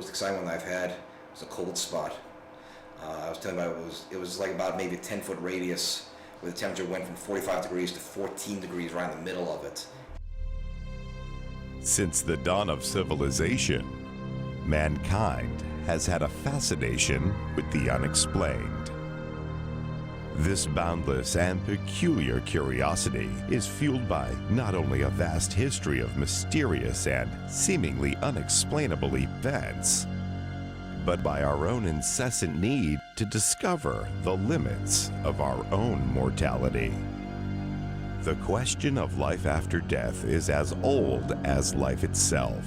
most exciting one I've had was a cold spot. I was telling you about it was like about maybe a 10-foot radius where the temperature went from 45 degrees to 14 degrees right in the middle of it. Since the dawn of civilization, mankind has had a fascination with the unexplained. This boundless and peculiar curiosity is fueled by not only a vast history of mysterious and seemingly unexplainable events, but by our own incessant need to discover the limits of our own mortality. The question of life after death is as old as life itself.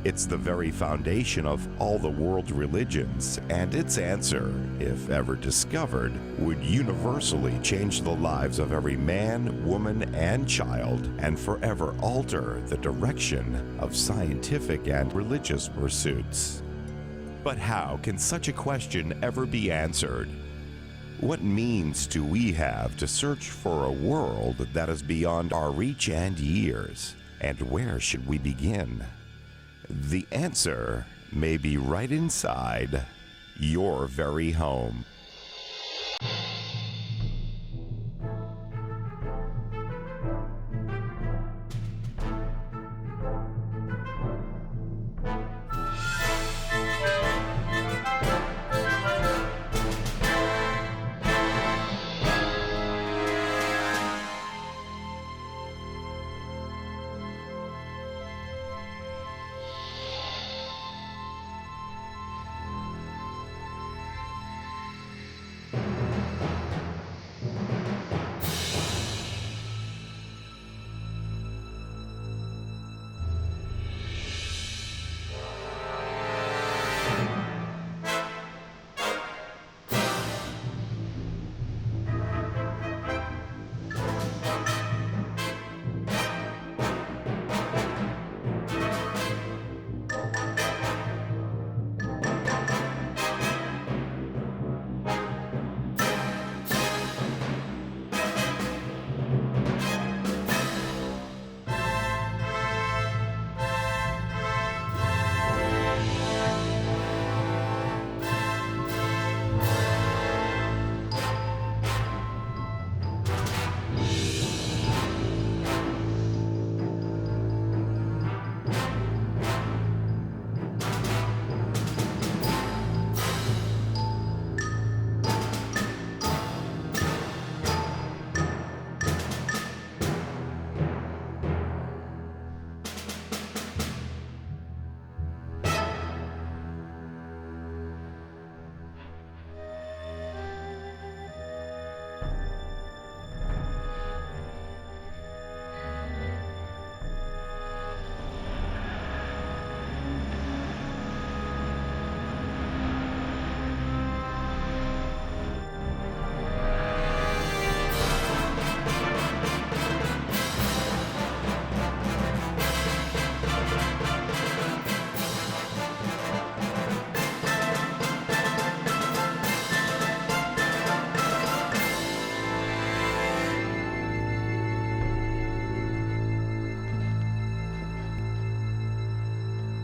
It's the very foundation of all the world's religions, and its answer, if ever discovered, would universally change the lives of every man, woman, and child, and forever alter the direction of scientific and religious pursuits. But how can such a question ever be answered? What means do we have to search for a world that is beyond our reach and years? And where should we begin? The answer may be right inside your very home.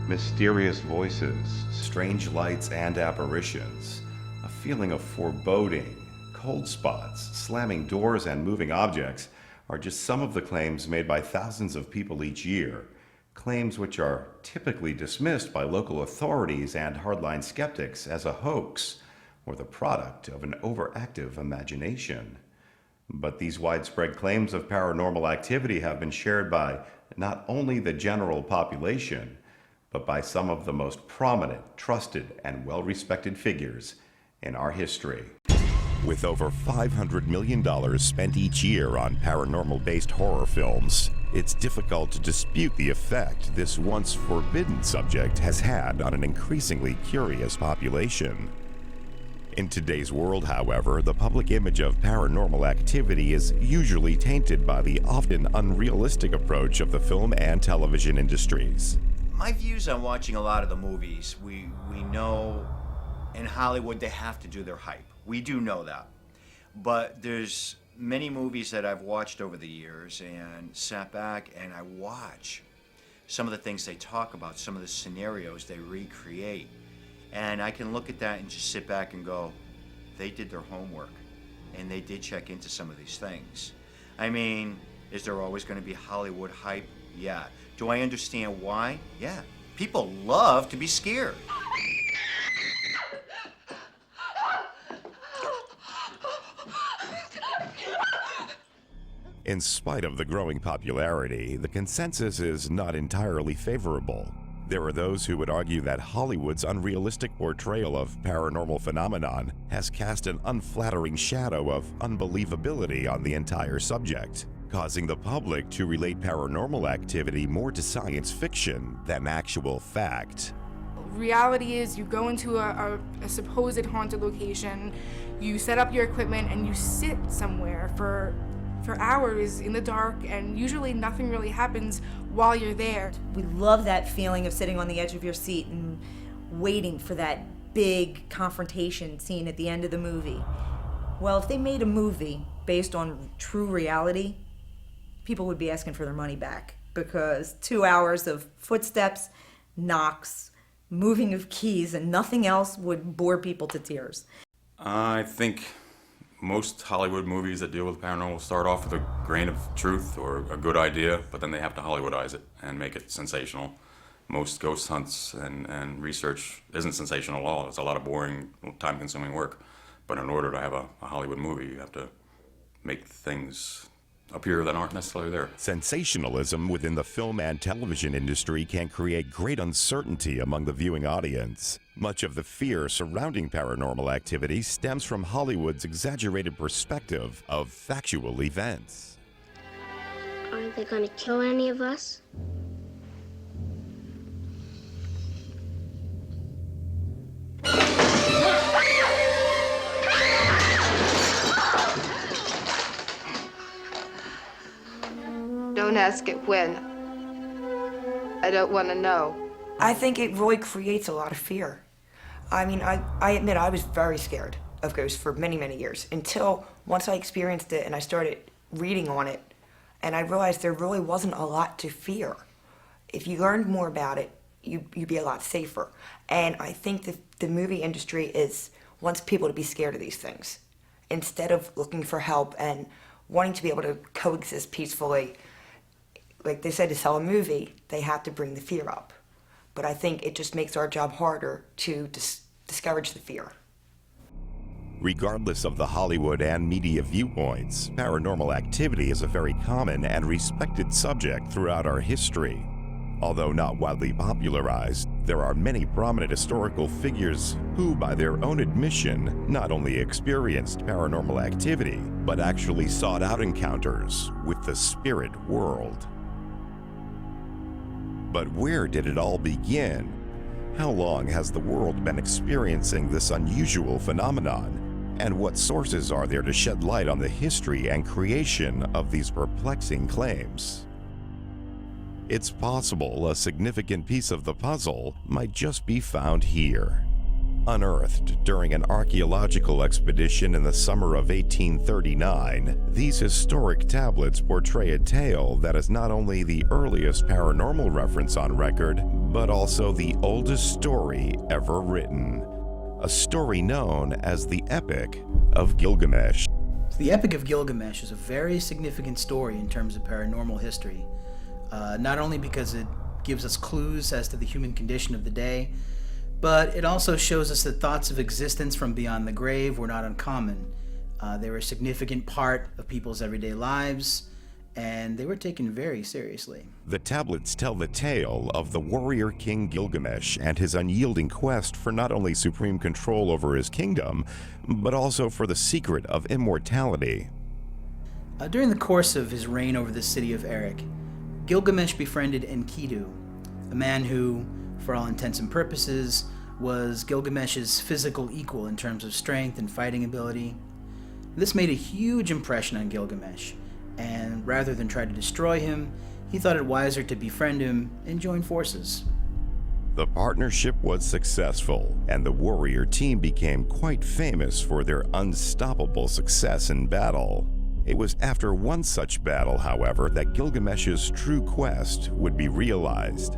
Mysterious voices, strange lights and apparitions, a feeling of foreboding, cold spots, slamming doors, and moving objects are just some of the claims made by thousands of people each year, claims which are typically dismissed by local authorities and hardline skeptics as a hoax or the product of an overactive imagination. But these widespread claims of paranormal activity have been shared by not only the general population, but by some of the most prominent, trusted, and well-respected figures in our history. With over $500 million spent each year on paranormal-based horror films, it's difficult to dispute the effect this once forbidden subject has had on an increasingly curious population. In today's world, however, the public image of paranormal activity is usually tainted by the often unrealistic approach of the film and television industries. My views on watching a lot of the movies, we know in Hollywood they have to do their hype. We do know that. But there's many movies that I've watched over the years and sat back and I watch some of the things they talk about, some of the scenarios they recreate. And I can look at that and just sit back and go, they did their homework, and they did check into some of these things. I mean, is there always going to be Hollywood hype? Yeah. Do I understand why? Yeah. People love to be scared. In spite of the growing popularity, the consensus is not entirely favorable. There are those who would argue that Hollywood's unrealistic portrayal of paranormal phenomenon has cast an unflattering shadow of unbelievability on the entire subject, causing the public to relate paranormal activity more to science fiction than actual fact. Reality is you go into a supposed haunted location, you set up your equipment, and you sit somewhere for hours in the dark, and usually nothing really happens while you're there. We love that feeling of sitting on the edge of your seat and waiting for that big confrontation scene at the end of the movie. Well, if they made a movie based on true reality, people would be asking for their money back, because 2 hours of footsteps, knocks, moving of keys, and nothing else would bore people to tears. I think most Hollywood movies that deal with paranormal start off with a grain of truth or a good idea, but then they have to Hollywoodize it and make it sensational. Most ghost hunts and research isn't sensational at all. It's a lot of boring, time-consuming work. But in order to have a Hollywood movie, you have to make things appear that aren't necessarily there. Sensationalism within the film and television industry can create great uncertainty among the viewing audience. Much of the fear surrounding paranormal activity stems from Hollywood's exaggerated perspective of factual events. Aren't they gonna kill any of us? Don't ask it when. I don't want to know. I think it really creates a lot of fear. I mean, I admit I was very scared of ghosts for many, many years, until once I experienced it and I started reading on it, and I realized there really wasn't a lot to fear. If you learned more about it, you'd be a lot safer. And I think that the movie industry wants people to be scared of these things, instead of looking for help and wanting to be able to coexist peacefully. Like they said, to sell a movie, they have to bring the fear up. But I think it just makes our job harder to discourage the fear. Regardless of the Hollywood and media viewpoints, paranormal activity is a very common and respected subject throughout our history. Although not widely popularized, there are many prominent historical figures who, by their own admission, not only experienced paranormal activity, but actually sought out encounters with the spirit world. But where did it all begin? How long has the world been experiencing this unusual phenomenon? And what sources are there to shed light on the history and creation of these perplexing claims? It's possible a significant piece of the puzzle might just be found here. Unearthed during an archaeological expedition in the summer of 1839, these historic tablets portray a tale that is not only the earliest paranormal reference on record, but also the oldest story ever written. A story known as the Epic of Gilgamesh. The Epic of Gilgamesh is a very significant story in terms of paranormal history, not only because it gives us clues as to the human condition of the day, but it also shows us that thoughts of existence from beyond the grave were not uncommon. They were a significant part of people's everyday lives, and they were taken very seriously. The tablets tell the tale of the warrior king Gilgamesh and his unyielding quest for not only supreme control over his kingdom, but also for the secret of immortality. During the course of his reign over the city of Erech, Gilgamesh befriended Enkidu, a man who, for all intents and purposes, was Gilgamesh's physical equal in terms of strength and fighting ability. This made a huge impression on Gilgamesh, and rather than try to destroy him, he thought it wiser to befriend him and join forces. The partnership was successful, and the warrior team became quite famous for their unstoppable success in battle. It was after one such battle, however, that Gilgamesh's true quest would be realized.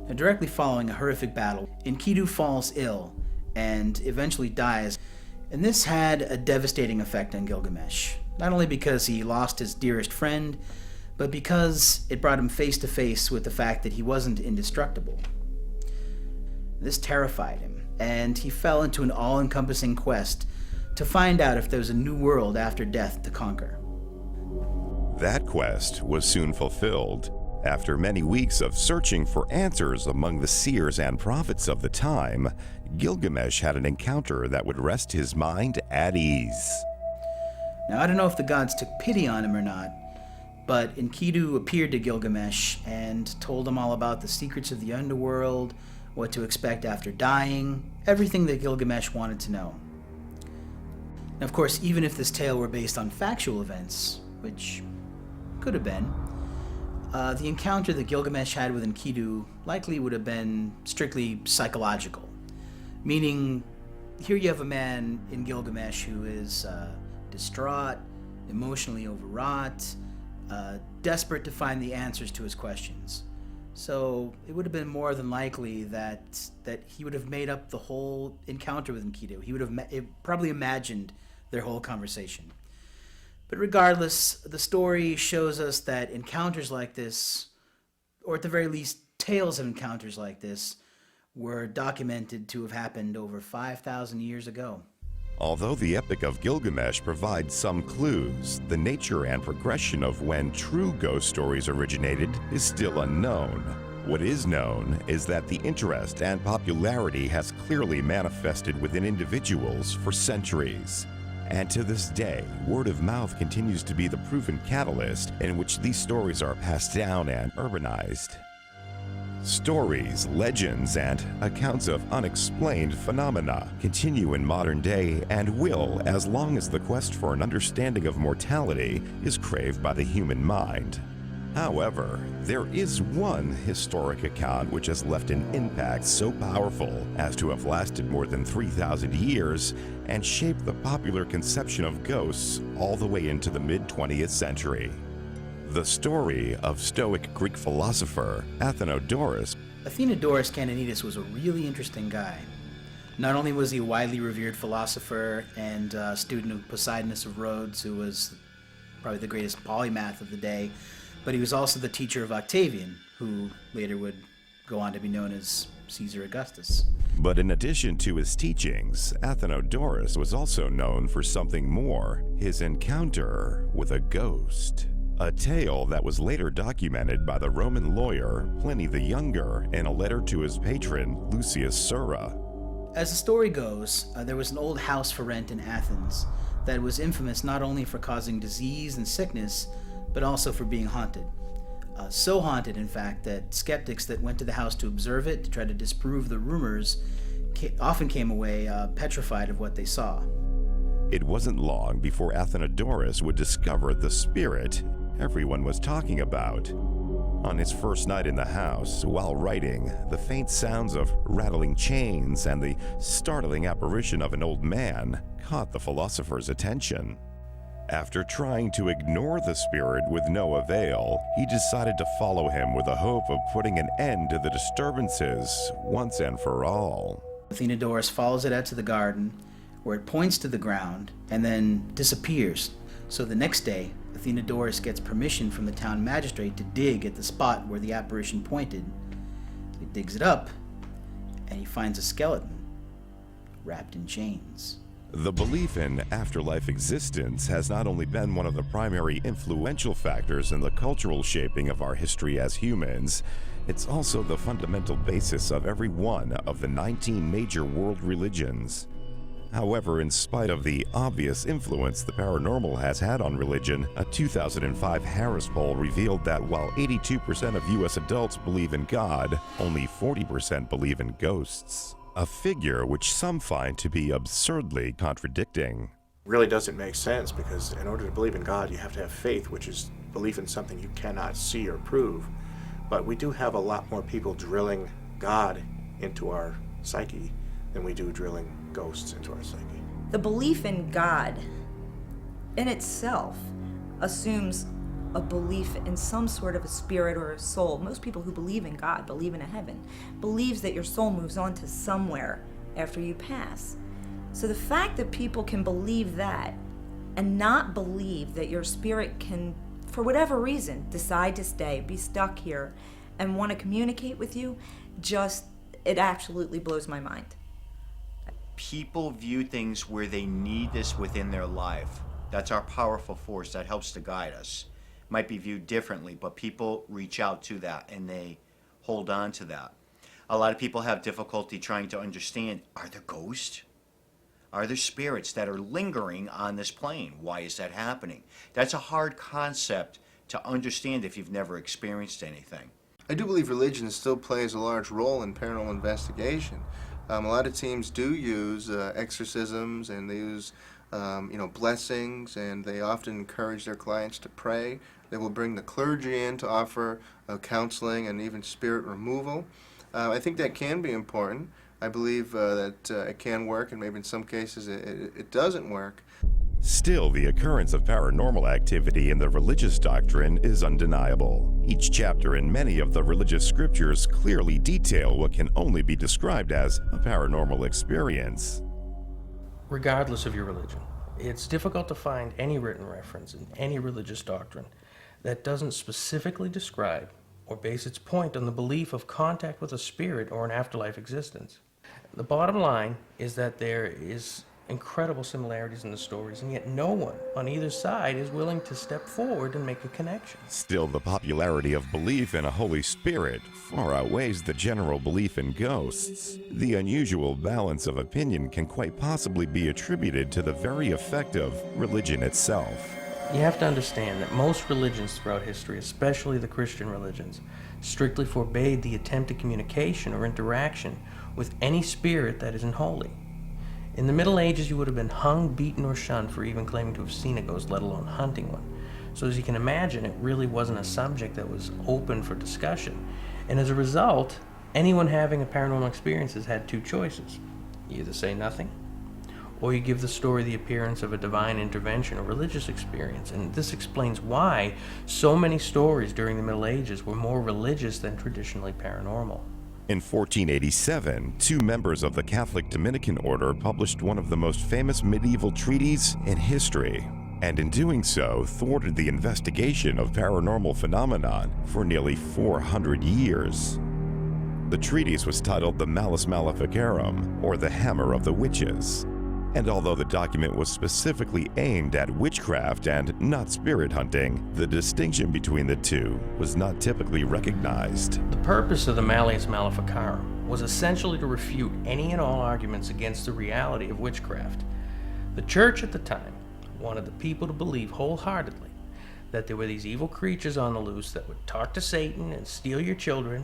Now, directly following a horrific battle, Enkidu falls ill and eventually dies. And this had a devastating effect on Gilgamesh, not only because he lost his dearest friend, but because it brought him face to face with the fact that he wasn't indestructible. This terrified him, and he fell into an all-encompassing quest to find out if there was a new world after death to conquer. That quest was soon fulfilled. After many weeks of searching for answers among the seers and prophets of the time, Gilgamesh had an encounter that would rest his mind at ease. Now, I don't know if the gods took pity on him or not, but Enkidu appeared to Gilgamesh and told him all about the secrets of the underworld, what to expect after dying, everything that Gilgamesh wanted to know. Now, of course, even if this tale were based on factual events, which could have been, the encounter that Gilgamesh had with Enkidu likely would have been strictly psychological. Meaning, here you have a man in Gilgamesh who is distraught, emotionally overwrought, desperate to find the answers to his questions. So it would have been more than likely that he would have made up the whole encounter with Enkidu. He would have probably imagined their whole conversation. But regardless, the story shows us that encounters like this, or at the very least, tales of encounters like this, were documented to have happened over 5,000 years ago. Although the Epic of Gilgamesh provides some clues, the nature and progression of when true ghost stories originated is still unknown. What is known is that the interest and popularity has clearly manifested within individuals for centuries. And to this day, word of mouth continues to be the proven catalyst in which these stories are passed down and urbanized. Stories, legends, and accounts of unexplained phenomena continue in modern day and will as long as the quest for an understanding of mortality is craved by the human mind. However, there is one historic account which has left an impact so powerful as to have lasted more than 3,000 years and shaped the popular conception of ghosts all the way into the mid-20th century. The story of Stoic Greek philosopher Athenodorus. Athenodorus Canonides was a really interesting guy. Not only was he a widely revered philosopher and student of Poseidonus of Rhodes, who was probably the greatest polymath of the day, but he was also the teacher of Octavian, who later would go on to be known as Caesar Augustus. But in addition to his teachings, Athenodorus was also known for something more: his encounter with a ghost. A tale that was later documented by the Roman lawyer Pliny the Younger in a letter to his patron Lucius Sura. As the story goes, there was an old house for rent in Athens that was infamous not only for causing disease and sickness, but also for being haunted. So haunted, in fact, that skeptics that went to the house to observe it, to try to disprove the rumors, often came away petrified of what they saw. It wasn't long before Athenodorus would discover the spirit everyone was talking about. On his first night in the house, while writing, the faint sounds of rattling chains and the startling apparition of an old man caught the philosopher's attention. After trying to ignore the spirit with no avail, he decided to follow him with the hope of putting an end to the disturbances once and for all. Athenodorus follows it out to the garden, where it points to the ground and then disappears. So the next day, Athenodorus gets permission from the town magistrate to dig at the spot where the apparition pointed. He digs it up, and he finds a skeleton wrapped in chains. The belief in afterlife existence has not only been one of the primary influential factors in the cultural shaping of our history as humans, it's also the fundamental basis of every one of the 19 major world religions. However, in spite of the obvious influence the paranormal has had on religion, a 2005 Harris poll revealed that while 82% of U.S. adults believe in God, only 40% believe in ghosts. A figure which some find to be absurdly contradicting. Really doesn't make sense, because in order to believe in God, you have to have faith, which is belief in something you cannot see or prove. But we do have a lot more people drilling God into our psyche than we do drilling ghosts into our psyche. The belief in God in itself assumes a belief in some sort of a spirit or a soul. Most people who believe in God, believe in a heaven, believes that your soul moves on to somewhere after you pass. So the fact that people can believe that and not believe that your spirit can, for whatever reason, decide to stay, be stuck here, and want to communicate with you, it absolutely blows my mind. People view things where they need this within their life. That's our powerful force that helps to guide us. Might be viewed differently, but people reach out to that and they hold on to that. A lot of people have difficulty trying to understand, are there ghosts? Are there spirits that are lingering on this plane? Why is that happening? That's a hard concept to understand if you've never experienced anything. I do believe religion still plays a large role in paranormal investigation. A lot of teams do use exorcisms, and they use blessings, and they often encourage their clients to pray. They will bring the clergy in to offer counseling and even spirit removal. I think that can be important. I believe that it can work, and maybe in some cases it doesn't work. Still, the occurrence of paranormal activity in the religious doctrine is undeniable. Each chapter in many of the religious scriptures clearly detail what can only be described as a paranormal experience. Regardless of your religion, it's difficult to find any written reference in any religious doctrine that doesn't specifically describe or base its point on the belief of contact with a spirit or an afterlife existence. The bottom line is that there is incredible similarities in the stories, and yet no one on either side is willing to step forward and make a connection. Still, the popularity of belief in a Holy Spirit far outweighs the general belief in ghosts. The unusual balance of opinion can quite possibly be attributed to the very effect of religion itself. You have to understand that most religions throughout history, especially the Christian religions, strictly forbade the attempt at communication or interaction with any spirit that isn't holy. In the Middle Ages, you would have been hung, beaten, or shunned for even claiming to have seen a ghost, let alone hunting one. So as you can imagine, it really wasn't a subject that was open for discussion. And as a result, anyone having a paranormal experience has had two choices. You either say nothing, or you give the story the appearance of a divine intervention or religious experience. And this explains why so many stories during the Middle Ages were more religious than traditionally paranormal. In 1487, two members of the Catholic Dominican order published one of the most famous medieval treatises in history, and in doing so, thwarted the investigation of paranormal phenomenon for nearly 400 years. The treatise was titled the Malleus Maleficarum, or the Hammer of the Witches. And although the document was specifically aimed at witchcraft and not spirit hunting, the distinction between the two was not typically recognized. The purpose of the Malleus Maleficarum was essentially to refute any and all arguments against the reality of witchcraft. The church at the time wanted the people to believe wholeheartedly that there were these evil creatures on the loose that would talk to Satan and steal your children,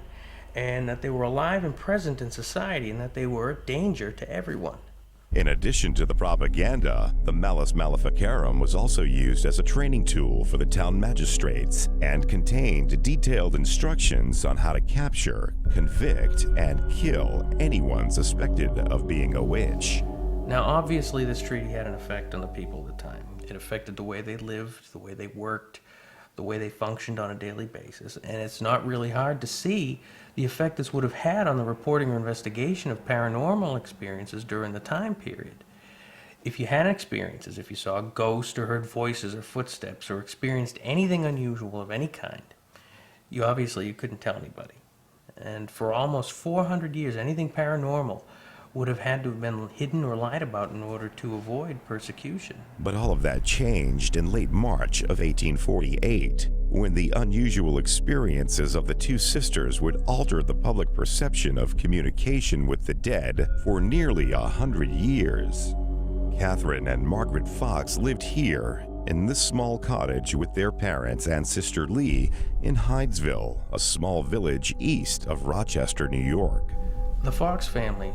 and that they were alive and present in society, and that they were a danger to everyone. In addition to the propaganda, the Malleus Maleficarum was also used as a training tool for the town magistrates and contained detailed instructions on how to capture, convict, and kill anyone suspected of being a witch. Now, obviously, this treaty had an effect on the people at the time. It affected the way they lived, the way they worked, the way they functioned on a daily basis, and it's not really hard to see the effect this would have had on the reporting or investigation of paranormal experiences during the time period. If you had experiences, if you saw a ghost or heard voices or footsteps or experienced anything unusual of any kind, you couldn't tell anybody. And for almost 400 years, anything paranormal would have had to have been hidden or lied about in order to avoid persecution. But all of that changed in late March of 1848, when the unusual experiences of the two sisters would alter the public perception of communication with the dead for nearly 100 years. Catherine and Margaret Fox lived here in this small cottage with their parents and sister Lee in Hydesville, a small village east of Rochester, New York. The Fox family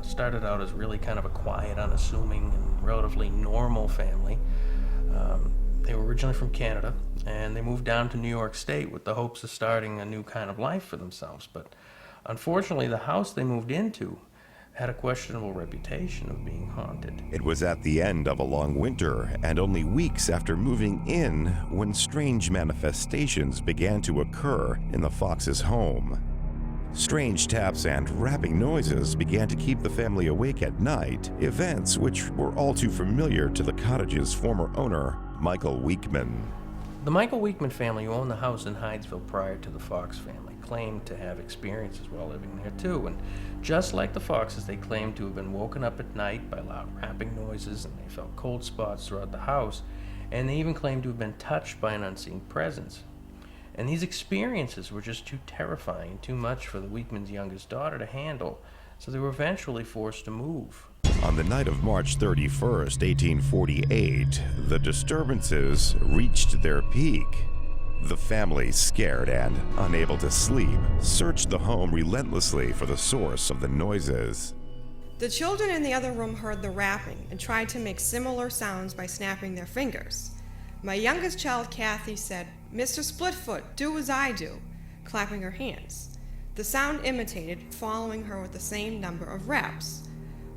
started out as really kind of a quiet, unassuming, and relatively normal family. They were originally from Canada, and they moved down to New York State with the hopes of starting a new kind of life for themselves. But unfortunately, the house they moved into had a questionable reputation of being haunted. It was at the end of a long winter and only weeks after moving in when strange manifestations began to occur in the Foxes' home. Strange taps and rapping noises began to keep the family awake at night, events which were all too familiar to the cottage's former owner, Michael Weekman. The Michael Weekman family, who owned the house in Hydesville prior to the Fox family, claimed to have experiences while living there too, and just like the Foxes, they claimed to have been woken up at night by loud rapping noises, and they felt cold spots throughout the house, and they even claimed to have been touched by an unseen presence. And these experiences were just too terrifying and too much for the Weekman's youngest daughter to handle, so they were eventually forced to move. On the night of March 31st, 1848, the disturbances reached their peak. The family, scared and unable to sleep, searched the home relentlessly for the source of the noises. The children in the other room heard the rapping and tried to make similar sounds by snapping their fingers. My youngest child, Kathy, said, "Mr. Splitfoot, do as I do," clapping her hands. The sound imitated, following her with the same number of raps.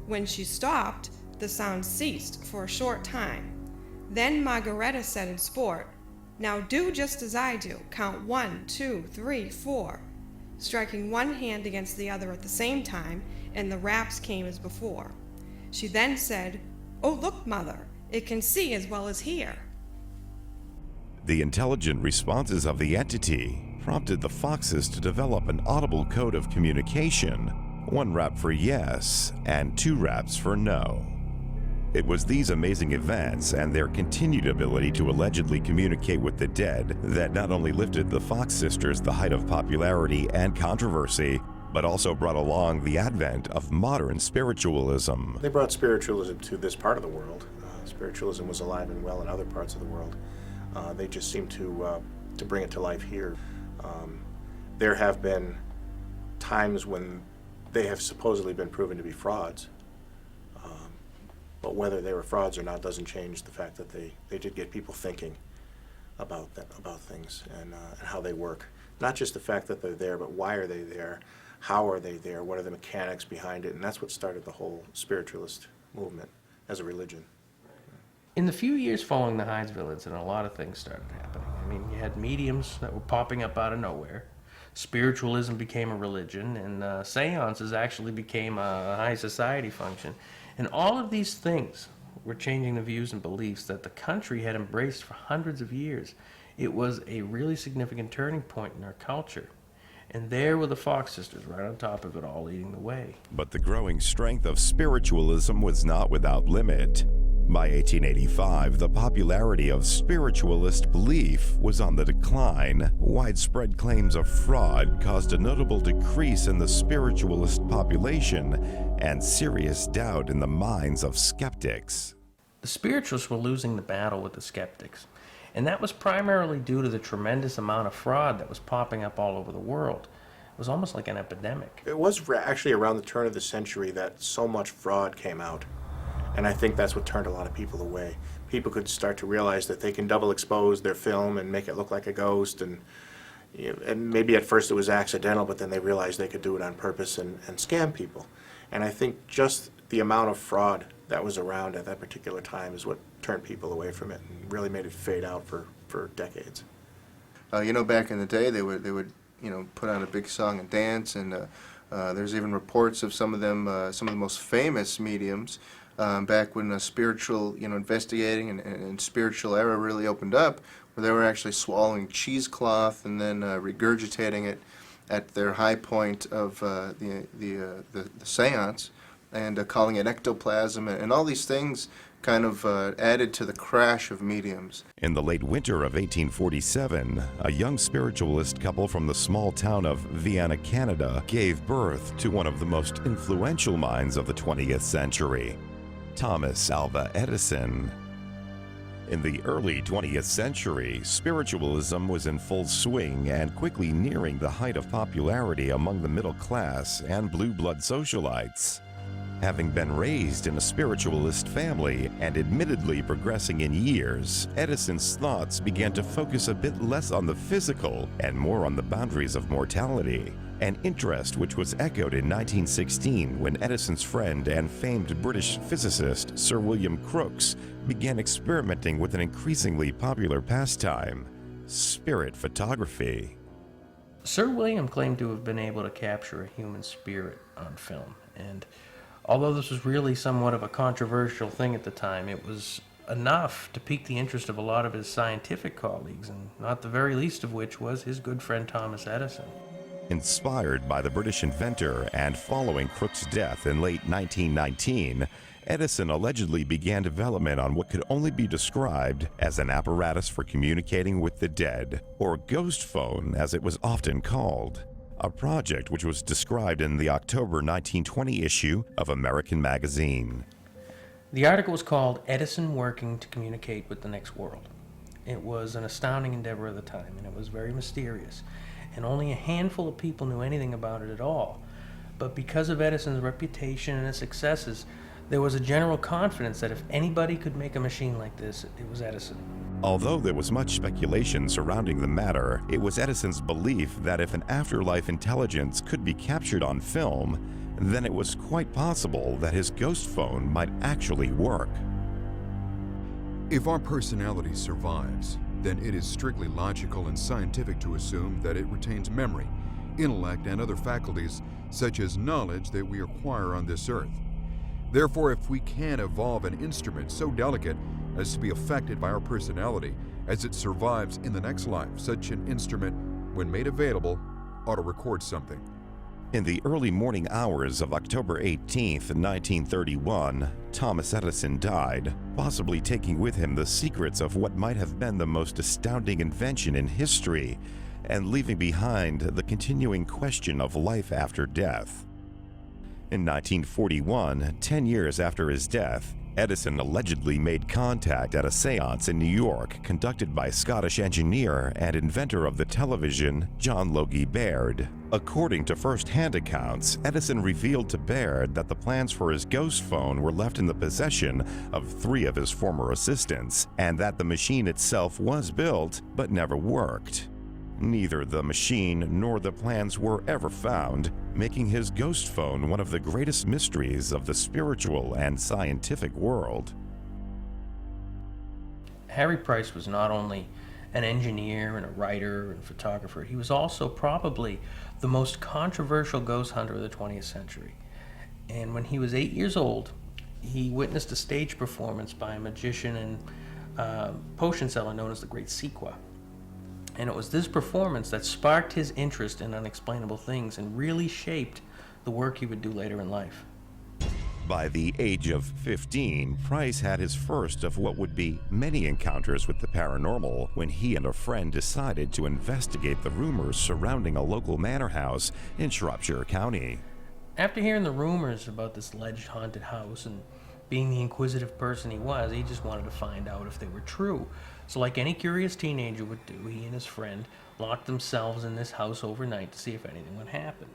When she stopped, the sound ceased for a short time. Then Margaretta said in sport, "Now do just as I do. Count 1, 2, 3, 4, striking one hand against the other at the same time, and the raps came as before. She then said, "Oh, look, Mother, it can see as well as hear." The intelligent responses of the entity prompted the Foxes to develop an audible code of communication, 1 rap for yes and 2 raps for no. It was these amazing events and their continued ability to allegedly communicate with the dead that not only lifted the Fox sisters the height of popularity and controversy, but also brought along the advent of modern spiritualism. They brought spiritualism to this part of the world. Spiritualism was alive and well in other parts of the world. They just seemed to bring it to life here. There have been times when they have supposedly been proven to be frauds. But whether they were frauds or not doesn't change the fact that they did get people thinking about things and how they work. Not just the fact that they're there, but why are they there? How are they there? What are the mechanics behind it? And that's what started the whole spiritualist movement as a religion. In the few years following the Hydesville incident, a lot of things started happening. I mean, you had mediums that were popping up out of nowhere. Spiritualism became a religion, and seances actually became a high society function. And all of these things were changing the views and beliefs that the country had embraced for hundreds of years. It was a really significant turning point in our culture. And there were the Fox sisters right on top of it all, leading the way. But the growing strength of spiritualism was not without limit. By 1885, the popularity of spiritualist belief was on the decline. Widespread claims of fraud caused a notable decrease in the spiritualist population and serious doubt in the minds of skeptics. The spiritualists were losing the battle with the skeptics, and that was primarily due to the tremendous amount of fraud that was popping up all over the world. It was almost like an epidemic. It was actually around the turn of the century that so much fraud came out. And I think that's what turned a lot of people away. People could start to realize that they can double expose their film and make it look like a ghost. And maybe at first it was accidental, but then they realized they could do it on purpose and scam people. And I think just the amount of fraud that was around at that particular time is what turned people away from it and really made it fade out for decades. Back in the day, they would put on a big song and dance, and there's even reports of some of the most famous mediums back when spiritual, investigating and spiritual era really opened up, where they were actually swallowing cheesecloth and then regurgitating it at their high point of the seance, and calling it ectoplasm, and all these things kind of added to the crash of mediums. In the late winter of 1847, a young spiritualist couple from the small town of Vienna, Canada, gave birth to one of the most influential minds of the 20th century, Thomas Alva Edison. In the early 20th century, spiritualism was in full swing and quickly nearing the height of popularity among the middle class and blue blood socialites. Having been raised in a spiritualist family and admittedly progressing in years, Edison's thoughts began to focus a bit less on the physical and more on the boundaries of mortality. an interest which was echoed in 1916 when Edison's friend and famed British physicist Sir William Crookes began experimenting with an increasingly popular pastime, spirit photography. Sir William claimed to have been able to capture a human spirit on film, and although this was really somewhat of a controversial thing at the time, it was enough to pique the interest of a lot of his scientific colleagues, and not the very least of which was his good friend Thomas Edison. Inspired by the British inventor and following Crookes' death in late 1919, Edison allegedly began development on what could only be described as an apparatus for communicating with the dead, or ghost phone as it was often called, a project which was described in the October 1920 issue of American Magazine. The article was called Edison Working to Communicate with the Next World. It was an astounding endeavor of the time, and it was very mysterious, and only a handful of people knew anything about it at all. But because of Edison's reputation and his successes, there was a general confidence that if anybody could make a machine like this, it was Edison. Although there was much speculation surrounding the matter, it was Edison's belief that if an afterlife intelligence could be captured on film, then it was quite possible that his ghost phone might actually work. If our personality survives, then it is strictly logical and scientific to assume that it retains memory, intellect, and other faculties such as knowledge that we acquire on this earth. Therefore, if we can evolve an instrument so delicate as to be affected by our personality as it survives in the next life, such an instrument, when made available, ought to record something. In the early morning hours of October 18th, 1931, Thomas Edison died, possibly taking with him the secrets of what might have been the most astounding invention in history, and leaving behind the continuing question of life after death. In 1941, 10 years after his death, Edison allegedly made contact at a seance in New York conducted by Scottish engineer and inventor of the television, John Logie Baird. According to first-hand accounts, Edison revealed to Baird that the plans for his ghost phone were left in the possession of 3 of his former assistants, and that the machine itself was built but never worked. Neither the machine nor the plans were ever found, making his ghost phone one of the greatest mysteries of the spiritual and scientific world. Harry Price was not only an engineer and a writer and photographer, he was also probably the most controversial ghost hunter of the 20th century. And when he was 8 years old, he witnessed a stage performance by a magician and potion seller known as the Great Sequoia. And it was this performance that sparked his interest in unexplainable things and really shaped the work he would do later in life. By the age of 15, Price had his first of what would be many encounters with the paranormal when he and a friend decided to investigate the rumors surrounding a local manor house in Shropshire County. After hearing the rumors about this alleged haunted house and being the inquisitive person he was, he just wanted to find out if they were true. So like any curious teenager would do, he and his friend locked themselves in this house overnight to see if anything would happen.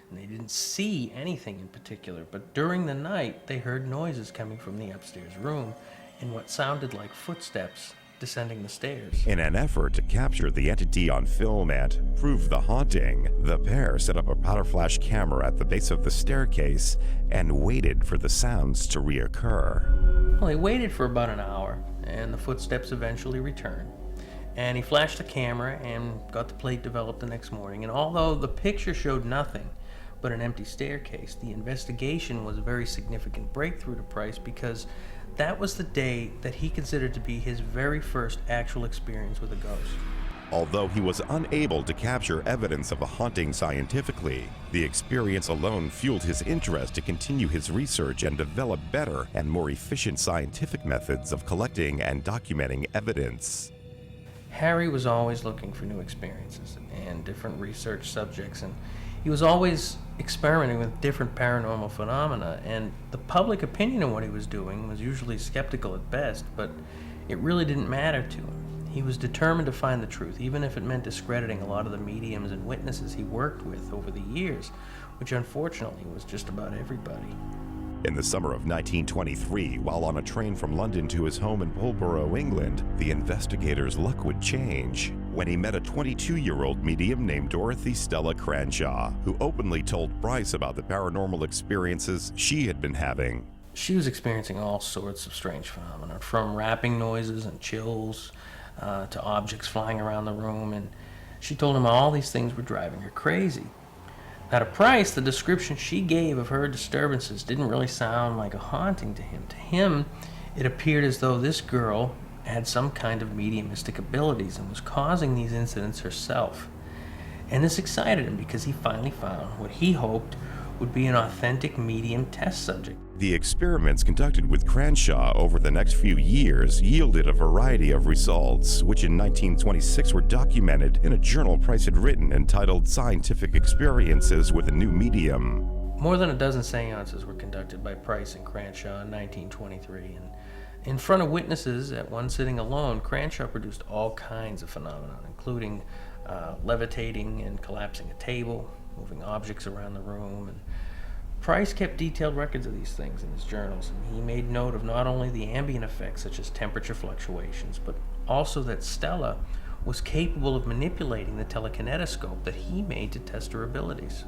And they didn't see anything in particular, but during the night they heard noises coming from the upstairs room and what sounded like footsteps descending the stairs. In an effort to capture the entity on film and prove the haunting, the pair set up a powder flash camera at the base of the staircase and waited for the sounds to reoccur. Well, they waited for about an hour, and the footsteps eventually returned. And he flashed the camera and got the plate developed the next morning. And although the picture showed nothing but an empty staircase, the investigation was a very significant breakthrough to Price because that was the day that he considered to be his very first actual experience with a ghost. Although he was unable to capture evidence of a haunting scientifically, the experience alone fueled his interest to continue his research and develop better and more efficient scientific methods of collecting and documenting evidence. Harry was always looking for new experiences and different research subjects, and he was always experimenting with different paranormal phenomena, and the public opinion of what he was doing was usually skeptical at best, but it really didn't matter to him. He was determined to find the truth, even if it meant discrediting a lot of the mediums and witnesses he worked with over the years, which unfortunately was just about everybody. In the summer of 1923, while on a train from London to his home in Pulborough, England, the investigators' luck would change. when he met a 22-year-old medium named Dorothy Stella Cranshaw, who openly told Price about the paranormal experiences she had been having. She was experiencing all sorts of strange phenomena, from rapping noises and chills to objects flying around the room, and she told him all these things were driving her crazy. Now, to Price, the description she gave of her disturbances didn't really sound like a haunting to him. To him, it appeared as though this girl had some kind of mediumistic abilities and was causing these incidents herself. And this excited him because he finally found what he hoped would be an authentic medium test subject. The experiments conducted with Cranshaw over the next few years yielded a variety of results, which in 1926 were documented in a journal Price had written entitled Scientific Experiences with a New Medium. More than a dozen seances were conducted by Price and Cranshaw in 1923, and in front of witnesses at one sitting alone, Cranshaw produced all kinds of phenomena, including levitating and collapsing a table, moving objects around the room, and Price kept detailed records of these things in his journals, and he made note of not only the ambient effects such as temperature fluctuations, but also that Stella was capable of manipulating the telekinetoscope that he made to test her abilities.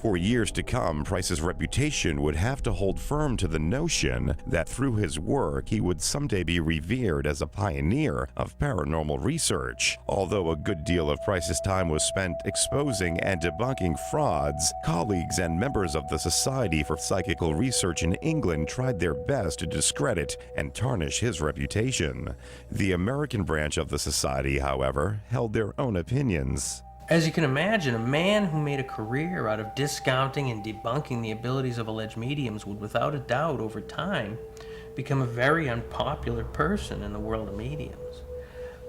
For years to come, Price's reputation would have to hold firm to the notion that through his work he would someday be revered as a pioneer of paranormal research. Although a good deal of Price's time was spent exposing and debunking frauds, colleagues and members of the Society for Psychical Research in England tried their best to discredit and tarnish his reputation. The American branch of the society, however, held their own opinions. As you can imagine, a man who made a career out of discounting and debunking the abilities of alleged mediums would without a doubt, over time, become a very unpopular person in the world of mediums.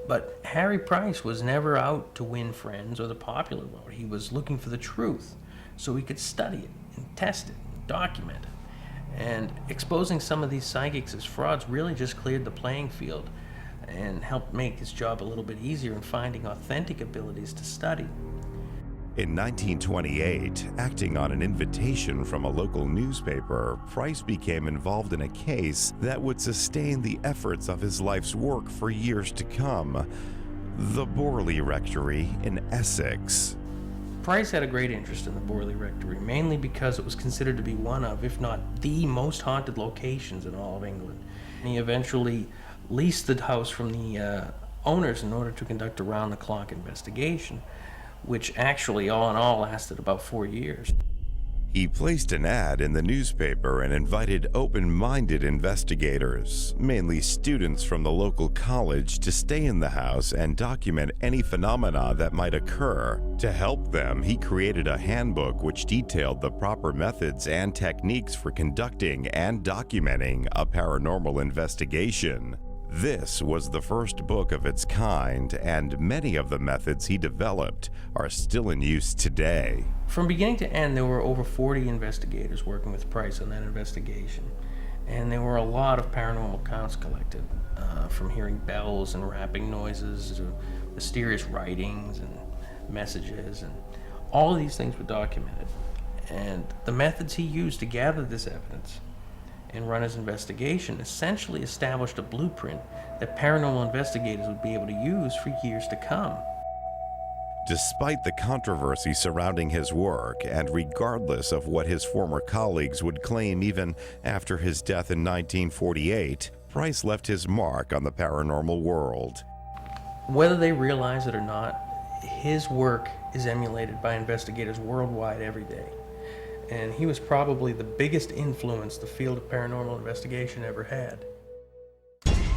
But Harry Price was never out to win friends or the popular vote. He was looking for the truth so he could study it and test it and document it. And exposing some of these psychics as frauds really just cleared the playing field and helped make his job a little bit easier in finding authentic abilities to study. In 1928, acting on an invitation from a local newspaper, Price became involved in a case that would sustain the efforts of his life's work for years to come: the Borley Rectory in Essex. Price had a great interest in the Borley Rectory, mainly because it was considered to be one of, if not the most haunted locations in all of England. He eventually leased the house from the owners in order to conduct a round-the-clock investigation, which actually, all in all, lasted about 4 years. He placed an ad in the newspaper and invited open-minded investigators, mainly students from the local college, to stay in the house and document any phenomena that might occur. To help them, he created a handbook which detailed the proper methods and techniques for conducting and documenting a paranormal investigation. This was the first book of its kind, and many of the methods he developed are still in use today. From beginning to end, there were over 40 investigators working with Price on that investigation, and there were a lot of paranormal accounts collected, from hearing bells and rapping noises to mysterious writings and messages, and all of these things were documented. And the methods he used to gather this evidence and run his investigation essentially established a blueprint that paranormal investigators would be able to use for years to come. Despite the controversy surrounding his work, and regardless of what his former colleagues would claim even after his death in 1948, Price left his mark on the paranormal world. Whether they realize it or not, his work is emulated by investigators worldwide every day. And he was probably the biggest influence the field of paranormal investigation ever had.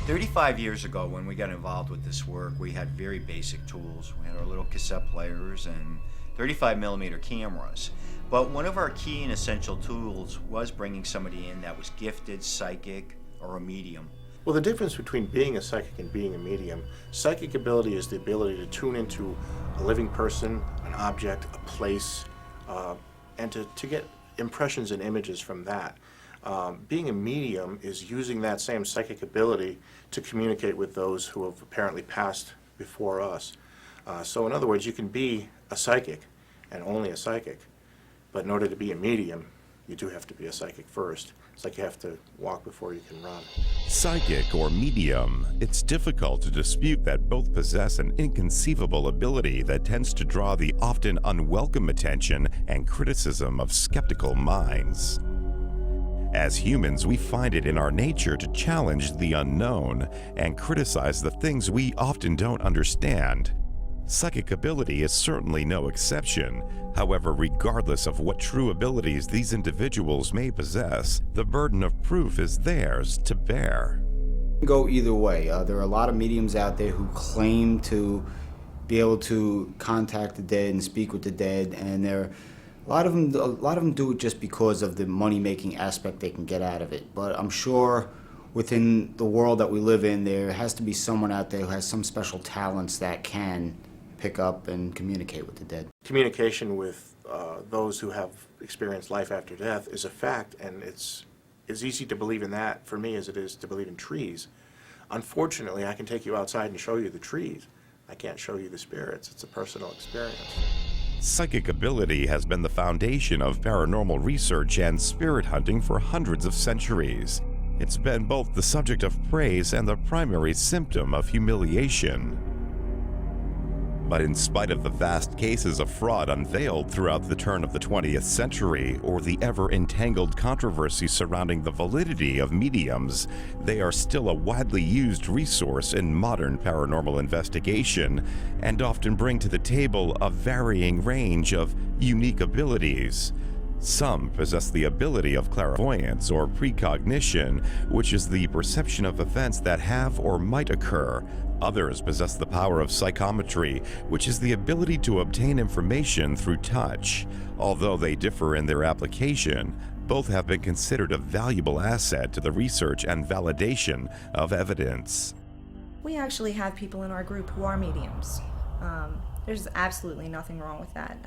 35 years ago, when we got involved with this work, we had very basic tools. We had our little cassette players and 35mm cameras. But one of our key and essential tools was bringing somebody in that was gifted, psychic, or a medium. Well, the difference between being a psychic and being a medium, psychic ability is the ability to tune into a living person, an object, a place, and to get impressions and images from that. Being a medium is using that same psychic ability to communicate with those who have apparently passed before us. So in other words, you can be a psychic and only a psychic, but in order to be a medium, you do have to be a psychic first. It's like you have to walk before you can run. Psychic or medium, it's difficult to dispute that both possess an inconceivable ability that tends to draw the often unwelcome attention and criticism of skeptical minds. As humans, we find it in our nature to challenge the unknown and criticize the things we often don't understand. Psychic ability is certainly no exception. However, regardless of what true abilities these individuals may possess, the burden of proof is theirs to bear. Go either way. There are a lot of mediums out there who claim to be able to contact the dead and speak with the dead, and a lot of them do it just because of the money-making aspect they can get out of it. But I'm sure within the world that we live in, there has to be someone out there who has some special talents that can pick up and communicate with the dead. Communication with those who have experienced life after death is a fact, and it's as easy to believe in that for me as it is to believe in trees. Unfortunately, I can take you outside and show you the trees. I can't show you the spirits. It's a personal experience. Psychic ability has been the foundation of paranormal research and spirit hunting for hundreds of centuries. It's been both the subject of praise and the primary symptom of humiliation. But in spite of the vast cases of fraud unveiled throughout the turn of the 20th century, or the ever-entangled controversy surrounding the validity of mediums, they are still a widely used resource in modern paranormal investigation, and often bring to the table a varying range of unique abilities. Some possess the ability of clairvoyance or precognition, which is the perception of events that have or might occur. Others possess the power of psychometry, which is the ability to obtain information through touch. Although they differ in their application, both have been considered a valuable asset to the research and validation of evidence. We actually have people in our group who are mediums. There's absolutely nothing wrong with that.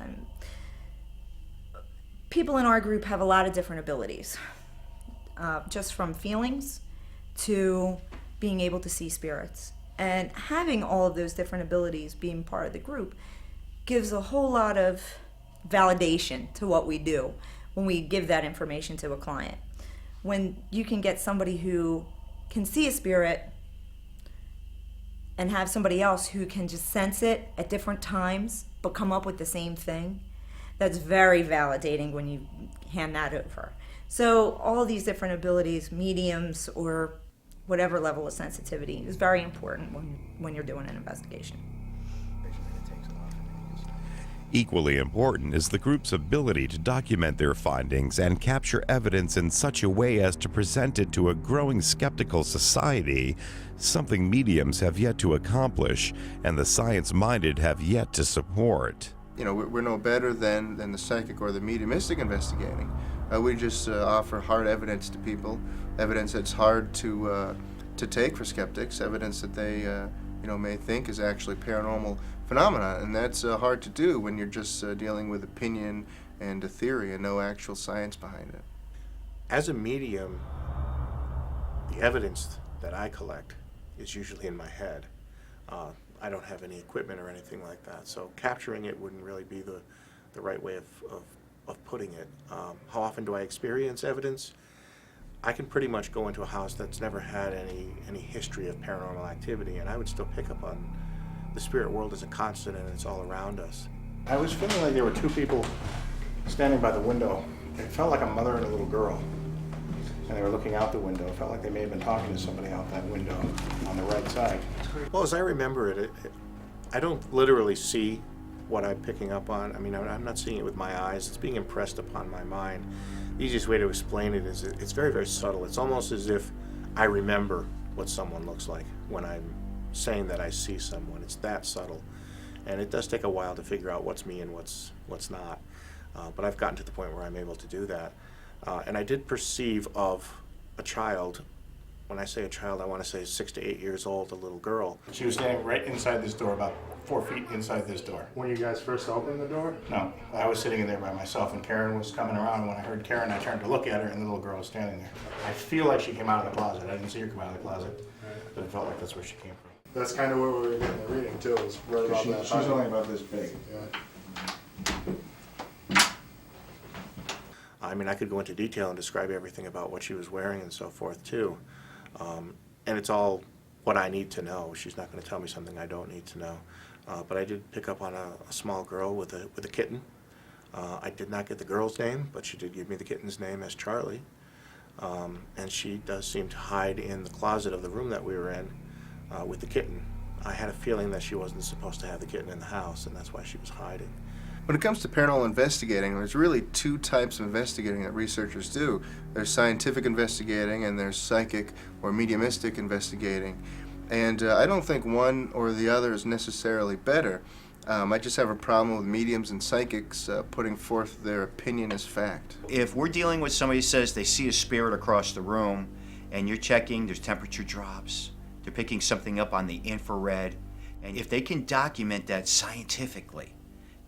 People in our group have a lot of different abilities, just from feelings to being able to see spirits. And having all of those different abilities being part of the group gives a whole lot of validation to what we do when we give that information to a client. When you can get somebody who can see a spirit and have somebody else who can just sense it at different times but come up with the same thing, that's very validating when you hand that over. So all these different abilities, mediums or whatever level of sensitivity, is very important when you're doing an investigation. Equally important is the group's ability to document their findings and capture evidence in such a way as to present it to a growing skeptical society, something mediums have yet to accomplish and the science-minded have yet to support. You know, we're no better than the psychic or the mediumistic investigating. We just offer hard evidence to people, evidence that's hard to take for skeptics, evidence that they may think is actually paranormal phenomena, and that's hard to do when you're just dealing with opinion and a theory and no actual science behind it. As a medium, the evidence that I collect is usually in my head. I don't have any equipment or anything like that, so capturing it wouldn't really be the right way of putting it. How often do I experience evidence? I can pretty much go into a house that's never had any history of paranormal activity, and I would still pick up on the spirit world as a constant, and it's all around us. I was feeling like there were two people standing by the window. It felt like a mother and a little girl, and they were looking out the window. It felt like they may have been talking to somebody out that window on the right side. Well, as I remember it, I don't literally see what I'm picking up on. I mean, I'm not seeing it with my eyes. It's being impressed upon my mind. The easiest way to explain it is it's very, very subtle. It's almost as if I remember what someone looks like when I'm saying that I see someone. It's that subtle. And it does take a while to figure out what's me and what's not. But I've gotten to the point where I'm able to do that. And I did perceive of a child. When I say a child, I want to say 6 to 8 years old, a little girl. She was standing right inside this door, about 4 feet inside this door. When you guys first opened the door? No, I was sitting in there by myself, and Karen was coming around. When I heard Karen, I turned to look at her, and the little girl was standing there. I feel like she came out of the closet. I didn't see her come out of the closet, but it felt like that's where she came from. That's kind of where we were getting the reading, too. It was right about that. She's only about this big. Yeah. I mean, I could go into detail and describe everything about what she was wearing and so forth too. And it's all what I need to know. She's not going to tell me something I don't need to know. But I did pick up on a small girl with a kitten. I did not get the girl's name, but she did give me the kitten's name as Charlie. And she does seem to hide in the closet of the room that we were in with the kitten. I had a feeling that she wasn't supposed to have the kitten in the house, and that's why she was hiding. When it comes to paranormal investigating, there's really two types of investigating that researchers do. There's scientific investigating and there's psychic or mediumistic investigating. And I don't think one or the other is necessarily better. I just have a problem with mediums and psychics putting forth their opinion as fact. If we're dealing with somebody who says they see a spirit across the room and you're checking, there's temperature drops, they're picking something up on the infrared, and if they can document that scientifically,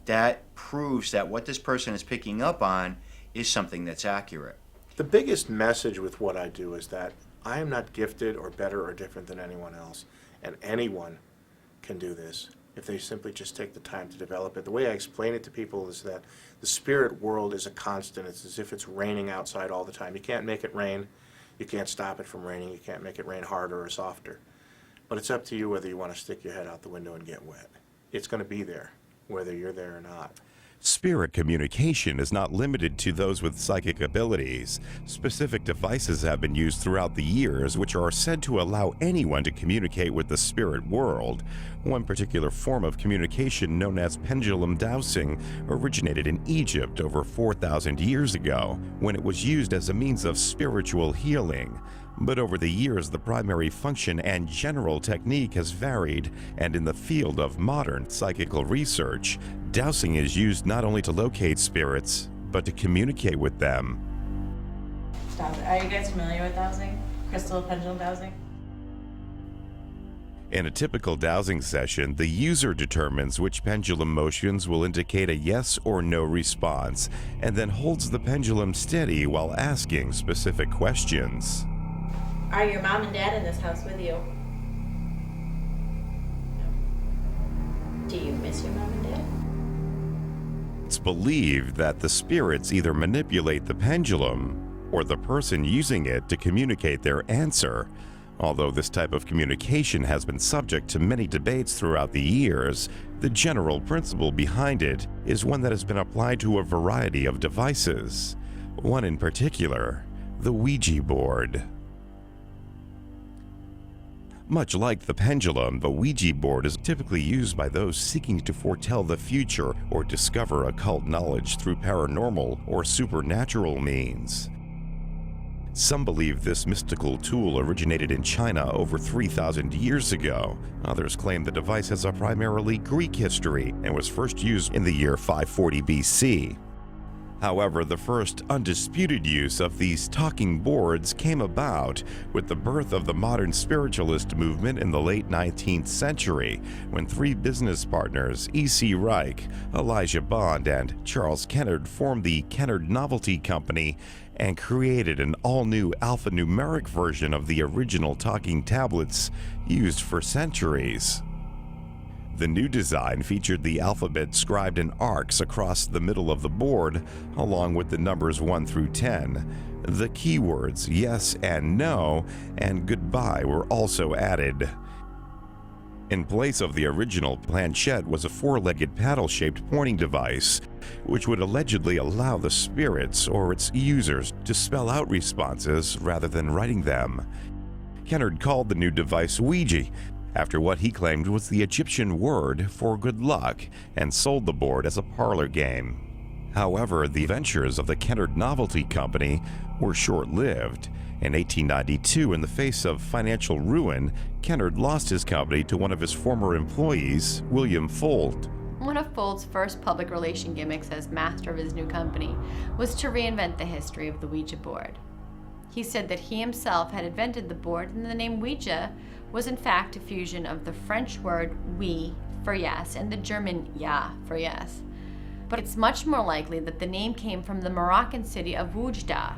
that proves that what this person is picking up on is something that's accurate. The biggest message with what I do is that I am not gifted or better or different than anyone else, and anyone can do this if they simply just take the time to develop it. The way I explain it to people is that the spirit world is a constant. It's as if it's raining outside all the time. You can't make it rain. You can't stop it from raining. You can't make it rain harder or softer. But it's up to you whether you want to stick your head out the window and get wet. It's going to be there, whether you're there or not. Spirit communication is not limited to those with psychic abilities. Specific devices have been used throughout the years which are said to allow anyone to communicate with the spirit world. One particular form of communication, known as pendulum dowsing, originated in Egypt over 4,000 years ago, when it was used as a means of spiritual healing. But over the years, the primary function and general technique has varied, and in the field of modern psychical research, dowsing is used not only to locate spirits, but to communicate with them. Stop it. Are you guys familiar with dowsing? Crystal pendulum dowsing? In a typical dowsing session, the user determines which pendulum motions will indicate a yes or no response, and then holds the pendulum steady while asking specific questions. Are your mom and dad in this house with you? No. Do you miss your mom and dad? It's believed that the spirits either manipulate the pendulum or the person using it to communicate their answer. Although this type of communication has been subject to many debates throughout the years, the general principle behind it is one that has been applied to a variety of devices. One in particular, the Ouija board. Much like the pendulum, the Ouija board is typically used by those seeking to foretell the future or discover occult knowledge through paranormal or supernatural means. Some believe this mystical tool originated in China over 3,000 years ago. Others claim the device has a primarily Greek history and was first used in the year 540 BC. However, the first undisputed use of these talking boards came about with the birth of the modern spiritualist movement in the late 19th century, when three business partners, E.C. Reich, Elijah Bond, and Charles Kennard, formed the Kennard Novelty Company and created an all-new alphanumeric version of the original talking tablets used for centuries. The new design featured the alphabet scribed in arcs across the middle of the board, along with the numbers 1 through 10. The keywords yes and no and goodbye were also added. In place of the original planchette was a four-legged paddle-shaped pointing device, which would allegedly allow the spirits or its users to spell out responses rather than writing them. Kennard called the new device Ouija, after what he claimed was the Egyptian word for good luck, and sold the board as a parlor game. However, the ventures of the Kennard Novelty Company were short-lived. In 1892, in the face of financial ruin, Kennard lost his company to one of his former employees, William Fold. One of Fold's first public relation gimmicks as master of his new company was to reinvent the history of the Ouija board. He said that he himself had invented the board, and the name Ouija was in fact a fusion of the French word oui for yes and the German ja for yes. But it's much more likely that the name came from the Moroccan city of Oujda.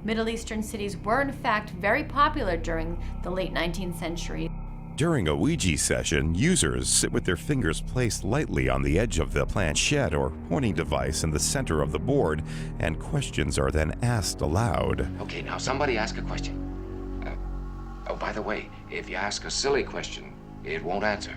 Middle Eastern cities were in fact very popular during the late 19th century. During a Ouija session, users sit with their fingers placed lightly on the edge of the planchette or pointing device in the center of the board, and questions are then asked aloud. Okay, now somebody ask a question. Oh, by the way, if you ask a silly question, it won't answer.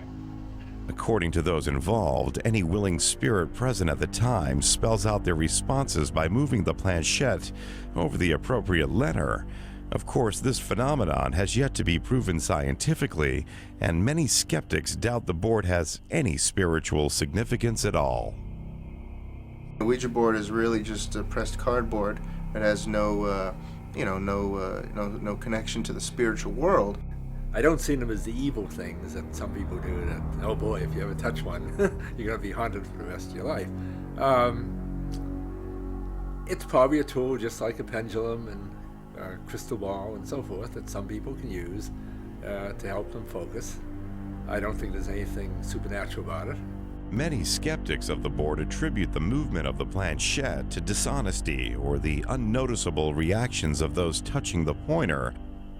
According to those involved, any willing spirit present at the time spells out their responses by moving the planchette over the appropriate letter. Of course, this phenomenon has yet to be proven scientifically, and many skeptics doubt the board has any spiritual significance at all. The Ouija board is really just a pressed cardboard. It has no connection to the spiritual world. I don't see them as the evil things that some people do. That, oh boy, if you ever touch one, you're going to be haunted for the rest of your life. It's probably a tool just like a pendulum and crystal ball and so forth that some people can use to help them focus. I don't think there's anything supernatural about it. Many skeptics of the board attribute the movement of the planchette to dishonesty or the unnoticeable reactions of those touching the pointer.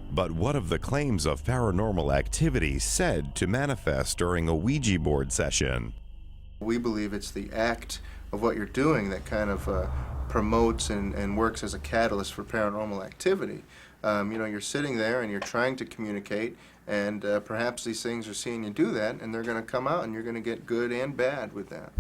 But what of the claims of paranormal activity said to manifest during a Ouija board session? We believe it's the act of what you're doing that kind of promotes and works as a catalyst for paranormal activity. You're sitting there and you're trying to communicate, and perhaps these things are seeing you do that, and they're going to come out and you're going to get good and bad with that.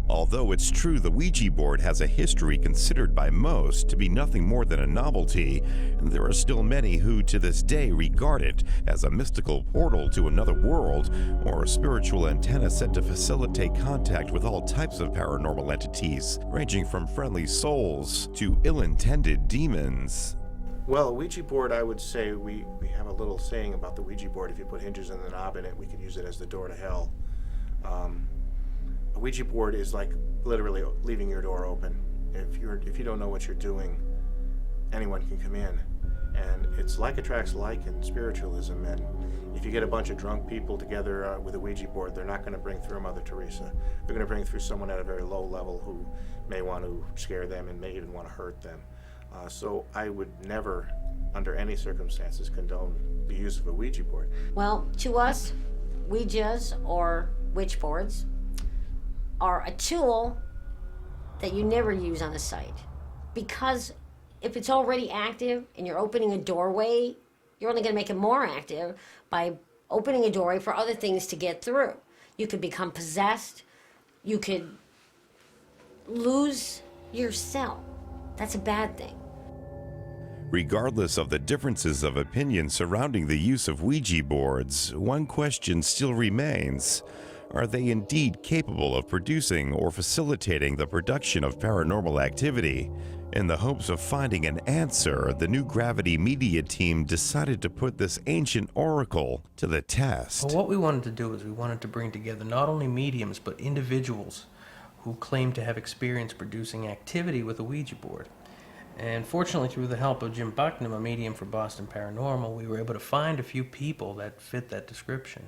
Although it's true the Ouija board has a history considered by most to be nothing more than a novelty, there are still many who to this day regard it as a mystical portal to another world or a spiritual antenna set to facilitate contact with all types of paranormal entities, ranging from friendly souls to ill-intended demons. Well, a Ouija board, I would say we have a little saying about the Ouija board. If you put hinges in the knob in it, we could use it as the door to hell. A Ouija board is like literally leaving your door open. If you don't know what you're doing, anyone can come in. And it's like attracts like in spiritualism. And if you get a bunch of drunk people together with a Ouija board, they're not going to bring through Mother Teresa. They're going to bring through someone at a very low level who may want to scare them and may even want to hurt them. So I would never, under any circumstances, condone the use of a Ouija board. Well, to us, Ouijas or witch boards are a tool that you never use on a site. Because if it's already active and you're opening a doorway, you're only going to make it more active by opening a doorway for other things to get through. You could become possessed. You could lose yourself. That's a bad thing. Regardless of the differences of opinion surrounding the use of Ouija boards, one question still remains. Are they indeed capable of producing or facilitating the production of paranormal activity? In the hopes of finding an answer, the New Gravity Media team decided to put this ancient oracle to the test. Well, what we wanted to do is we wanted to bring together not only mediums, but individuals who claim to have experience producing activity with a Ouija board. And fortunately, through the help of Jim Bucknam, a medium for Boston Paranormal, we were able to find a few people that fit that description.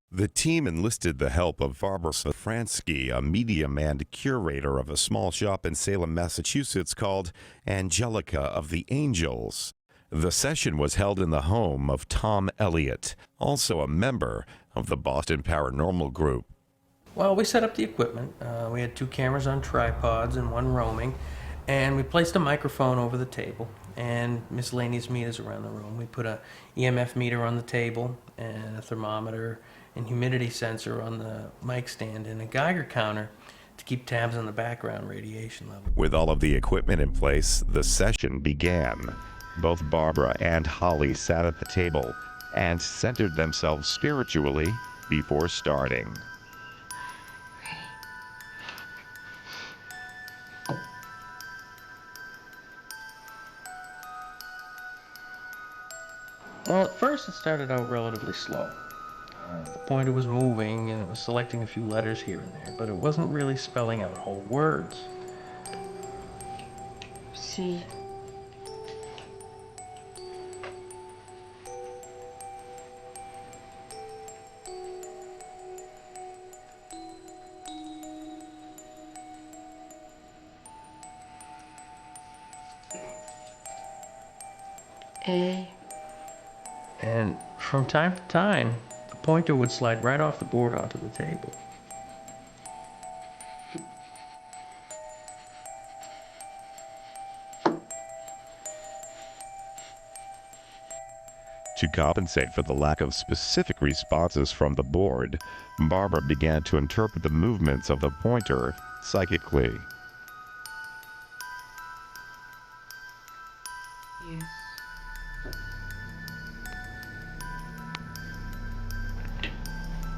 The team enlisted the help of Barbara Safransky, a medium and curator of a small shop in Salem, Massachusetts called Angelica of the Angels. The session was held in the home of Tom Elliott, also a member of the Boston Paranormal Group. Well, we set up the equipment. We had 2 cameras on tripods and 1 roaming, and we placed a microphone over the table and miscellaneous meters around the room. We put a EMF meter on the table and a thermometer and humidity sensor on the mic stand and a Geiger counter to keep tabs on the background radiation level. With all of the equipment in place, the session began. Both Barbara and Holly sat at the table and centered themselves spiritually before starting. Well, at first it started out relatively slow. The pointer was moving and it was selecting a few letters here and there, but it wasn't really spelling out whole words. See. A. And from time to time, the pointer would slide right off the board onto the table. To compensate for the lack of specific responses from the board, Barbara began to interpret the movements of the pointer psychically. Yes.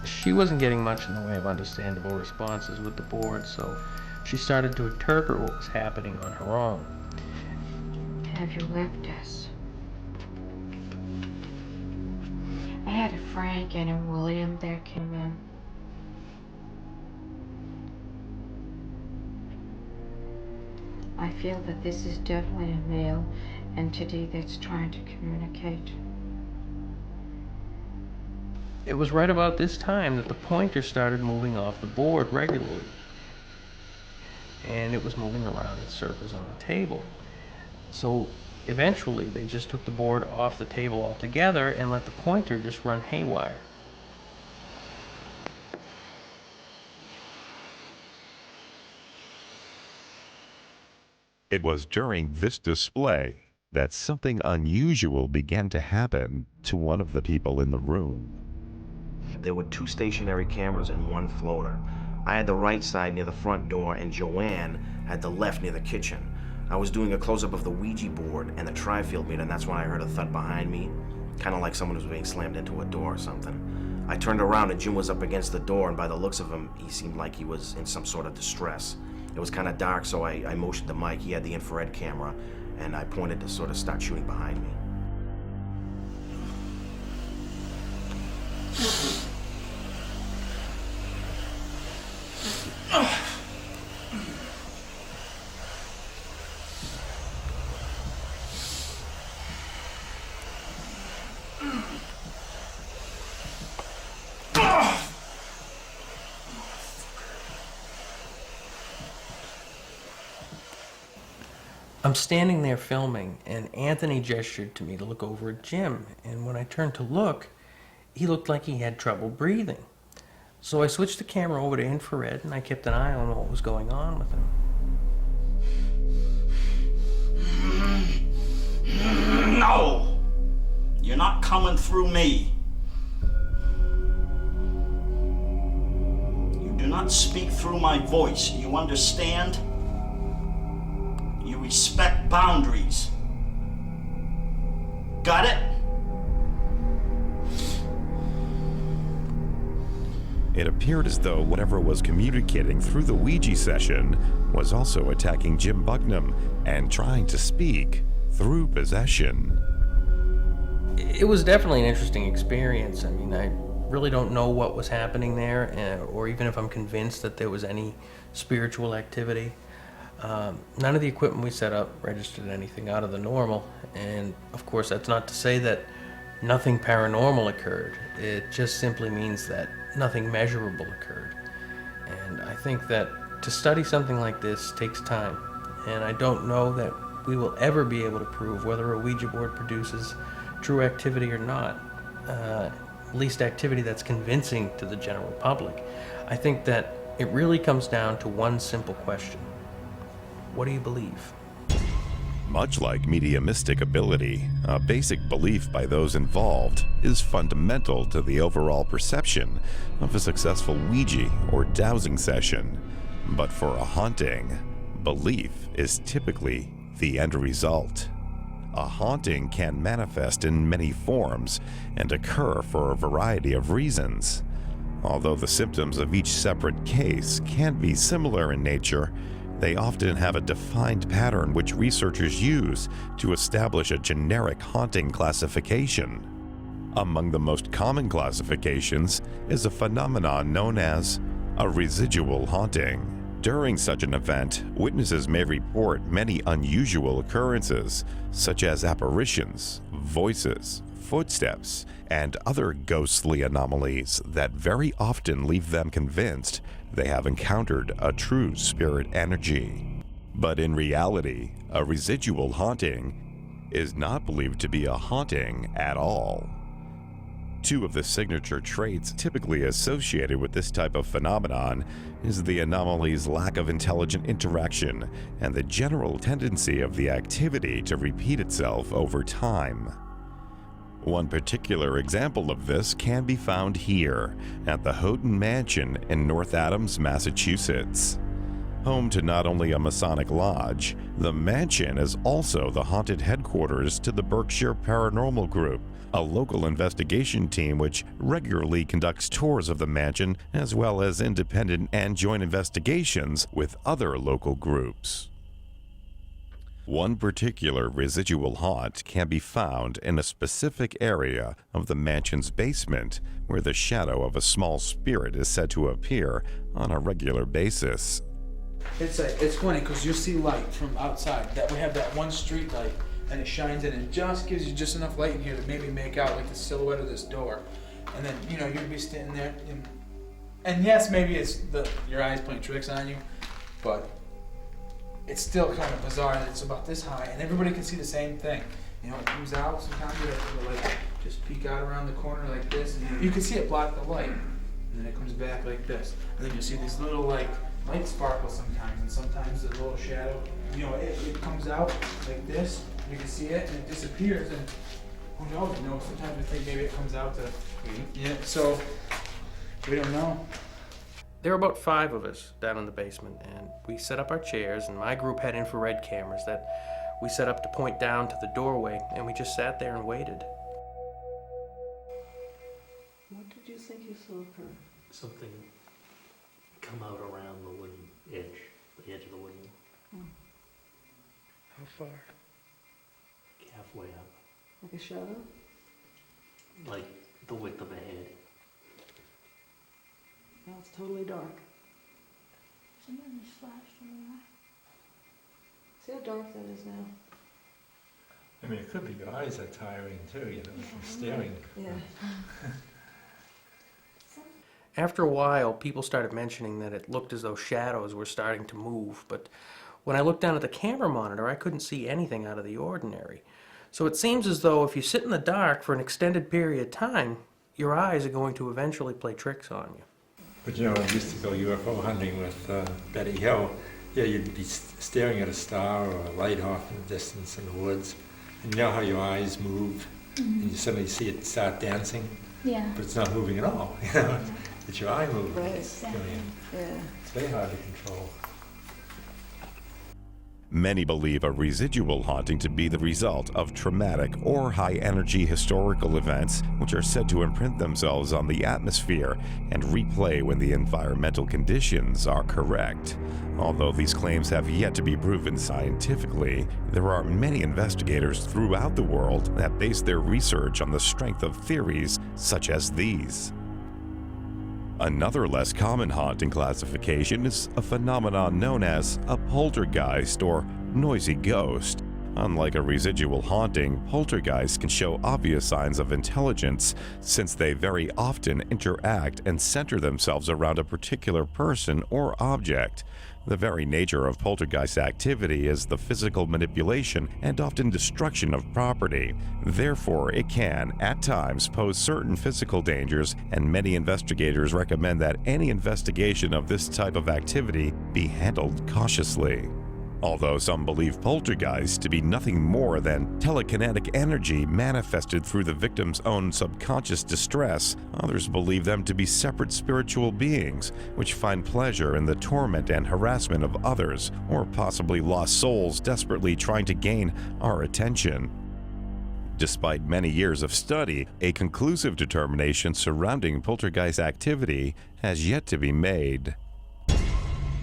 She wasn't getting much in the way of understandable responses with the board, so she started to interpret what was happening on her own. Have you left us? I had a Frank and a William that came in. I feel that this is definitely a male entity that's trying to communicate. It was right about this time that the pointer started moving off the board regularly. And it was moving around in circles on the table. So eventually they just took the board off the table altogether and let the pointer just run haywire. It was during this display that something unusual began to happen to one of the people in the room. There were 2 stationary cameras and 1 floater. I had the right side near the front door, and Joanne had the left near the kitchen. I was doing a close-up of the Ouija board and the tri-field meter, and that's when I heard a thud behind me, kind of like someone was being slammed into a door or something. I turned around and Jim was up against the door, and by the looks of him, he seemed like he was in some sort of distress. It was kind of dark, so I motioned to Mike. He had the infrared camera, and I pointed to sort of start shooting behind me. I'm standing there filming, and Anthony gestured to me to look over at Jim, and when I turned to look, he looked like he had trouble breathing. So I switched the camera over to infrared, and I kept an eye on what was going on with him. No! You're not coming through me. You do not speak through my voice. You understand? You respect boundaries. Got it? It appeared as though whatever was communicating through the Ouija session was also attacking Jim Bucknam and trying to speak through possession. It was definitely an interesting experience. I mean, I really don't know what was happening there, or even if I'm convinced that there was any spiritual activity. None of the equipment we set up registered anything out of the normal, and of course that's not to say that nothing paranormal occurred. It just simply means that nothing measurable occurred. And I think that to study something like this takes time, and I don't know that we will ever be able to prove whether a Ouija board produces true activity or not, at least activity that's convincing to the general public. I think that it really comes down to one simple question. What do you believe? Much like mediumistic ability, a basic belief by those involved is fundamental to the overall perception of a successful Ouija or dowsing session. But for a haunting, belief is typically the end result. A haunting can manifest in many forms and occur for a variety of reasons. Although the symptoms of each separate case can be similar in nature, they often have a defined pattern which researchers use to establish a generic haunting classification. Among the most common classifications is a phenomenon known as a residual haunting. During such an event, witnesses may report many unusual occurrences, such as apparitions, voices, footsteps, and other ghostly anomalies that very often leave them convinced they have encountered a true spirit energy. But in reality, a residual haunting is not believed to be a haunting at all. Two of the signature traits typically associated with this type of phenomenon is the anomaly's lack of intelligent interaction and the general tendency of the activity to repeat itself over time. One particular example of this can be found here at the Houghton Mansion in North Adams, Massachusetts. Home to not only a Masonic lodge, the mansion is also the haunted headquarters to the Berkshire Paranormal Group, a local investigation team which regularly conducts tours of the mansion as well as independent and joint investigations with other local groups. One particular residual haunt can be found in a specific area of the mansion's basement where the shadow of a small spirit is said to appear on a regular basis. It's funny because you see light from outside. That we have that one street light, and it shines in and just gives you just enough light in here to maybe make out like the silhouette of this door. And then you'd be standing there, and yes, maybe it's your eyes playing tricks on you, but it's still kind of bizarre that it's about this high, and everybody can see the same thing. It comes out. Sometimes it'll like just peek out around the corner like this, and you can see it block the light, and then it comes back like this, and then you see these little light sparkles sometimes, and sometimes the little shadow, it comes out like this, you can see it, and it disappears, and who knows, sometimes we think maybe it comes out to, so we don't know. There were about 5 of us down in the basement, and we set up our chairs, and my group had infrared cameras that we set up to point down to the doorway, and we just sat there and waited. What did you think you saw occur? Something come out around the wooden edge, the edge of the wooden. How far? Halfway up, Like a shadow? like the width of a head. Now it's totally dark. Somebody flashed on the light. See how dark that is now? I mean, it could be your eyes are tiring too, from staring. Yeah. After a while, people started mentioning that it looked as though shadows were starting to move, but when I looked down at the camera monitor, I couldn't see anything out of the ordinary. So it seems as though if you sit in the dark for an extended period of time, your eyes are going to eventually play tricks on you. But I used to go UFO hunting with Betty Hill. Yeah, you'd be staring at a star or a light off in the distance in the woods, and you know how your eyes move, and you suddenly see it start dancing, but it's not moving at all. It's your eye movement. Right. It's very hard to control. Many believe a residual haunting to be the result of traumatic or high-energy historical events which are said to imprint themselves on the atmosphere and replay when the environmental conditions are correct. Although these claims have yet to be proven scientifically, there are many investigators throughout the world that base their research on the strength of theories such as these. Another less common haunting classification is a phenomenon known as a poltergeist or noisy ghost. Unlike a residual haunting, poltergeists can show obvious signs of intelligence since they very often interact and center themselves around a particular person or object. The very nature of poltergeist activity is the physical manipulation and often destruction of property. Therefore, it can, at times, pose certain physical dangers, and many investigators recommend that any investigation of this type of activity be handled cautiously. Although some believe poltergeists to be nothing more than telekinetic energy manifested through the victim's own subconscious distress, others believe them to be separate spiritual beings which find pleasure in the torment and harassment of others, or possibly lost souls desperately trying to gain our attention. Despite many years of study, a conclusive determination surrounding poltergeist activity has yet to be made.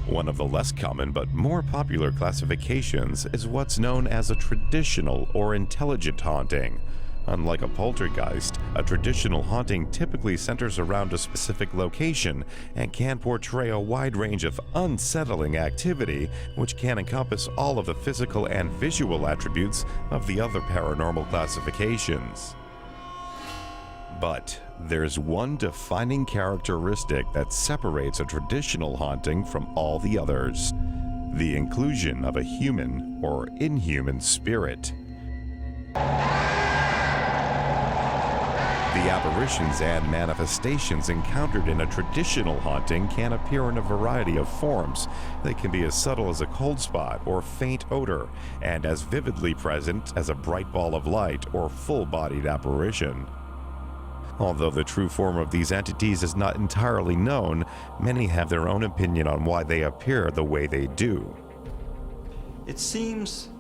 One of the less common but more popular classifications is what's known as a traditional or intelligent haunting. Unlike a poltergeist, a traditional haunting typically centers around a specific location and can portray a wide range of unsettling activity, which can encompass all of the physical and visual attributes of the other paranormal classifications. But there's one defining characteristic that separates a traditional haunting from all the others: the inclusion of a human or inhuman spirit. The The apparitions and manifestations encountered in a traditional haunting can appear in a variety of forms. They can be as subtle as a cold spot or faint odor, and as vividly present as a bright ball of light or full-bodied apparition. Although the true form of these entities is not entirely known, many have their own opinion on why they appear the way they do. It seems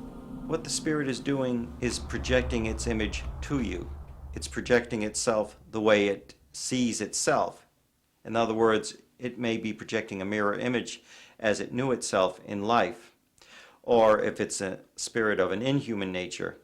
what the spirit is doing is projecting its image to you. It's projecting itself the way it sees itself. In other words, it may be projecting a mirror image as it knew itself in life. Or if it's a spirit of an inhuman nature,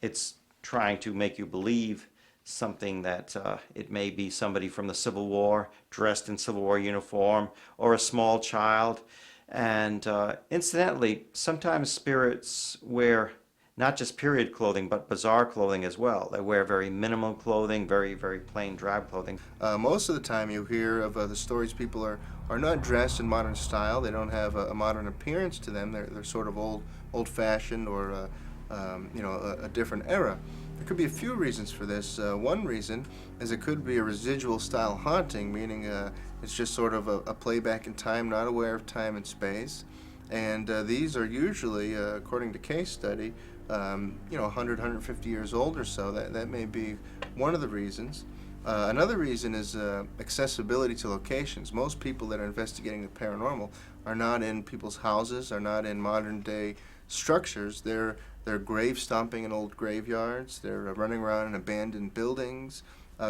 it's trying to make you believe something that it may be somebody from the Civil War dressed in Civil War uniform, or a small child. And incidentally, sometimes spirits wear not just period clothing, but bizarre clothing as well. They wear very minimal clothing, very, very plain, drab clothing. Most of the time you hear of the stories, people are not dressed in modern style. They don't have a modern appearance to them. They're sort of old-fashioned or a different era. There could be a few reasons for this. One reason is it could be a residual style haunting, meaning it's just sort of a playback in time, not aware of time and space. And these are usually, according to case study, 100, 150 years old or so. That may be one of the reasons. Another reason is accessibility to locations. Most people that are investigating the paranormal are not in people's houses, are not in modern day structures. They're grave stomping in old graveyards. They're running around in abandoned buildings,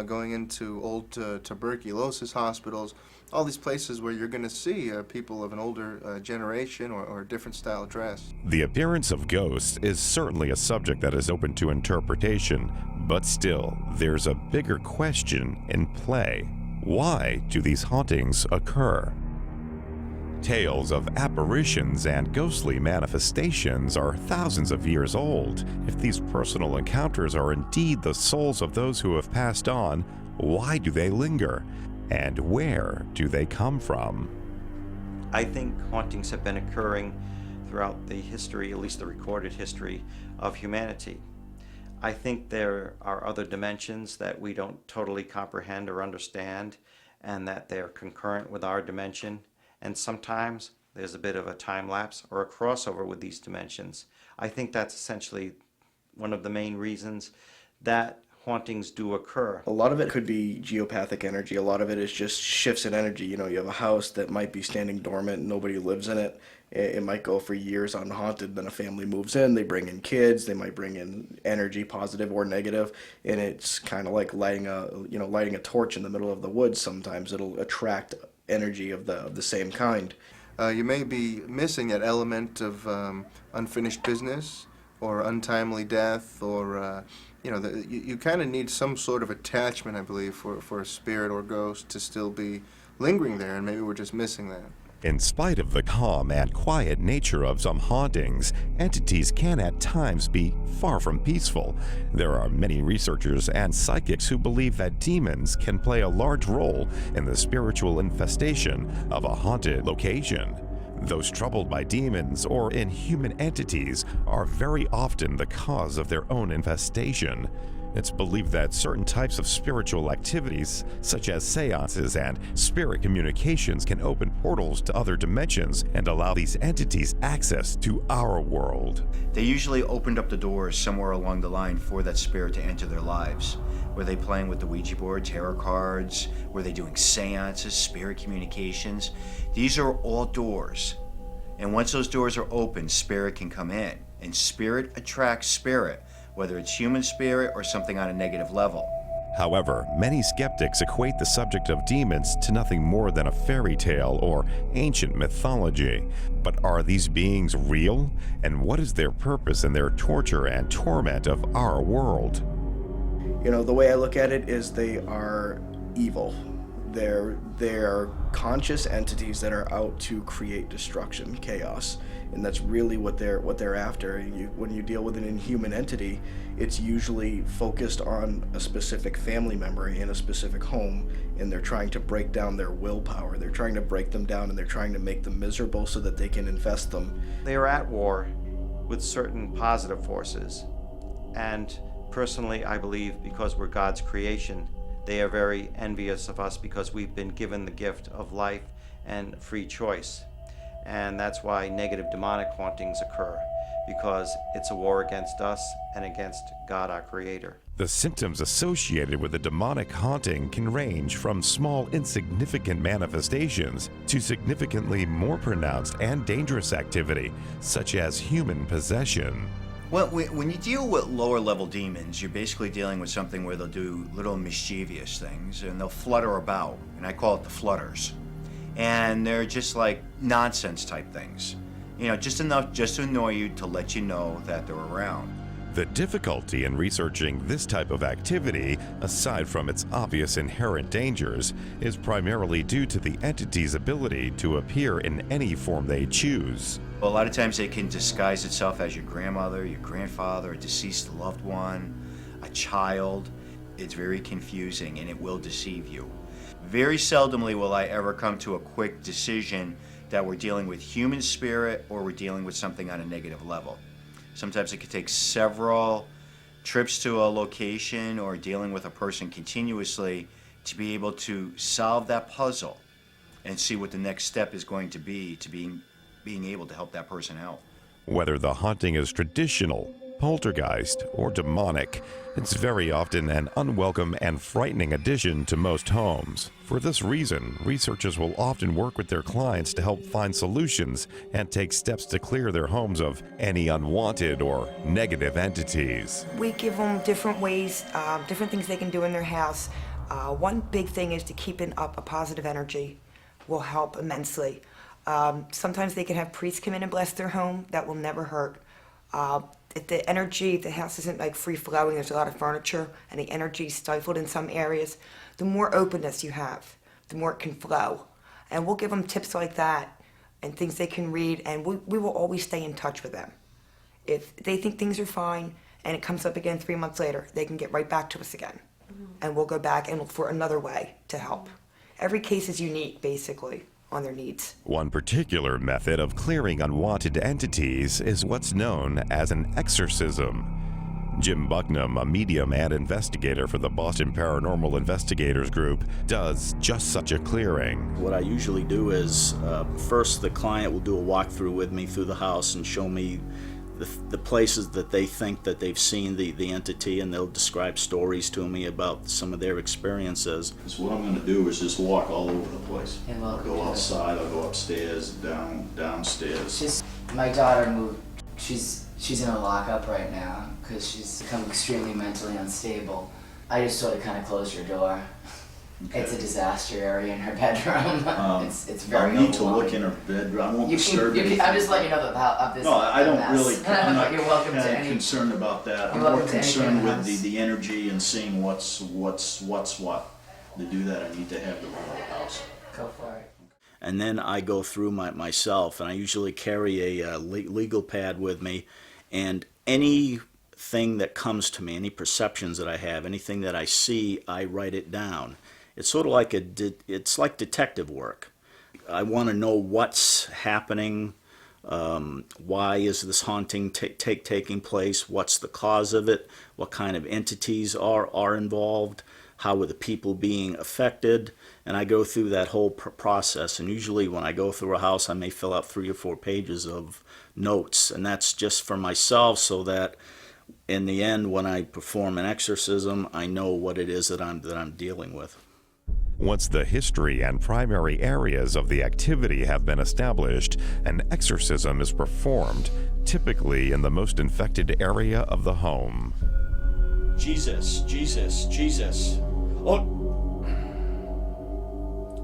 going into old tuberculosis hospitals, all these places where you're going to see people of an older generation or a different style dress. The appearance of ghosts is certainly a subject that is open to interpretation, but still, there's a bigger question in play. Why do these hauntings occur? Tales of apparitions and ghostly manifestations are thousands of years old. If these personal encounters are indeed the souls of those who have passed on, why do they linger? And where do they come from? I think hauntings have been occurring throughout the history, at least the recorded history, of humanity. I think there are other dimensions that we don't totally comprehend or understand, and that they're concurrent with our dimension. And sometimes there's a bit of a time lapse or a crossover with these dimensions. I think that's essentially one of the main reasons that hauntings do occur. A lot of it could be geopathic energy. A lot of it is just shifts in energy. You know, you have a house that might be standing dormant, nobody lives in it. It might go for years unhaunted, then a family moves in, they bring in kids, they might bring in energy, positive or negative, and it's kind of like lighting a torch in the middle of the woods. Sometimes it'll attract energy of the same kind. You may be missing that element of unfinished business or untimely death, or you kind of need some sort of attachment, I believe, for a spirit or ghost to still be lingering there, and maybe we're just missing that. In spite of the calm and quiet nature of some hauntings, entities can at times be far from peaceful. There are many researchers and psychics who believe that demons can play a large role in the spiritual infestation of a haunted location. Those troubled by demons or inhuman entities are very often the cause of their own infestation. It's believed that certain types of spiritual activities, such as seances and spirit communications, can open portals to other dimensions and allow these entities access to our world. They usually opened up the doors somewhere along the line for that spirit to enter their lives. Were they playing with the Ouija board, tarot cards? Were they doing seances, spirit communications? These are all doors. And once those doors are open, spirit can come in. And spirit attracts spirit, whether it's human spirit or something on a negative level. However, many skeptics equate the subject of demons to nothing more than a fairy tale or ancient mythology. But are these beings real? And what is their purpose in their torture and torment of our world? You know, the way I look at it is they are evil. They're conscious entities that are out to create destruction, chaos, and that's really what they're after. When you deal with an inhuman entity, it's usually focused on a specific family member in a specific home, and they're trying to break down their willpower. They're trying to break them down, and they're trying to make them miserable so that they can infest them. They are at war with certain positive forces, and personally, I believe because we're God's creation, They are very envious of us because we've been given the gift of life and free choice. And that's why negative demonic hauntings occur, because it's a war against us and against God, our Creator. The symptoms associated with a demonic haunting can range from small, insignificant manifestations to significantly more pronounced and dangerous activity, such as human possession. Well, when you deal with lower level demons, you're basically dealing with something where they'll do little mischievous things and they'll flutter about, and I call it the flutters. And they're just like nonsense type things. You know, just enough just to annoy you, to let you know that they're around. The difficulty in researching this type of activity, aside from its obvious inherent dangers, is primarily due to the entity's ability to appear in any form they choose. A lot of times it can disguise itself as your grandmother, your grandfather, a deceased loved one, a child. It's very confusing and it will deceive you. Very seldomly will I ever come to a quick decision that we're dealing with human spirit or we're dealing with something on a negative level. Sometimes it could take several trips to a location or dealing with a person continuously to be able to solve that puzzle and see what the next step is going to be to being able to help that person out. Whether the haunting is traditional, poltergeist, or demonic, it's very often an unwelcome and frightening addition to most homes. For this reason, researchers will often work with their clients to help find solutions and take steps to clear their homes of any unwanted or negative entities. We give them different ways, different things they can do in their house. One big thing is to keeping up a positive energy will help immensely. Sometimes they can have priests come in and bless their home. That will never hurt. If the energy, the house isn't like free flowing, there's a lot of furniture and the energy is stifled in some areas, the more openness you have, the more it can flow. And we'll give them tips like that and things they can read, and we will always stay in touch with them. If they think things are fine and it comes up again 3 months later, they can get right back to us again. And we'll go back and look for another way to help. Every case is unique, basically, on their needs. One particular method of clearing unwanted entities is what's known as an exorcism. Jim Bucknam, a medium and investigator for the Boston Paranormal Investigators Group, does just such a clearing. What I usually do is, first the client will do a walkthrough with me through the house and show me the places that they think that they've seen the entity, and they'll describe stories to me about some of their experiences. So what I'm going to do is just walk all over the place. I'll go outside, I'll go upstairs, downstairs. My daughter moved. She's in a lockup right now because she's become extremely mentally unstable. I just sort of kind of closed her door. Okay. It's a disaster area in her bedroom. It's very. I need to look in her bedroom. I won't disturb anything. I'm just letting you know about this. No, I don't really. I'm not You're welcome to any. Concerned about that. I'm more concerned with the energy and seeing what's what. To do that, I need to have the whole house. Go for it. And then I go through myself, and I usually carry a legal pad with me, and anything that comes to me, any perceptions that I have, anything that I see, I write it down. It's sort of like it's like detective work. I want to know what's happening, why is this haunting taking place, what's the cause of it, what kind of entities are involved, how are the people being affected, and I go through that whole process. And usually when I go through a house, I may fill out 3 or 4 pages of notes, and that's just for myself so that in the end, when I perform an exorcism, I know what it is that I'm dealing with. Once the history and primary areas of the activity have been established, an exorcism is performed, typically in the most infected area of the home. Jesus, Jesus, Jesus.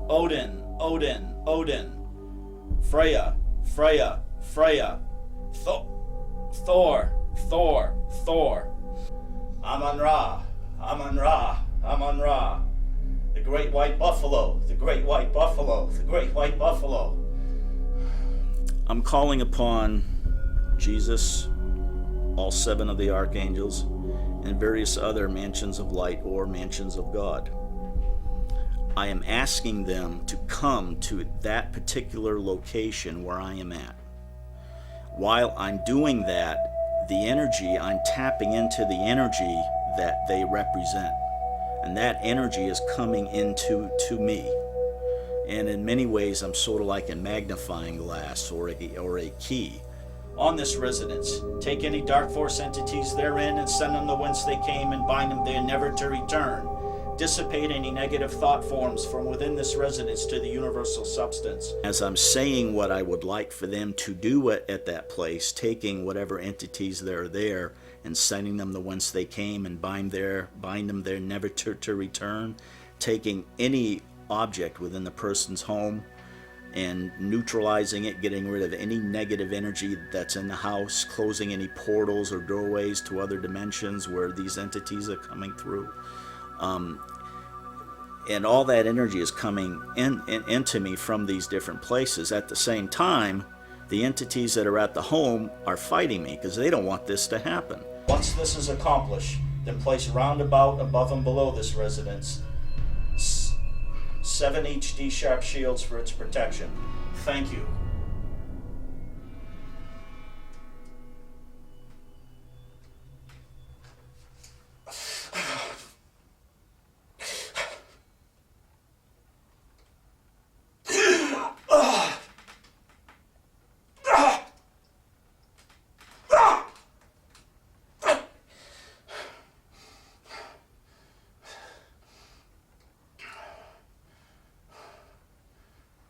Odin, Odin, Odin. Freya, Freya, Freya. Thor, Thor, Thor. Amun-Ra, Amun-Ra, Amun-Ra. The great white buffalo, the great white buffalo, the great white buffalo. I'm calling upon Jesus, all 7 of the archangels, and various other mansions of light or mansions of God. I am asking them to come to that particular location where I am at. While I'm doing that, the energy, I'm tapping into the energy that they represent. And that energy is coming into me. And in many ways, I'm sort of like a magnifying glass or a key. On this residence, take any dark force entities therein and send them to whence they came and bind them there never to return. Dissipate any negative thought forms from within this residence to the universal substance. As I'm saying what I would like for them to do at that place, taking whatever entities that are there and sending them to whence they came and bind them there never to return, taking any object within the person's home and neutralizing it, getting rid of any negative energy that's in the house, closing any portals or doorways to other dimensions where these entities are coming through. And all that energy is coming into me from these different places. At the same time, the entities that are at the home are fighting me because they don't want this to happen. Once this is accomplished, then place roundabout above and below this residence 7 HD sharp shields for its protection. Thank you.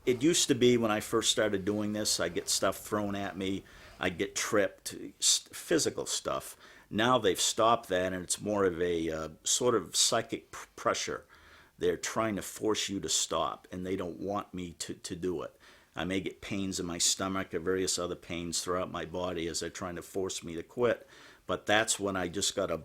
It used to be when I first started doing this, I'd get stuff thrown at me, I'd get tripped, physical stuff. Now they've stopped that, and it's more of a sort of psychic pressure. They're trying to force you to stop, and they don't want me to do it. I may get pains in my stomach or various other pains throughout my body as they're trying to force me to quit. But that's when I just got to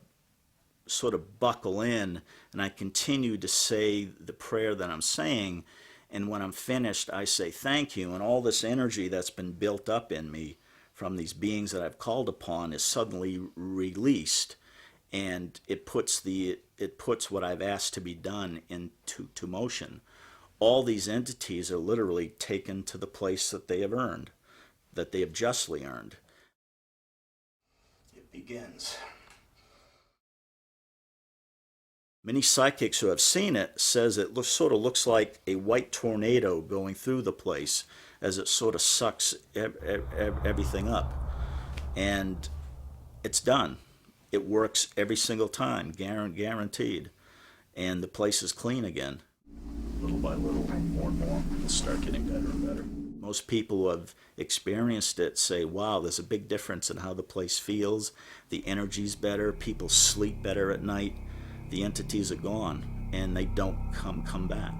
sort of buckle in, and I continue to say the prayer that I'm saying. And when I'm finished, I say thank you, and all this energy that's been built up in me from these beings that I've called upon is suddenly released, and it puts what I've asked to be done into motion. All these entities are literally taken to the place that they have earned, that they have justly earned. It begins. Many psychics who have seen it says it sort of looks like a white tornado going through the place as it sort of sucks everything up. And it's done. It works every single time, guaranteed. And the place is clean again. Little by little, more and more, it'll start getting better and better. Most people who have experienced it say, wow, there's a big difference in how the place feels. The energy's better. People sleep better at night. The entities are gone, and they don't come back.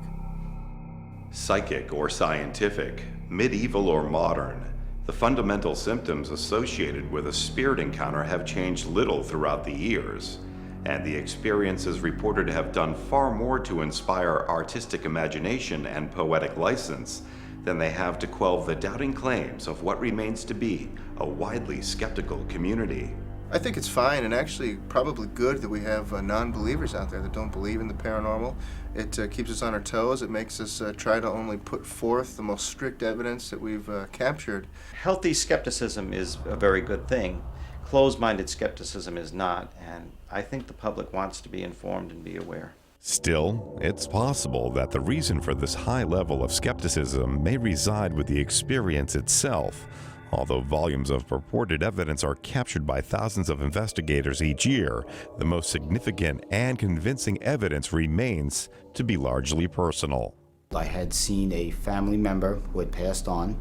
Psychic or scientific, medieval or modern, the fundamental symptoms associated with a spirit encounter have changed little throughout the years, and the experiences reported have done far more to inspire artistic imagination and poetic license than they have to quell the doubting claims of what remains to be a widely skeptical community. I think it's fine and actually probably good that we have non-believers out there that don't believe in the paranormal. It keeps us on our toes. It makes us try to only put forth the most strict evidence that we've captured. Healthy skepticism is a very good thing. Closed-minded skepticism is not, and I think the public wants to be informed and be aware. Still, it's possible that the reason for this high level of skepticism may reside with the experience itself. Although volumes of purported evidence are captured by thousands of investigators each year, the most significant and convincing evidence remains to be largely personal. I had seen a family member who had passed on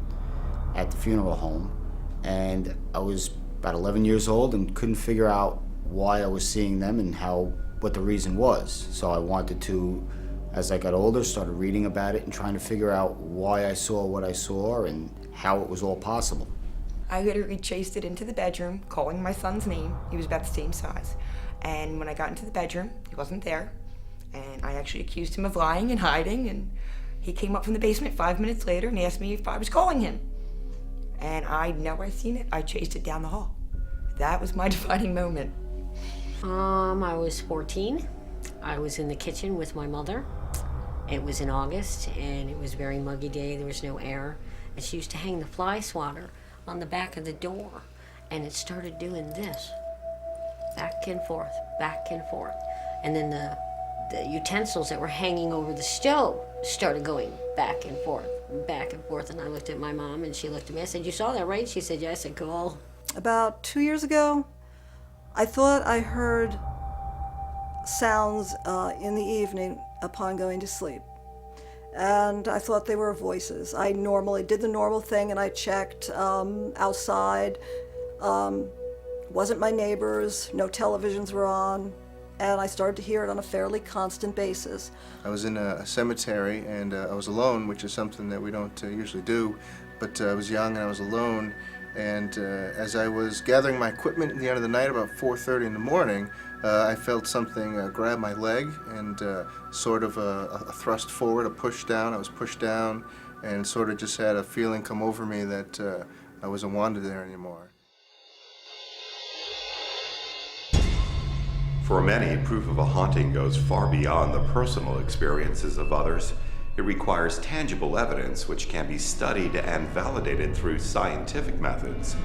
at the funeral home, and I was about 11 years old and couldn't figure out why I was seeing them and what the reason was. So I wanted to, as I got older, started reading about it and trying to figure out why I saw what I saw and how it was all possible. I literally chased it into the bedroom, calling my son's name. He was about the same size. And when I got into the bedroom, he wasn't there. And I actually accused him of lying and hiding. And he came up from the basement 5 minutes later and asked me if I was calling him. And I'd never seen it. I chased it down the hall. That was my defining moment. I was 14. I was in the kitchen with my mother. It was in August, and it was a very muggy day. There was no air. And she used to hang the fly swatter on the back of the door, and it started doing this, back and forth, and then the the utensils that were hanging over the stove started going back and forth. And I looked at my mom, and she looked at me. I said, "You saw that, right?" She said, "Yeah." I said, "Cool." About 2 years ago, I thought I heard sounds in the evening upon going to sleep. And I thought they were voices. I normally did the normal thing, and I checked outside. Wasn't my neighbors, no televisions were on, and I started to hear it on a fairly constant basis. I was in a cemetery, and I was alone, which is something that we don't usually do, but I was young and I was alone, and as I was gathering my equipment at the end of the night, about 4:30 in the morning, I felt something grab my leg, and sort of a thrust forward, a push down. I was pushed down, and sort of just had a feeling come over me that I wasn't wanted there anymore. For many, proof of a haunting goes far beyond the personal experiences of others. It requires tangible evidence which can be studied and validated through scientific methods.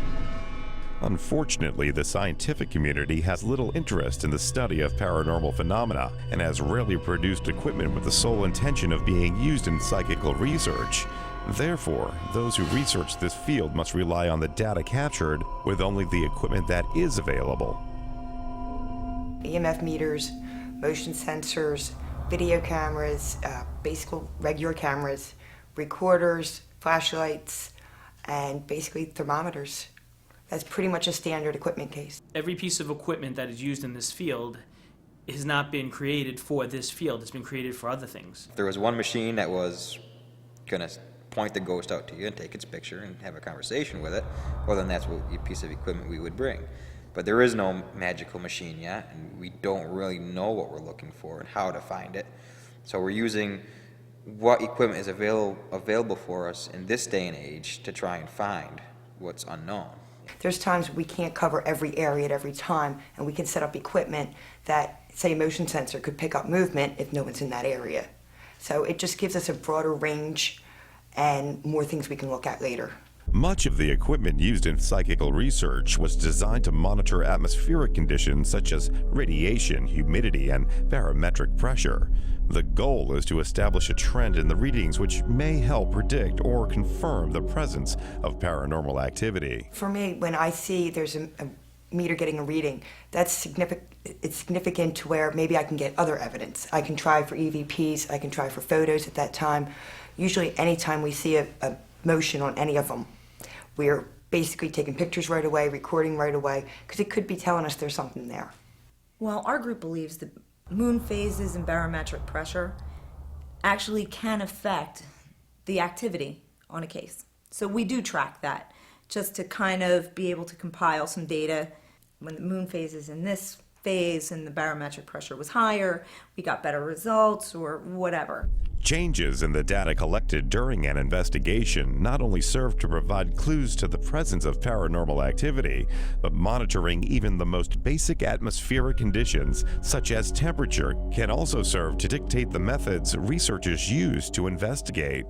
Unfortunately, the scientific community has little interest in the study of paranormal phenomena and has rarely produced equipment with the sole intention of being used in psychical research. Therefore, those who research this field must rely on the data captured with only the equipment that is available. EMF meters, motion sensors, video cameras, basically regular cameras, recorders, flashlights, and basically thermometers. That's pretty much a standard equipment case. Every piece of equipment that is used in this field has not been created for this field. It's been created for other things. If there was one machine that was going to point the ghost out to you and take its picture and have a conversation with it, well, then that's what a piece of equipment we would bring. But there is no magical machine yet, and we don't really know what we're looking for and how to find it. So we're using what equipment is available for us in this day and age to try and find what's unknown. There's times we can't cover every area at every time, and we can set up equipment that, say, a motion sensor could pick up movement if no one's in that area. So it just gives us a broader range and more things we can look at later. Much of the equipment used in psychical research was designed to monitor atmospheric conditions such as radiation, humidity, and barometric pressure. The goal is to establish a trend in the readings which may help predict or confirm the presence of paranormal activity. For me, when I see there's a meter getting a reading, that's significant. It's significant to where maybe I can get other evidence. I can try for EVPs, I can try for photos at that time. Usually anytime we see a motion on any of them, we're basically taking pictures right away, recording right away, because it could be telling us there's something there. Well, our group believes that moon phases and barometric pressure actually can affect the activity on a case. So we do track that, just to kind of be able to compile some data. When the moon phase is in this phase and the barometric pressure was higher, we got better results or whatever. Changes in the data collected during an investigation not only serve to provide clues to the presence of paranormal activity, but monitoring even the most basic atmospheric conditions, such as temperature, can also serve to dictate the methods researchers use to investigate.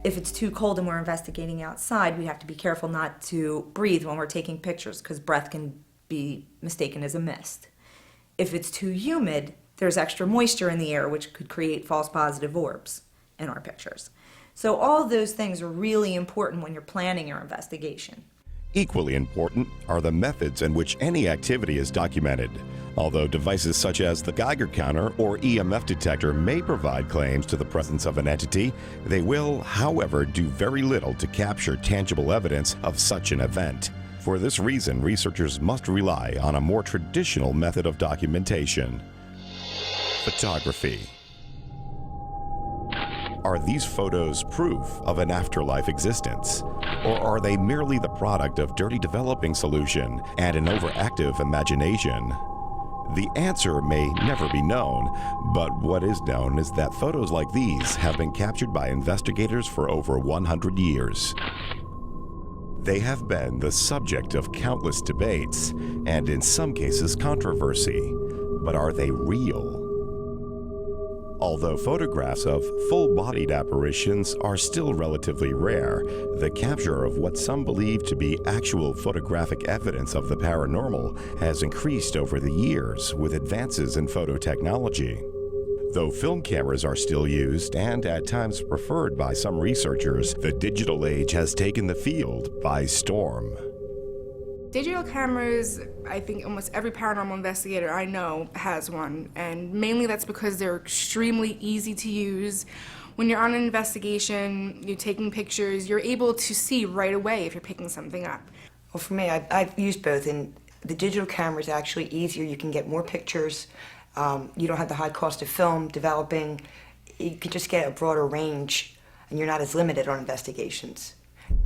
If it's too cold and we're investigating outside, we have to be careful not to breathe when we're taking pictures, because breath can be mistaken as a mist. If it's too humid, there's extra moisture in the air, which could create false positive orbs in our pictures. So all of those things are really important when you're planning your investigation. Equally important are the methods in which any activity is documented. Although devices such as the Geiger counter or EMF detector may provide claims to the presence of an entity, they will, however, do very little to capture tangible evidence of such an event. For this reason, researchers must rely on a more traditional method of documentation. Photography. Are these photos proof of an afterlife existence? Or are they merely the product of dirty developing solution and an overactive imagination? The answer may never be known, but what is known is that photos like these have been captured by investigators for over 100 years. They have been the subject of countless debates and in some cases controversy. But are they real? Although photographs of full-bodied apparitions are still relatively rare, the capture of what some believe to be actual photographic evidence of the paranormal has increased over the years with advances in photo technology. Though film cameras are still used and at times preferred by some researchers, the digital age has taken the field by storm. Digital cameras, I think almost every paranormal investigator I know has one, and mainly that's because they're extremely easy to use. When you're on an investigation, you're taking pictures, you're able to see right away if you're picking something up. Well, for me, I've used both, and the digital camera is actually easier. You can get more pictures. You don't have the high cost of film developing. You can just get a broader range, and you're not as limited on investigations.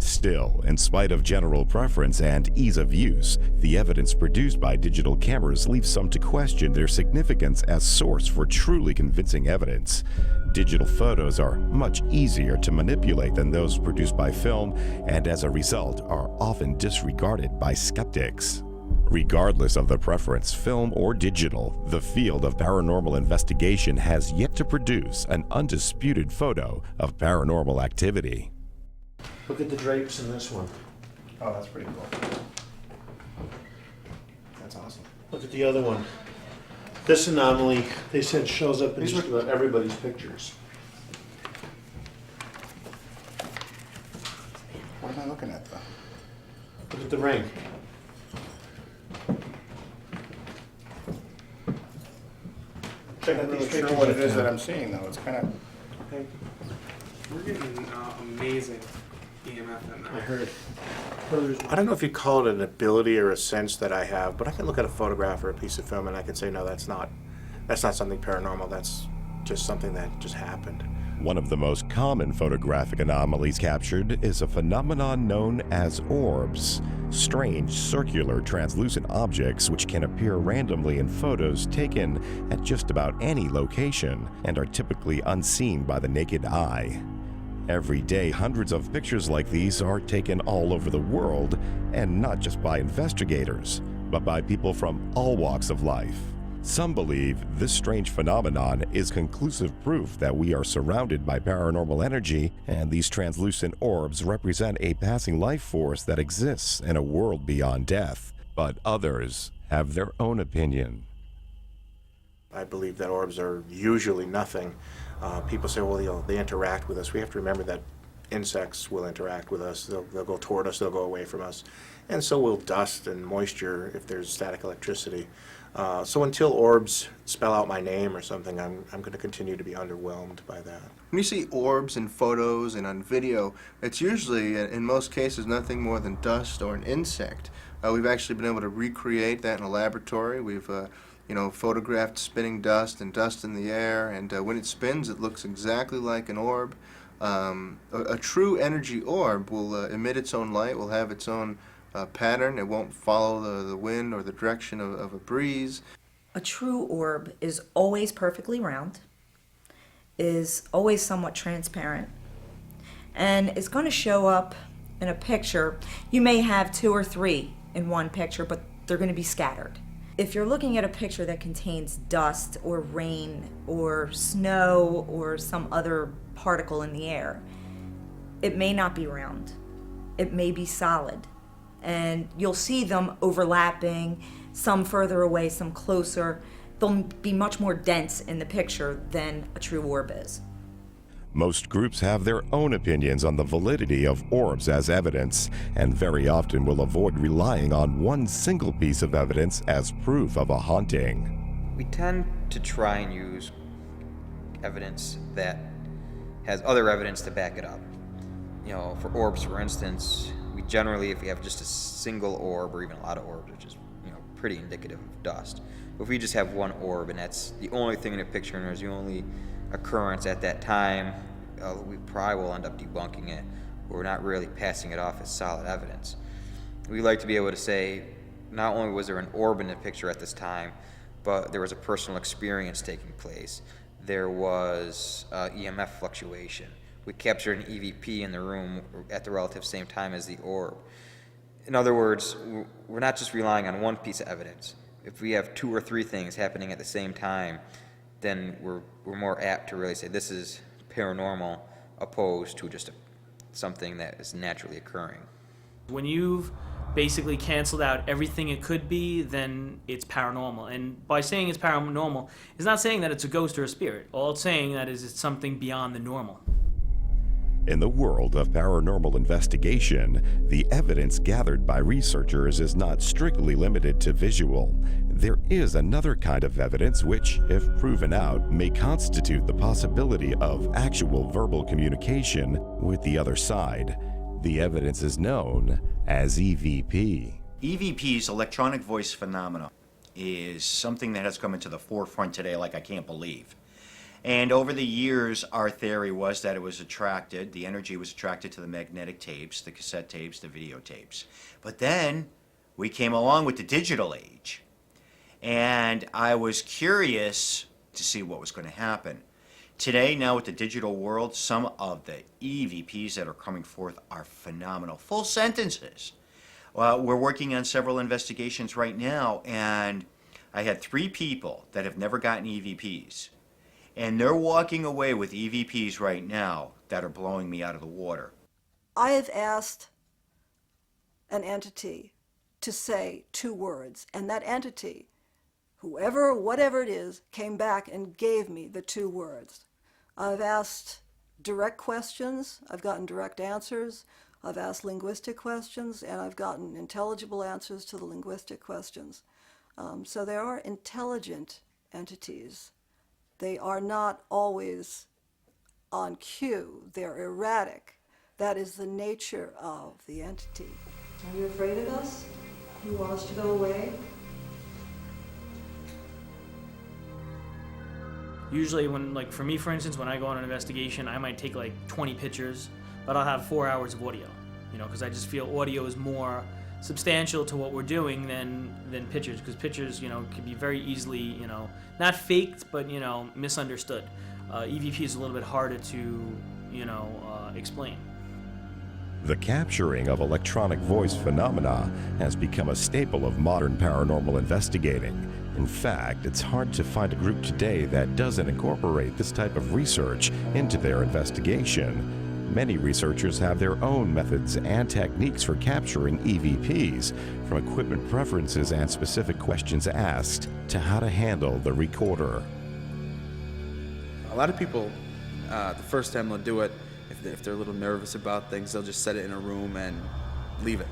Still, in spite of general preference and ease of use, the evidence produced by digital cameras leaves some to question their significance as source for truly convincing evidence. Digital photos are much easier to manipulate than those produced by film, and as a result are often disregarded by skeptics. Regardless of the preference, film or digital, the field of paranormal investigation has yet to produce an undisputed photo of paranormal activity. Look at the drapes in this one. Oh, that's pretty cool. That's awesome. Look at the other one. This anomaly, they said, shows up in just about everybody's pictures. What am I looking at, though? Look at the ring. I'm not really sure what it is that I'm seeing, though. It's kind of... We're getting amazing EMF in there. I heard. I don't know if you call it an ability or a sense that I have, but I can look at a photograph or a piece of film and I can say, no, that's not something paranormal. That's just something that just happened. One of the most common photographic anomalies captured is a phenomenon known as orbs, strange circular translucent objects which can appear randomly in photos taken at just about any location and are typically unseen by the naked eye. Every day, hundreds of pictures like these are taken all over the world, and not just by investigators, but by people from all walks of life. Some believe this strange phenomenon is conclusive proof that we are surrounded by paranormal energy, and these translucent orbs represent a passing life force that exists in a world beyond death. But others have their own opinion. I believe that orbs are usually nothing. People say, well, they interact with us. We have to remember that insects will interact with us. They'll go toward us, they'll go away from us. And so will dust and moisture if there's static electricity. So until orbs spell out my name or something, I'm going to continue to be underwhelmed by that. When you see orbs in photos and on video, it's usually, in most cases, nothing more than dust or an insect. We've actually been able to recreate that in a laboratory. We've photographed spinning dust and dust in the air, and when it spins, it looks exactly like an orb. A true energy orb will emit its own light, will have its own pattern. It won't follow the wind or the direction of a breeze. A true orb is always perfectly round, is always somewhat transparent, and is going to show up in a picture. You may have 2 or 3 in one picture, but they're going to be scattered. If you're looking at a picture that contains dust or rain or snow or some other particle in the air, it may not be round. It may be solid. And you'll see them overlapping, some further away, some closer. They'll be much more dense in the picture than a true orb is. Most groups have their own opinions on the validity of orbs as evidence, and very often will avoid relying on one single piece of evidence as proof of a haunting. We tend to try and use evidence that has other evidence to back it up. For orbs, for instance, we generally, if we have just a single orb or even a lot of orbs, which is pretty indicative of dust, if we just have one orb and that's the only thing in the picture and there's the only occurrence at that time, we probably will end up debunking it. We're not really passing it off as solid evidence. We like to be able to say, not only was there an orb in the picture at this time, but there was a personal experience taking place. There was EMF fluctuation. We captured an EVP in the room at the relative same time as the orb. In other words, we're not just relying on one piece of evidence. If we have 2 or 3 things happening at the same time, then we're more apt to really say this is paranormal opposed to just something that is naturally occurring. When you've basically canceled out everything it could be, then it's paranormal. And by saying it's paranormal, it's not saying that it's a ghost or a spirit. All it's saying that is it's something beyond the normal. In the world of paranormal investigation, the evidence gathered by researchers is not strictly limited to visual. There is another kind of evidence which, if proven out, may constitute the possibility of actual verbal communication with the other side. The evidence is known as EVP. EVP's electronic voice phenomena is something that has come into the forefront today like I can't believe. And over the years, our theory was that it was attracted, the energy was attracted to the magnetic tapes, the cassette tapes, the videotapes. But then we came along with the digital age. And I was curious to see what was going to happen. Today, now with the digital world, some of the EVPs that are coming forth are phenomenal. Full sentences. We're working on several investigations right now, and I had 3 people that have never gotten EVPs. And they're walking away with EVPs right now that are blowing me out of the water. I have asked an entity to say 2 words, and that entity, whoever, whatever it is, came back and gave me the 2 words. I've asked direct questions, I've gotten direct answers, I've asked linguistic questions, and I've gotten intelligible answers to the linguistic questions. So there are intelligent entities. They are not always on cue. They're erratic. That is the nature of the entity. Are you afraid of us? You want us to go away? Usually when, like for me for instance, when I go on an investigation, I might take like 20 pictures, but I'll have 4 hours of audio, because I just feel audio is more substantial to what we're doing than pictures, because pictures, can be very easily, not faked, but, misunderstood. EVP is a little bit harder to, explain. The capturing of electronic voice phenomena has become a staple of modern paranormal investigating. In fact, it's hard to find a group today that doesn't incorporate this type of research into their investigation. Many researchers have their own methods and techniques for capturing EVPs, from equipment preferences and specific questions asked to how to handle the recorder. A lot of people, the first time they'll do it, if they're a little nervous about things, they'll just set it in a room and leave it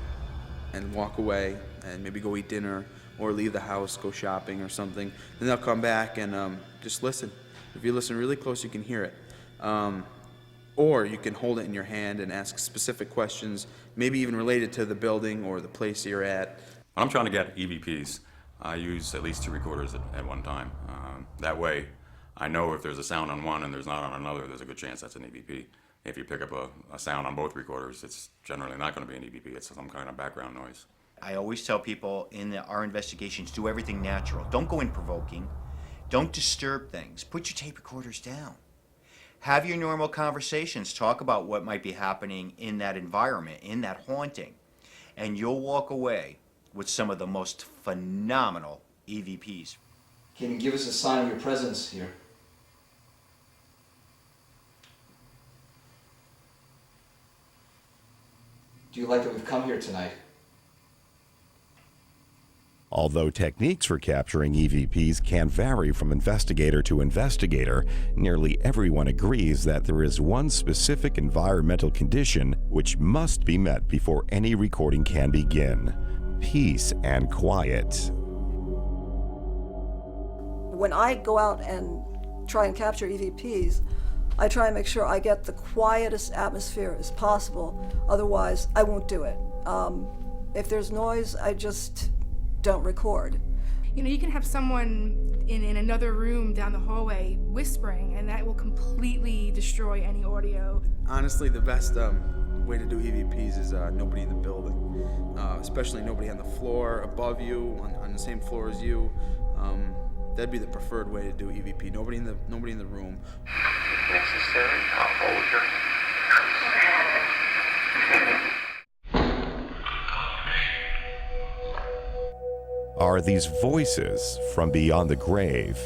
and walk away and maybe go eat dinner or leave the house, go shopping or something. Then they'll come back and just listen. If you listen really close, you can hear it. Or you can hold it in your hand and ask specific questions, maybe even related to the building or the place you're at. When I'm trying to get EVPs, I use at least 2 recorders at one time. That way, I know if there's a sound on one and there's not on another, there's a good chance that's an EVP. If you pick up a sound on both recorders, it's generally not going to be an EVP. It's some kind of background noise. I always tell people in our investigations, do everything natural. Don't go in provoking. Don't disturb things. Put your tape recorders down. Have your normal conversations. Talk about what might be happening in that environment, in that haunting. And you'll walk away with some of the most phenomenal EVPs. Can you give us a sign of your presence here? Do you like that we've come here tonight? Although techniques for capturing EVPs can vary from investigator to investigator, nearly everyone agrees that there is one specific environmental condition which must be met before any recording can begin: peace and quiet. When I go out and try and capture EVPs, I try and make sure I get the quietest atmosphere as possible. Otherwise, I won't do it. If there's noise, I just don't record. You can have someone in another room down the hallway whispering, and that will completely destroy any audio. Honestly, the best way to do EVPs is nobody in the building, especially nobody on the floor above you, on the same floor as you. That'd be the preferred way to do EVP. Nobody in the room. Necessary, I'll hold her. Are these voices from beyond the grave?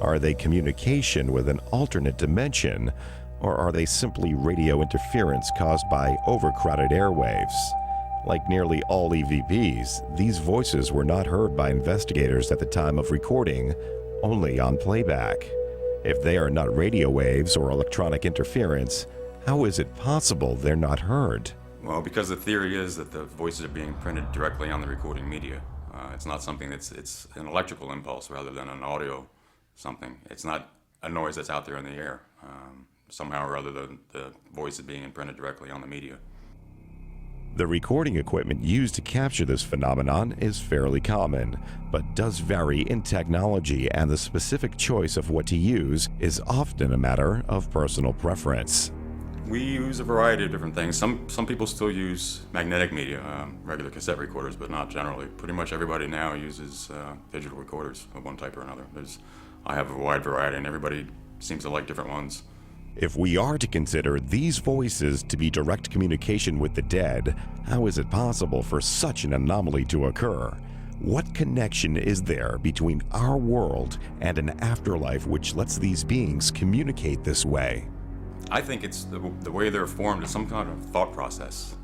Are they communication with an alternate dimension? Or are they simply radio interference caused by overcrowded airwaves? Like nearly all EVPs, these voices were not heard by investigators at the time of recording, only on playback. If they are not radio waves or electronic interference, how is it possible they're not heard? Well, because the theory is that the voices are being printed directly on the recording media. It's not something it's an electrical impulse rather than an audio something. It's not a noise that's out there in the air. Somehow or other, the voice is being imprinted directly on the media. The recording equipment used to capture this phenomenon is fairly common, but does vary in technology, and the specific choice of what to use is often a matter of personal preference. We use a variety of different things. Some people still use magnetic media, regular cassette recorders, but not generally. Pretty much everybody now uses digital recorders of one type or another. I have a wide variety, and everybody seems to like different ones. If we are to consider these voices to be direct communication with the dead, how is it possible for such an anomaly to occur? What connection is there between our world and an afterlife which lets these beings communicate this way? I think it's the way they're formed is some kind of thought process.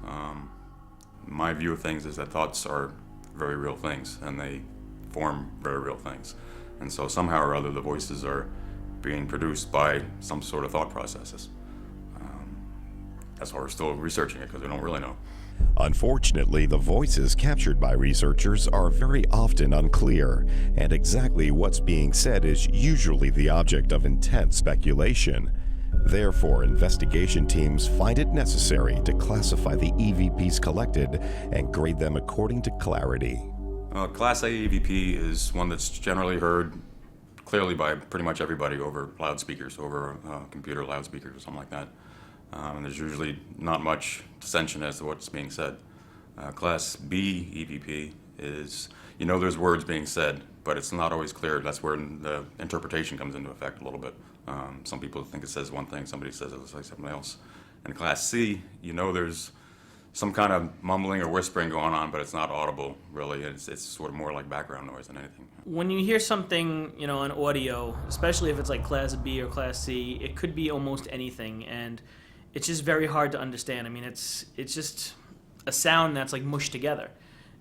My view of things is that thoughts are very real things, and they form very real things. And so somehow or other the voices are being produced by some sort of thought processes. That's why we're still researching it, because we don't really know. Unfortunately, the voices captured by researchers are very often unclear, and exactly what's being said is usually the object of intense speculation. Therefore, investigation teams find it necessary to classify the EVPs collected and grade them according to clarity. Class A EVP is one that's generally heard clearly by pretty much everybody over loudspeakers, over computer loudspeakers or something like that. And there's usually not much dissension as to what's being said. Class B EVP is, there's words being said, but it's not always clear. That's where the interpretation comes into effect a little bit. Some people think it says one thing, somebody says it looks like something else. In Class C, there's some kind of mumbling or whispering going on, but it's not audible, really. It's sort of more like background noise than anything. When you hear something, on audio, especially if it's like Class B or Class C, it could be almost anything, and it's just very hard to understand. I mean, it's just a sound that's like mushed together,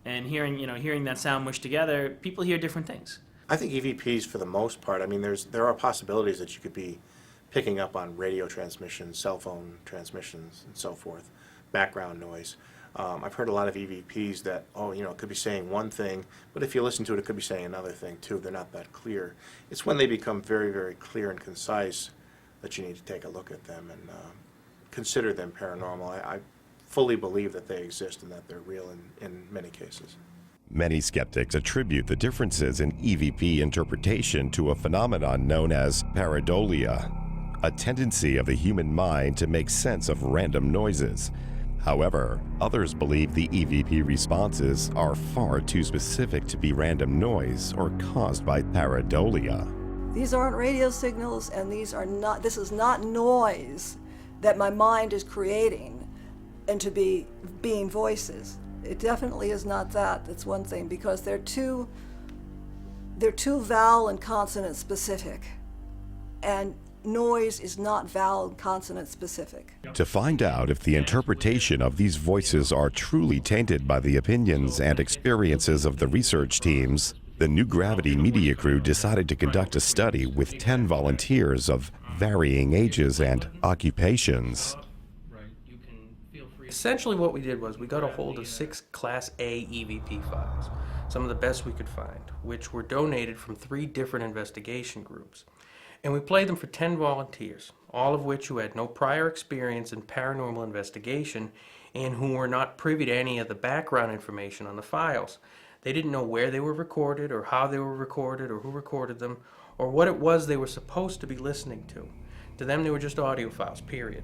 and hearing that sound mushed together, people hear different things. I think EVPs, for the most part, there are possibilities that you could be picking up on radio transmissions, cell phone transmissions, and so forth, background noise. I've heard a lot of EVPs that, it could be saying one thing, but if you listen to it, it could be saying another thing too. They're not that clear. It's when they become very, very clear and concise that you need to take a look at them and consider them paranormal. I fully believe that they exist and that they're real in many cases. Many skeptics attribute the differences in EVP interpretation to a phenomenon known as pareidolia, a tendency of the human mind to make sense of random noises. However, others believe the EVP responses are far too specific to be random noise or caused by pareidolia. These aren't radio signals, and this is not noise that my mind is creating into being voices. It definitely is not that. That's one thing, because they're too vowel and consonant specific, and noise is not vowel and consonant specific. To find out if the interpretation of these voices are truly tainted by the opinions and experiences of the research teams, the New Gravity media crew decided to conduct a study with 10 volunteers of varying ages and occupations. Essentially what we did was we got a hold of 6 Class A EVP files, some of the best we could find, which were donated from 3 different investigation groups. And we played them for 10 volunteers, all of which who had no prior experience in paranormal investigation and who were not privy to any of the background information on the files. They didn't know where they were recorded or how they were recorded or who recorded them or what it was they were supposed to be listening to. To them, they were just audio files, period.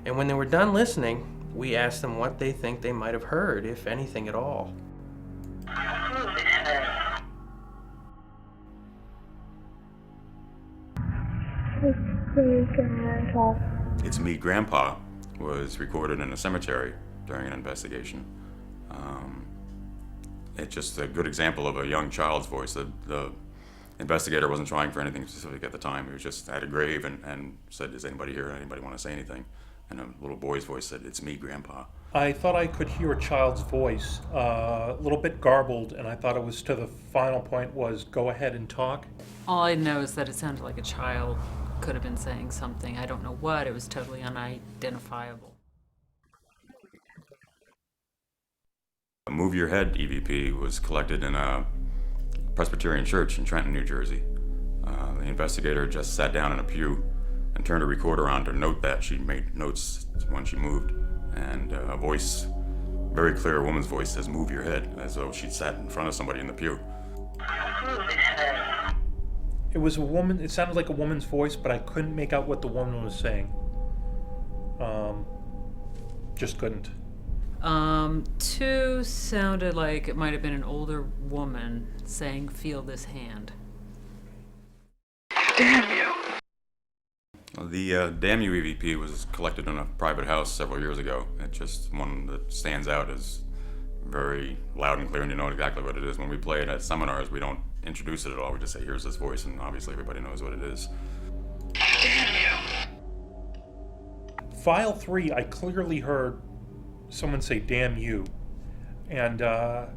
And when they were done listening, we asked them what they think they might have heard, if anything at all. It's Me, Grandpa was recorded in a cemetery during an investigation. It's just a good example of a young child's voice. In investigator wasn't trying for anything specific at the time. He was just at a grave and said, "Is anybody here? Anybody want to say anything?" And a little boy's voice said, "It's me, Grandpa." I thought I could hear a child's voice, a little bit garbled, and I thought it was to the final point was, "Go ahead and talk." All I know is that it sounded like a child could have been saying something. I don't know what. It was totally unidentifiable. A Move Your Head EVP was collected in a Presbyterian church in Trenton, New Jersey. The investigator just sat down in a pew and turned a recorder on to note that. She made notes when she moved. And a voice, very clear woman's voice, says, "Move your head," as though she'd sat in front of somebody in the pew. It was a woman, it sounded like a woman's voice, but I couldn't make out what the woman was saying. Just couldn't. Two sounded like it might have been an older woman saying, "Feel this hand." Damn you. The Damn You EVP was collected in a private house several years ago. It's just one that stands out as very loud and clear, and you know exactly what it is. When we play it at seminars, we don't introduce it at all. We just say, "Here's this voice," and obviously everybody knows what it is. Damn you. File 3, I clearly heard someone say, "Damn you," and it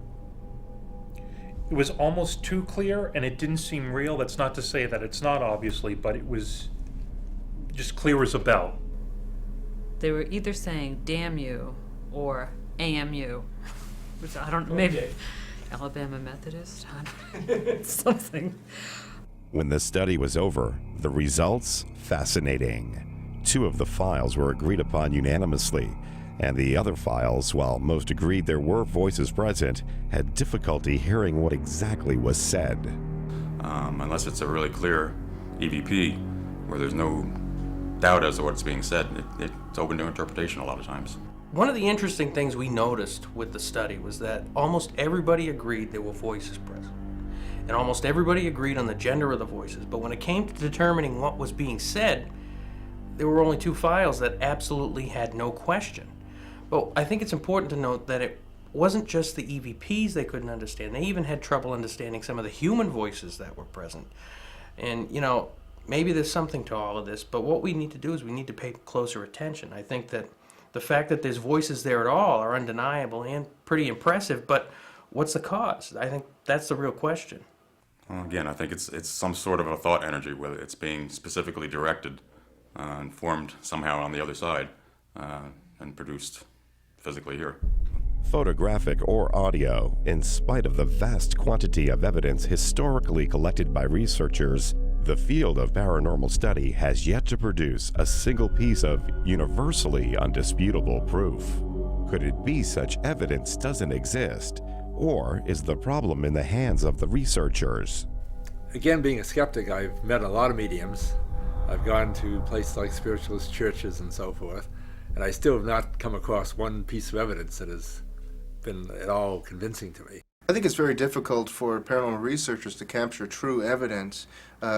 was almost too clear, and it didn't seem real. That's not to say that it's not, obviously, but it was just clear as a bell. They were either saying "damn you" or "AMU," which I don't know, maybe Alabama Methodist, something. When the study was over, the results fascinating. 2 of the files were agreed upon unanimously, and the other files, while most agreed there were voices present, had difficulty hearing what exactly was said. Unless it's a really clear EVP where there's no doubt as to what's being said, it's open to interpretation a lot of times. One of the interesting things we noticed with the study was that almost everybody agreed there were voices present. And almost everybody agreed on the gender of the voices. But when it came to determining what was being said, there were only 2 files that absolutely had no question. But I think it's important to note that it wasn't just the EVPs they couldn't understand. They even had trouble understanding some of the human voices that were present. And, you know, maybe there's something to all of this, but what we need to do is we need to pay closer attention. I think that the fact that there's voices there at all are undeniable and pretty impressive, but what's the cause? I think that's the real question. Well, again, I think it's some sort of a thought energy, whether it's being specifically directed and formed somehow on the other side and produced physically here. Photographic or audio, in spite of the vast quantity of evidence historically collected by researchers, the field of paranormal study has yet to produce a single piece of universally undisputable proof. Could it be such evidence doesn't exist, or is the problem in the hands of the researchers? Again, being a skeptic, I've met a lot of mediums. I've gone to places like spiritualist churches and so forth, and I still have not come across one piece of evidence that has been at all convincing to me. I think it's very difficult for paranormal researchers to capture true evidence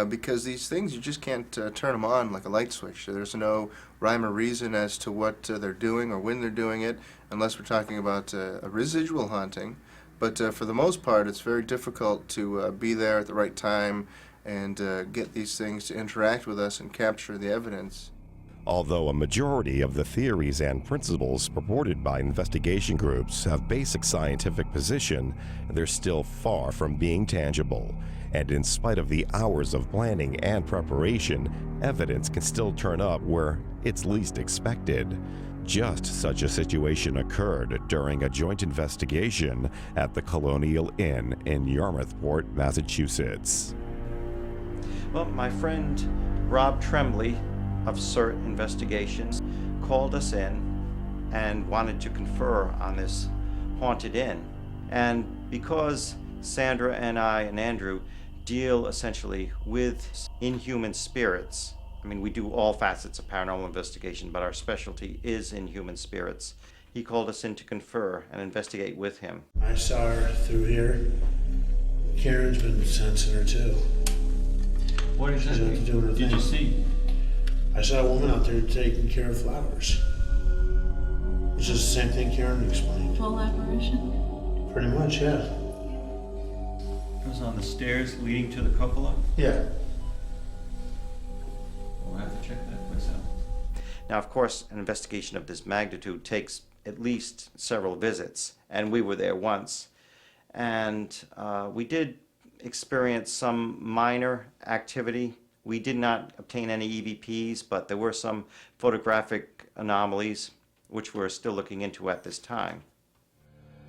because these things, you just can't turn them on like a light switch. There's no rhyme or reason as to what they're doing or when they're doing it, unless we're talking about a residual haunting. But for the most part, it's very difficult to be there at the right time and get these things to interact with us and capture the evidence. Although a majority of the theories and principles purported by investigation groups have basic scientific position, they're still far from being tangible. And in spite of the hours of planning and preparation, evidence can still turn up where it's least expected. Just such a situation occurred during a joint investigation at the Colonial Inn in Yarmouthport, Massachusetts. Well, my friend Rob Tremblay of CERT Investigations called us in and wanted to confer on this haunted inn. And because Sandra and I and Andrew deal essentially with inhuman spirits, I mean, we do all facets of paranormal investigation, but our specialty is inhuman spirits. He called us in to confer and investigate with him. I saw her through here. Karen's been sensing her too. What exactly did you see? I saw a woman out there taking care of flowers. Which is the same thing Karen explained. Full apparition? Pretty much, yeah. Was sounds on the stairs leading to the cupola? Yeah. We'll have to check that place out. Now, of course, an investigation of this magnitude takes at least several visits, and we were there once. And we did experience some minor activity. We did not obtain any EVPs, but there were some photographic anomalies, which we're still looking into at this time.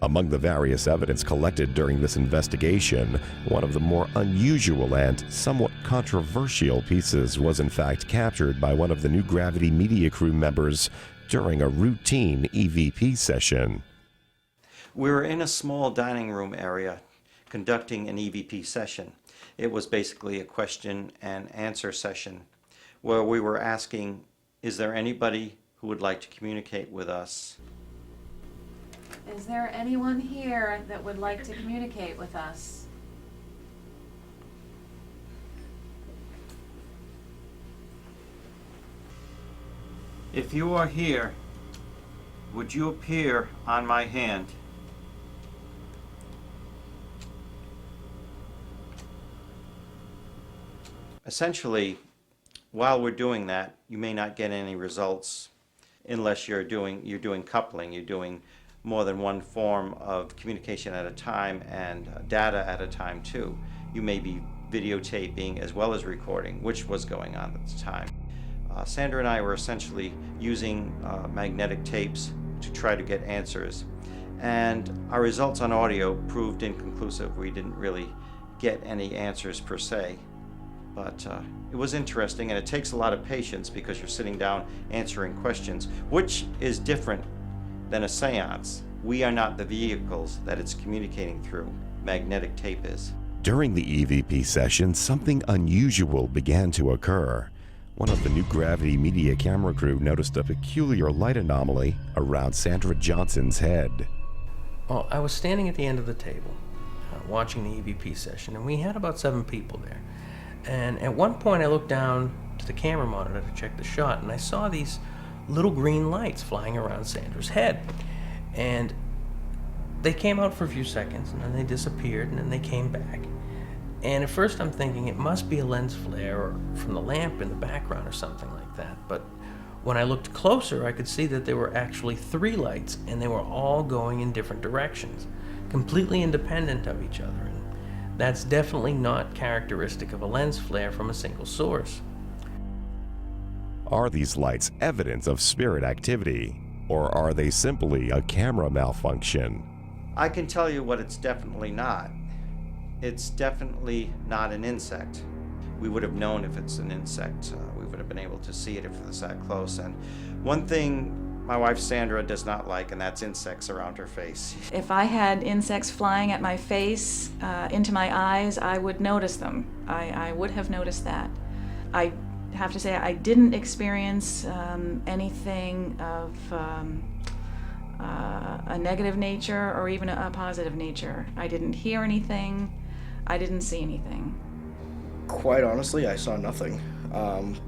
Among the various evidence collected during this investigation, one of the more unusual and somewhat controversial pieces was in fact captured by one of the New Gravity media crew members during a routine EVP session. We were in a small dining room area conducting an EVP session. It was basically a question and answer session where we were asking, is there anybody who would like to communicate with us? Is there anyone here that would like to communicate with us? If you are here, would you appear on my hand? Essentially, while we're doing that, you may not get any results unless you're doing coupling, you're doing more than one form of communication at a time and data at a time too. You may be videotaping as well as recording, which was going on at the time. Sandra and I were essentially using magnetic tapes to try to get answers, and our results on audio proved inconclusive. We didn't really get any answers per se, but it was interesting, and it takes a lot of patience because you're sitting down answering questions, which is different than a seance. We are not the vehicles that it's communicating through. Magnetic tape is. During the EVP session, something unusual began to occur. One of the New Gravity media camera crew noticed a peculiar light anomaly around Sandra Johnson's head. Well, I was standing at the end of the table, watching the EVP session, and we had about 7 people there. And at one point I looked down to the camera monitor to check the shot, and I saw these little green lights flying around Sandra's head. And they came out for a few seconds, and then they disappeared, and then they came back. And at first I'm thinking it must be a lens flare or from the lamp in the background or something like that. But when I looked closer, I could see that there were actually 3 lights, and they were all going in different directions, completely independent of each other. And that's definitely not characteristic of a lens flare from a single source. Are these lights evidence of spirit activity, or are they simply a camera malfunction? I can tell you what it's definitely not. It's definitely not an insect. We would have known if it's an insect. We would have been able to see it if it was that close. And one thing my wife Sandra does not like, and that's insects around her face. If I had insects flying at my face, into my eyes, I would notice them. I would have noticed that. I have to say I didn't experience anything of a negative nature or even a positive nature. I didn't hear anything. I didn't see anything. Quite honestly, I saw nothing.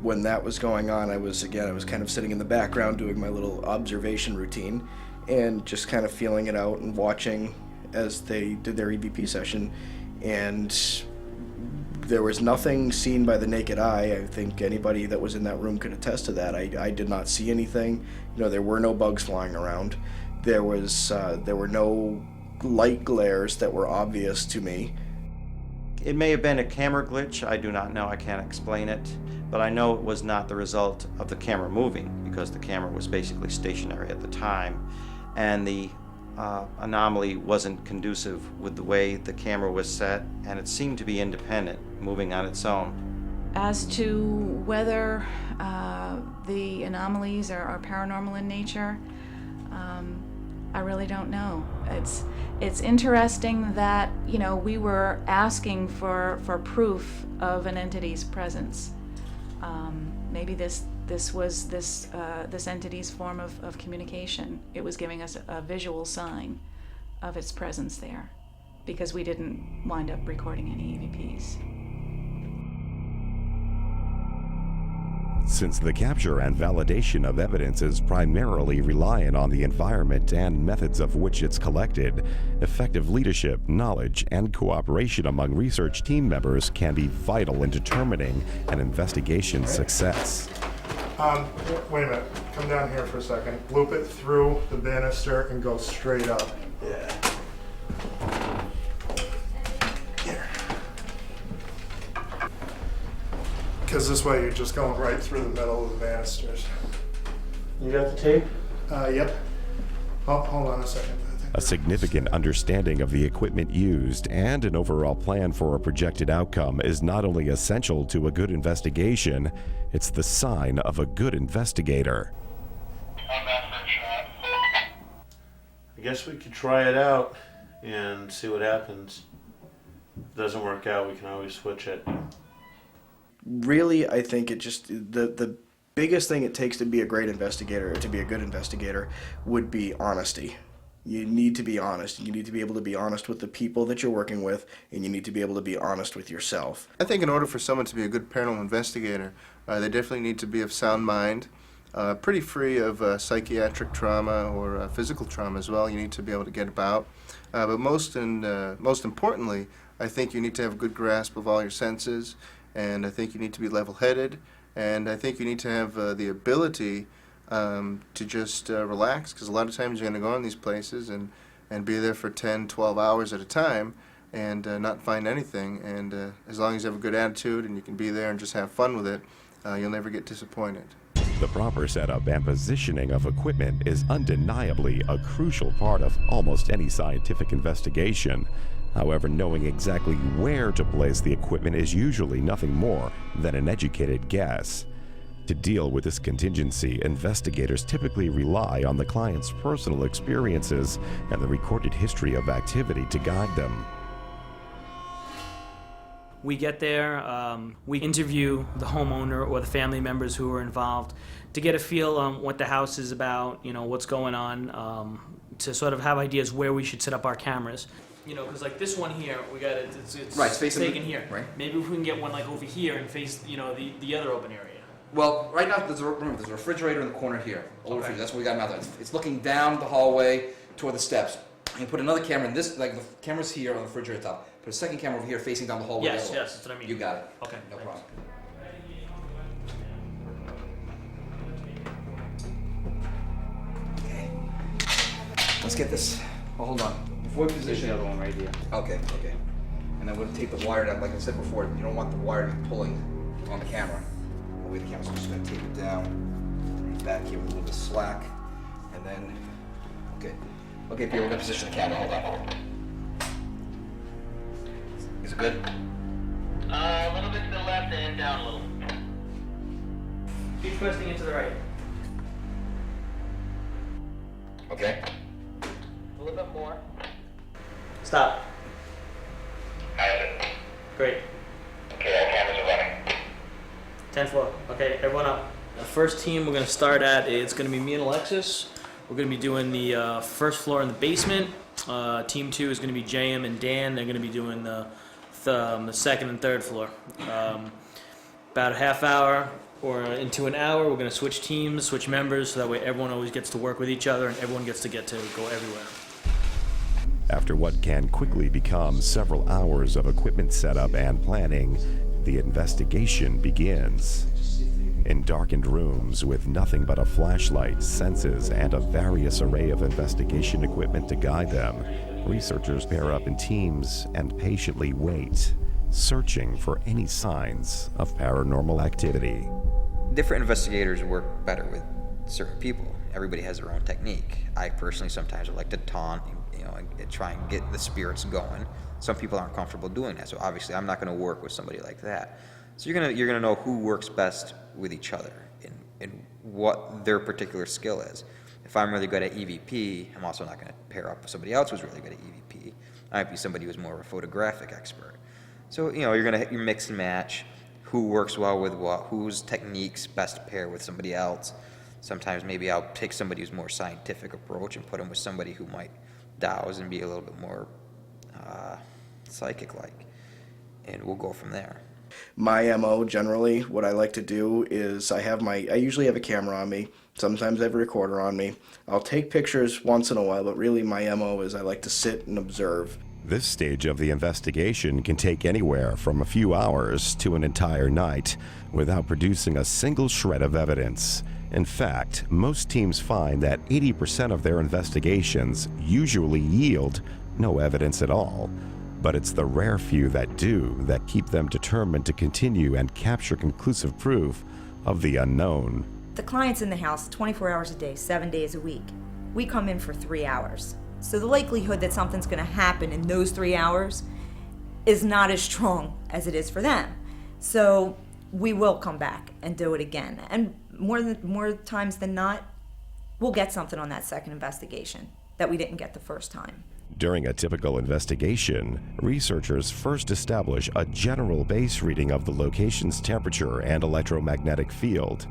When that was going on, I was kind of sitting in the background doing my little observation routine and just kind of feeling it out and watching as they did their EVP session. And there was nothing seen by the naked eye. I think anybody that was in that room could attest to that. I did not see anything. You know, there were no bugs flying around. There were no light glares that were obvious to me. It may have been a camera glitch. I do not know. I can't explain it. But I know it was not the result of the camera moving, because the camera was basically stationary at the time. And the anomaly wasn't conducive with the way the camera was set, and it seemed to be independent, moving on its own. As to whether the anomalies are paranormal in nature, I really don't know. It's interesting that, you know, we were asking for proof of an entity's presence. Maybe this was this entity's form of communication. It was giving us a visual sign of its presence there, because we didn't wind up recording any EVPs. Since the capture and validation of evidence is primarily reliant on the environment and methods of which it's collected, effective leadership, knowledge, and cooperation among research team members can be vital in determining an investigation's success. Wait a minute. Come down here for a second. Loop it through the banister and go straight up. Yeah. Here. Because this way you're just going right through the middle of the banisters. You got the tape? Yep. Oh, hold on a second. A significant understanding of the equipment used and an overall plan for a projected outcome is not only essential to a good investigation, it's the sign of a good investigator. I guess we could try it out and see what happens. If it doesn't work out, we can always switch it. Really, I think it just, the biggest thing it takes to be a great investigator, or to be a good investigator, would be honesty. You need to be honest. You need to be able to be honest with the people that you're working with, and you need to be able to be honest with yourself. I think in order for someone to be a good paranormal investigator, they definitely need to be of sound mind, pretty free of psychiatric trauma or physical trauma as well. You need to be able to get about. But most importantly, I think you need to have a good grasp of all your senses, and I think you need to be level-headed, and I think you need to have the ability to just relax, because a lot of times you're going to go in these places and be there for 10, 12 hours at a time and not find anything. And as long as you have a good attitude and you can be there and just have fun with it, you'll never get disappointed. The proper setup and positioning of equipment is undeniably a crucial part of almost any scientific investigation. However, knowing exactly where to place the equipment is usually nothing more than an educated guess. To deal with this contingency, investigators typically rely on the client's personal experiences and the recorded history of activity to guide them. We get there, we interview the homeowner or the family members who are involved to get a feel on what the house is about, you know, what's going on, to sort of have ideas where we should set up our cameras. You know, because like this one here, we got it, it's Right, it's facing taken here. right. Maybe if we can get one like over here and face, you know, the other open area. Well, right now, there's a refrigerator in the corner here. Old refrigerator, that's what we got now. It's looking down the hallway toward the steps. You put another camera in this, like the camera's here on the refrigerator top. Put a second camera over here facing down the hallway. Yes, yes, that's what I mean. You got it. Okay, no thanks. problem. Okay. Let's get this. Oh, hold on. Before we position the other one right here. Okay, okay. And then we'll take the wire down. Like I said before, you don't want the wire to be pulling on the camera. The way the camera's just going to tape it down. Back here with a little bit of slack. And then, okay. Okay, Pierre, we're going to position the camera. Hold on. Is it good? A little bit to the left and down a little. Keep twisting it to the right. Okay. A little bit more. Stop. Great. Okay, our cameras are running. 10th floor. Okay, everyone up. The first team we're going to start at is going to be me and Alexis. We're going to be doing the first floor in the basement. Team 2 is going to be JM and Dan. They're going to be doing the second and third floor. About a half hour or into an hour, we're going to switch teams, switch members, so that way everyone always gets to work with each other and everyone gets to go everywhere. After what can quickly become several hours of equipment setup and planning, the investigation begins. In darkened rooms with nothing but a flashlight, senses, and a various array of investigation equipment to guide them, researchers pair up in teams and patiently wait, searching for any signs of paranormal activity. Different investigators work better with certain people. Everybody has their own technique. I personally sometimes would like to taunt, you know, and try and get the spirits going. Some people aren't comfortable doing that, so obviously I'm not going to work with somebody like that. So you're gonna know who works best with each other and what their particular skill is. If I'm really good at EVP, I'm also not going to pair up with somebody else who's really good at EVP. I might be somebody who's more of a photographic expert. So you know you mix and match who works well with what, whose techniques best pair with somebody else. Sometimes maybe I'll take somebody who's more scientific approach and put them with somebody who might douse and be a little bit more psychic-like, and we'll go from there. My MO generally, what I like to do is I usually have a camera on me. Sometimes I have a recorder on me. I'll take pictures once in a while, but really my MO is I like to sit and observe. This stage of the investigation can take anywhere from a few hours to an entire night without producing a single shred of evidence. In fact, most teams find that 80% of their investigations usually yield no evidence at all. But it's the rare few that do that keep them determined to continue and capture conclusive proof of the unknown. The client's in the house 24 hours a day, 7 days a week. We come in for 3 hours. So the likelihood that something's going to happen in those 3 hours is not as strong as it is for them. So we will come back and do it again. And more times than not, we'll get something on that second investigation that we didn't get the first time. During a typical investigation, researchers first establish a general base reading of the location's temperature and electromagnetic field.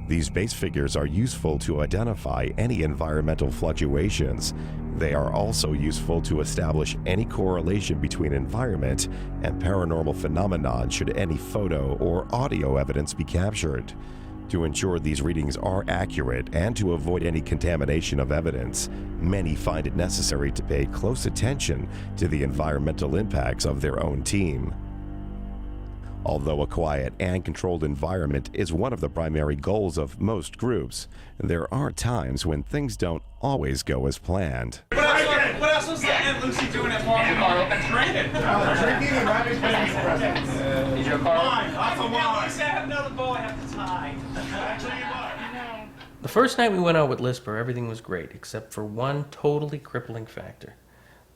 These base figures are useful to identify any environmental fluctuations. They are also useful to establish any correlation between environment and paranormal phenomenon should any photo or audio evidence be captured. To ensure these readings are accurate and to avoid any contamination of evidence, many find it necessary to pay close attention to the environmental impacts of their own team. Although a quiet and controlled environment is one of the primary goals of most groups, there are times when things don't always go as planned. What else was that Aunt Lucy doing at Monti? Drinking. Drinking and having presents. Is your car? Wine. Lots of wine. At least I have another bow I have to tie. The first night we went out with Lisper, everything was great, except for one totally crippling factor: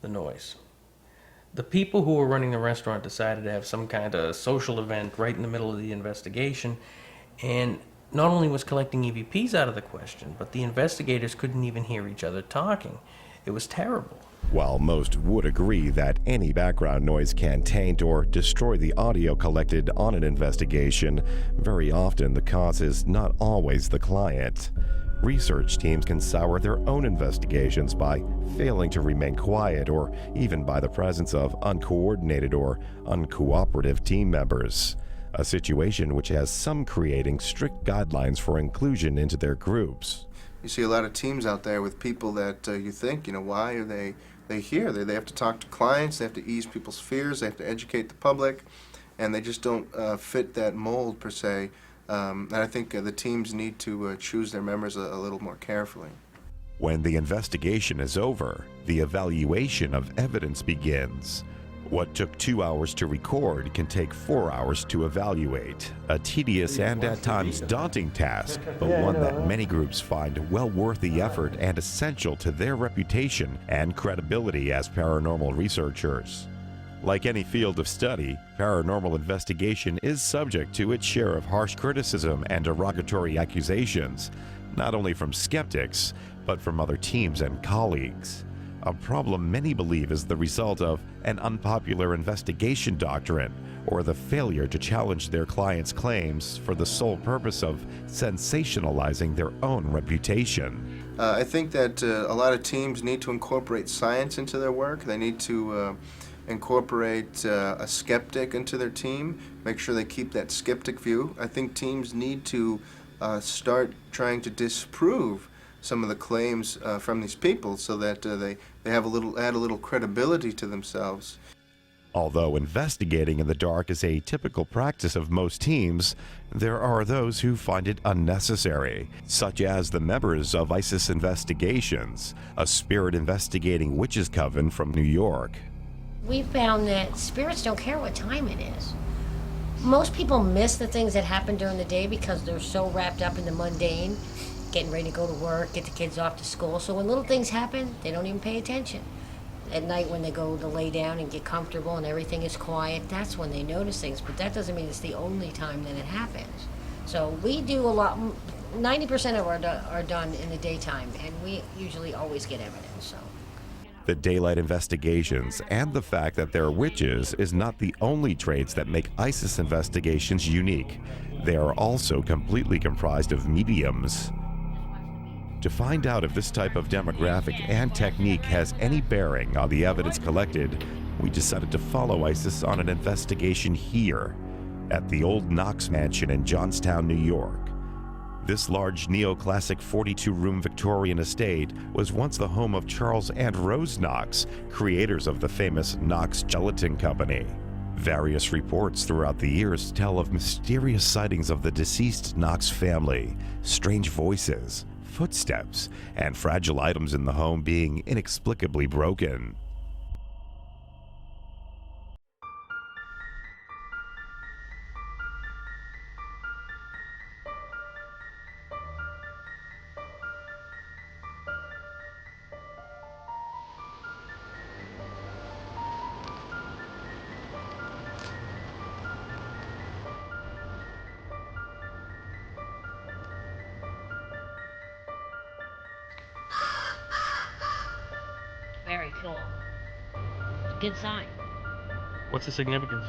the noise. The people who were running the restaurant decided to have some kind of social event right in the middle of the investigation, and not only was collecting EVPs out of the question, but the investigators couldn't even hear each other talking. It was terrible. While most would agree that any background noise can taint or destroy the audio collected on an investigation, very often the cause is not always the client. Research teams can sour their own investigations by failing to remain quiet or even by the presence of uncoordinated or uncooperative team members, a situation which has some creating strict guidelines for inclusion into their groups. You see a lot of teams out there with people that you think, why are they here? They have to talk to clients, they have to ease people's fears, they have to educate the public, and they just don't fit that mold per se. And I think the teams need to choose their members a little more carefully. When the investigation is over, the evaluation of evidence begins. What took 2 hours to record can take 4 hours to evaluate. A tedious and at times daunting task, but one that many groups find well worth the effort and essential to their reputation and credibility as paranormal researchers. Like any field of study, paranormal investigation is subject to its share of harsh criticism and derogatory accusations, not only from skeptics, but from other teams and colleagues. A problem many believe is the result of an unpopular investigation doctrine, or the failure to challenge their clients' claims for the sole purpose of sensationalizing their own reputation. I think that a lot of teams need to incorporate science into their work. They need to incorporate a skeptic into their team, make sure they keep that skeptic view. I think teams need to start trying to disprove some of the claims from these people so that they have add a little credibility to themselves. Although investigating in the dark is a typical practice of most teams, there are those who find it unnecessary, such as the members of ISIS Investigations, a spirit investigating witches coven from New York. We found that spirits don't care what time it is. Most people miss the things that happen during the day because they're so wrapped up in the mundane, getting ready to go to work, get the kids off to school. So when little things happen, they don't even pay attention. At night when they go to lay down and get comfortable and everything is quiet, that's when they notice things. But that doesn't mean it's the only time that it happens. So we do a lot, 90% of are done in the daytime, and we usually always get evidence. So. The daylight investigations and the fact that they're witches is not the only traits that make ISIS Investigations unique. They are also completely comprised of mediums. To find out if this type of demographic and technique has any bearing on the evidence collected, we decided to follow ISIS on an investigation here. at the old Knox Mansion in Johnstown, New York. This large neoclassic 42-room Victorian estate was once the home of Charles and Rose Knox, creators of the famous Knox Gelatin Company. Various reports throughout the years tell of mysterious sightings of the deceased Knox family, strange voices, footsteps, and fragile items in the home being inexplicably broken. Very cool. Good sign. What's the significance?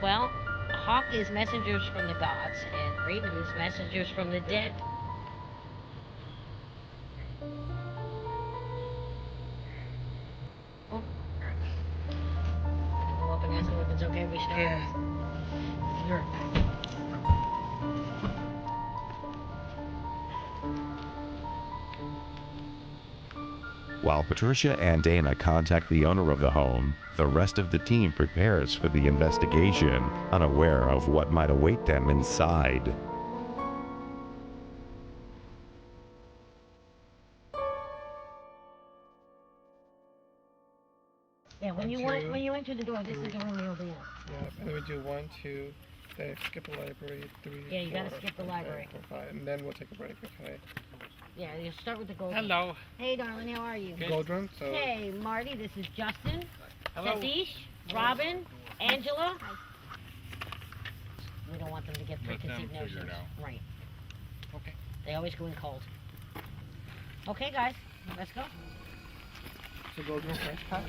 Well, a hawk is messengers from the gods, and raven is messengers from the dead. Oh. Go up and ask them if it's okay if we start. Yeah. Sure. While Patricia and Dana contact the owner of the home, the rest of the team prepares for the investigation, unaware of what might await them inside. Yeah, when you enter the door, this is the room you'll be in. Yeah, and then we do 1, 2, then skip the library, 3. Yeah, you gotta 4, skip the library. 4, 5, and then we'll take a break, okay? Yeah, you start with the gold Hello. room. Hey, darling, how are you? Good. Gold room, so... Hey, Marty, this is Justin, Hello. Satish, Robin, Angela. We don't want them to get preconceived notions. Right. Okay. They always go in cold. Okay, guys, let's go. So gold room first, Pat?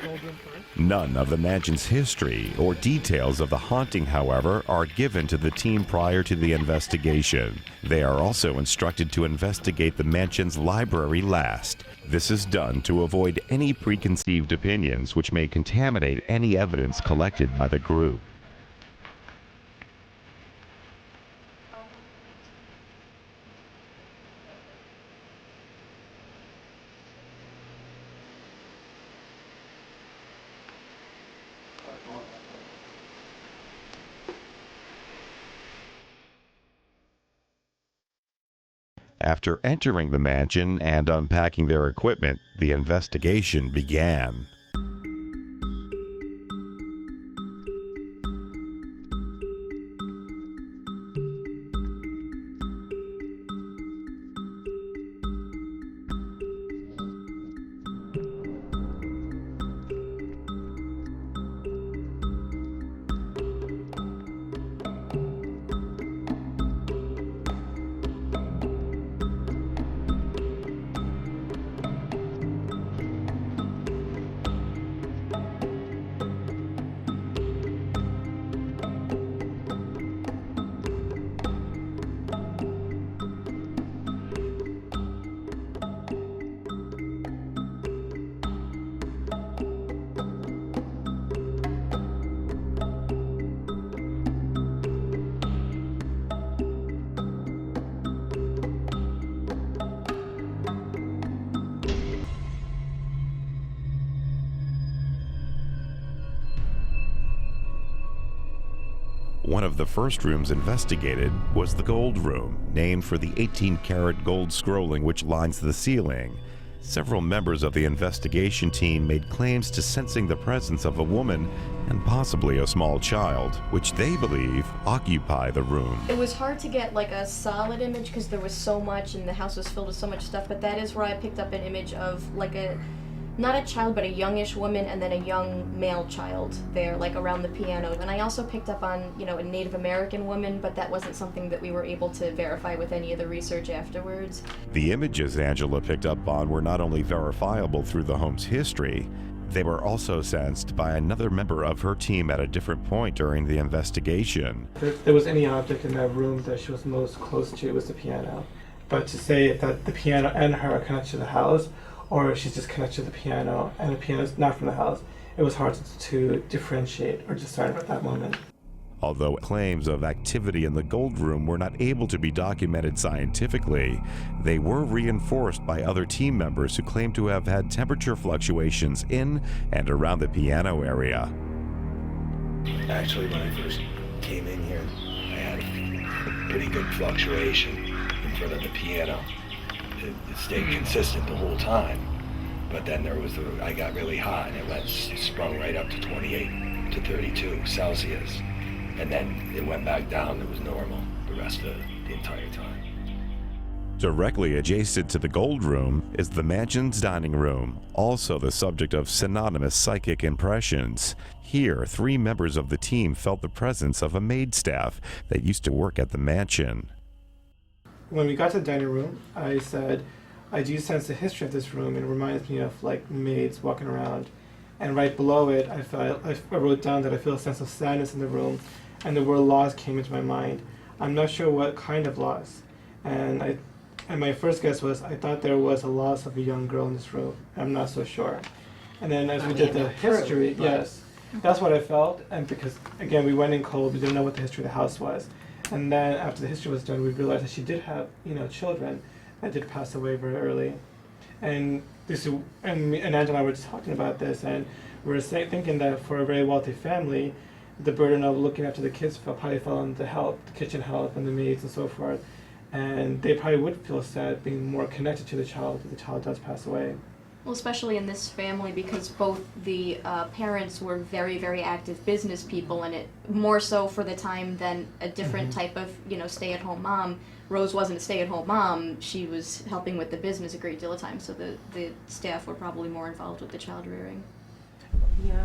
Gold room first. None of the mansion's history or details of the haunting, however, are given to the team prior to the investigation. They are also instructed to investigate the mansion's library last. This is done to avoid any preconceived opinions which may contaminate any evidence collected by the group. After entering the mansion and unpacking their equipment, the investigation began. One of the first rooms investigated was the gold room, named for the 18-karat gold scrolling which lines the ceiling. Several members of the investigation team made claims to sensing the presence of a woman and possibly a small child, which they believe occupy the room. It was hard to get like a solid image because there was so much and the house was filled with so much stuff, but that is where I picked up an image of like not a child, but a youngish woman and then a young male child there, like around the piano. And I also picked up on, a Native American woman, but that wasn't something that we were able to verify with any of the research afterwards. The images Angela picked up on were not only verifiable through the home's history, they were also sensed by another member of her team at a different point during the investigation. If there was any object in that room that she was most close to, it was the piano. But to say that the piano and her are connected to the house, or if she's just connected to the piano and the piano is not from the house, it was hard to differentiate or discern at that moment. Although claims of activity in the gold room were not able to be documented scientifically, they were reinforced by other team members who claimed to have had temperature fluctuations in and around the piano area. Actually, when I first came in here, I had a pretty good fluctuation in front of the piano. It stayed consistent the whole time, but then I got really hot and it sprung right up to 28 to 32 Celsius. And then it went back down, it was normal the rest of the entire time. Directly adjacent to the gold room is the mansion's dining room, also the subject of synonymous psychic impressions. Here, 3 members of the team felt the presence of a maid staff that used to work at the mansion. When we got to the dining room, I said, I do sense the history of this room. It reminds me of like maids walking around. And right below it, I wrote down that I feel a sense of sadness in the room, and the word loss came into my mind. I'm not sure what kind of loss. And my first guess was I thought there was a loss of a young girl in this room. I'm not so sure. And then as we did the history, yes, that's what I felt. And because, again, we went in cold, we didn't know what the history of the house was. And then after the history was done, we realized that she did have, children that did pass away very early. And and Angela and I were just talking about this, and we were thinking that for a very wealthy family, the burden of looking after the kids probably fell on the kitchen help and the maids and so forth. And they probably would feel sad being more connected to the child if the child does pass away. Well, especially in this family, because both the parents were very, very active business people, and it more so for the time than a different type of, stay-at-home mom. Rose wasn't a stay-at-home mom. She was helping with the business a great deal of time, so the staff were probably more involved with the child rearing. Yeah,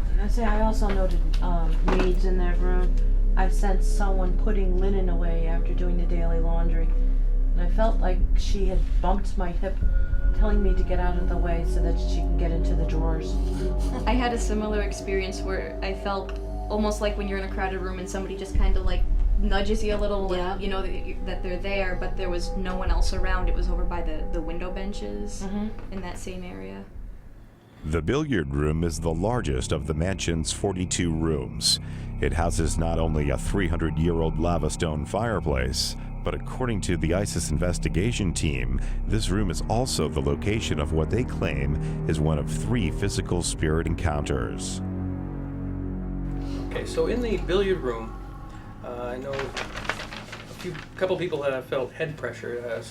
I also noted maids in that room. I've sensed someone putting linen away after doing the daily laundry, and I felt like she had bumped my hip, telling me to get out of the way so that she can get into the drawers. I had a similar experience where I felt almost like when you're in a crowded room and somebody just kind of like nudges you a little, and you know that they're there, but there was no one else around. It was over by the window benches in that same area. The billiard room is the largest of the mansion's 42 rooms. It houses not only a 300-year-old lava stone fireplace, but according to the ISIS investigation team, this room is also the location of what they claim is one of 3 physical spirit encounters. Okay, so in the billiard room, I know a couple people that have felt head pressure.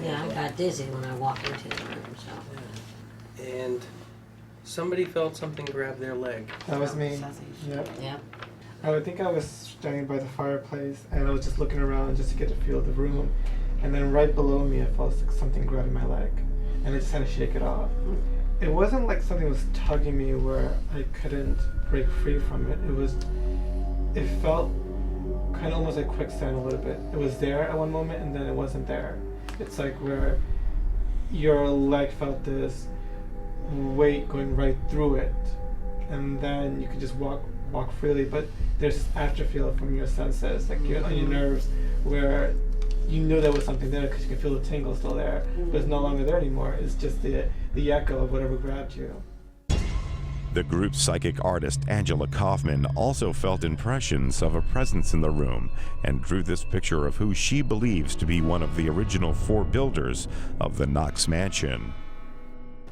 Yeah, I got dizzy when I walked into the room, so. And somebody felt something grab their leg. That was me. Yep. Yep. I think I was standing by the fireplace, and I was just looking around just to get a feel of the room. And then right below me, I felt something grabbing my leg, and I just had to shake it off. It wasn't like something was tugging me where I couldn't break free from it. It felt kind of almost like quicksand a little bit. It was there at one moment, and then it wasn't there. It's like where your leg felt this weight going right through it, and then you could just walk freely, but there's this afterfeel from your senses, like on your nerves, where you knew there was something there because you can feel the tingle still there, but it's no longer there anymore. It's just the echo of whatever grabbed you. The group's psychic artist Angela Kaufman also felt impressions of a presence in the room and drew this picture of who she believes to be one of the original 4 builders of the Knox Mansion.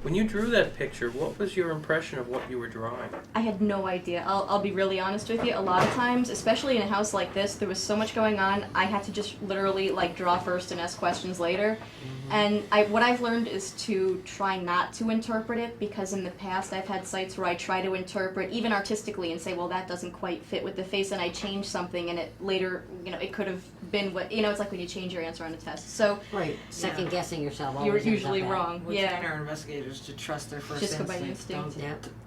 When you drew that picture, what was your impression of what you were drawing? I had no idea. I'll be really honest with you. A lot of times, especially in a house like this, there was so much going on, I had to just literally like draw first and ask questions later. And what I've learned is to try not to interpret it, because in the past I've had sites where I try to interpret, even artistically, and say, well, that doesn't quite fit with the face, and I change something, and it later, it could have been what, it's like when you change your answer on a test. So right, second guessing yourself. You're usually wrong. We train our investigators to trust their first just go by instinct.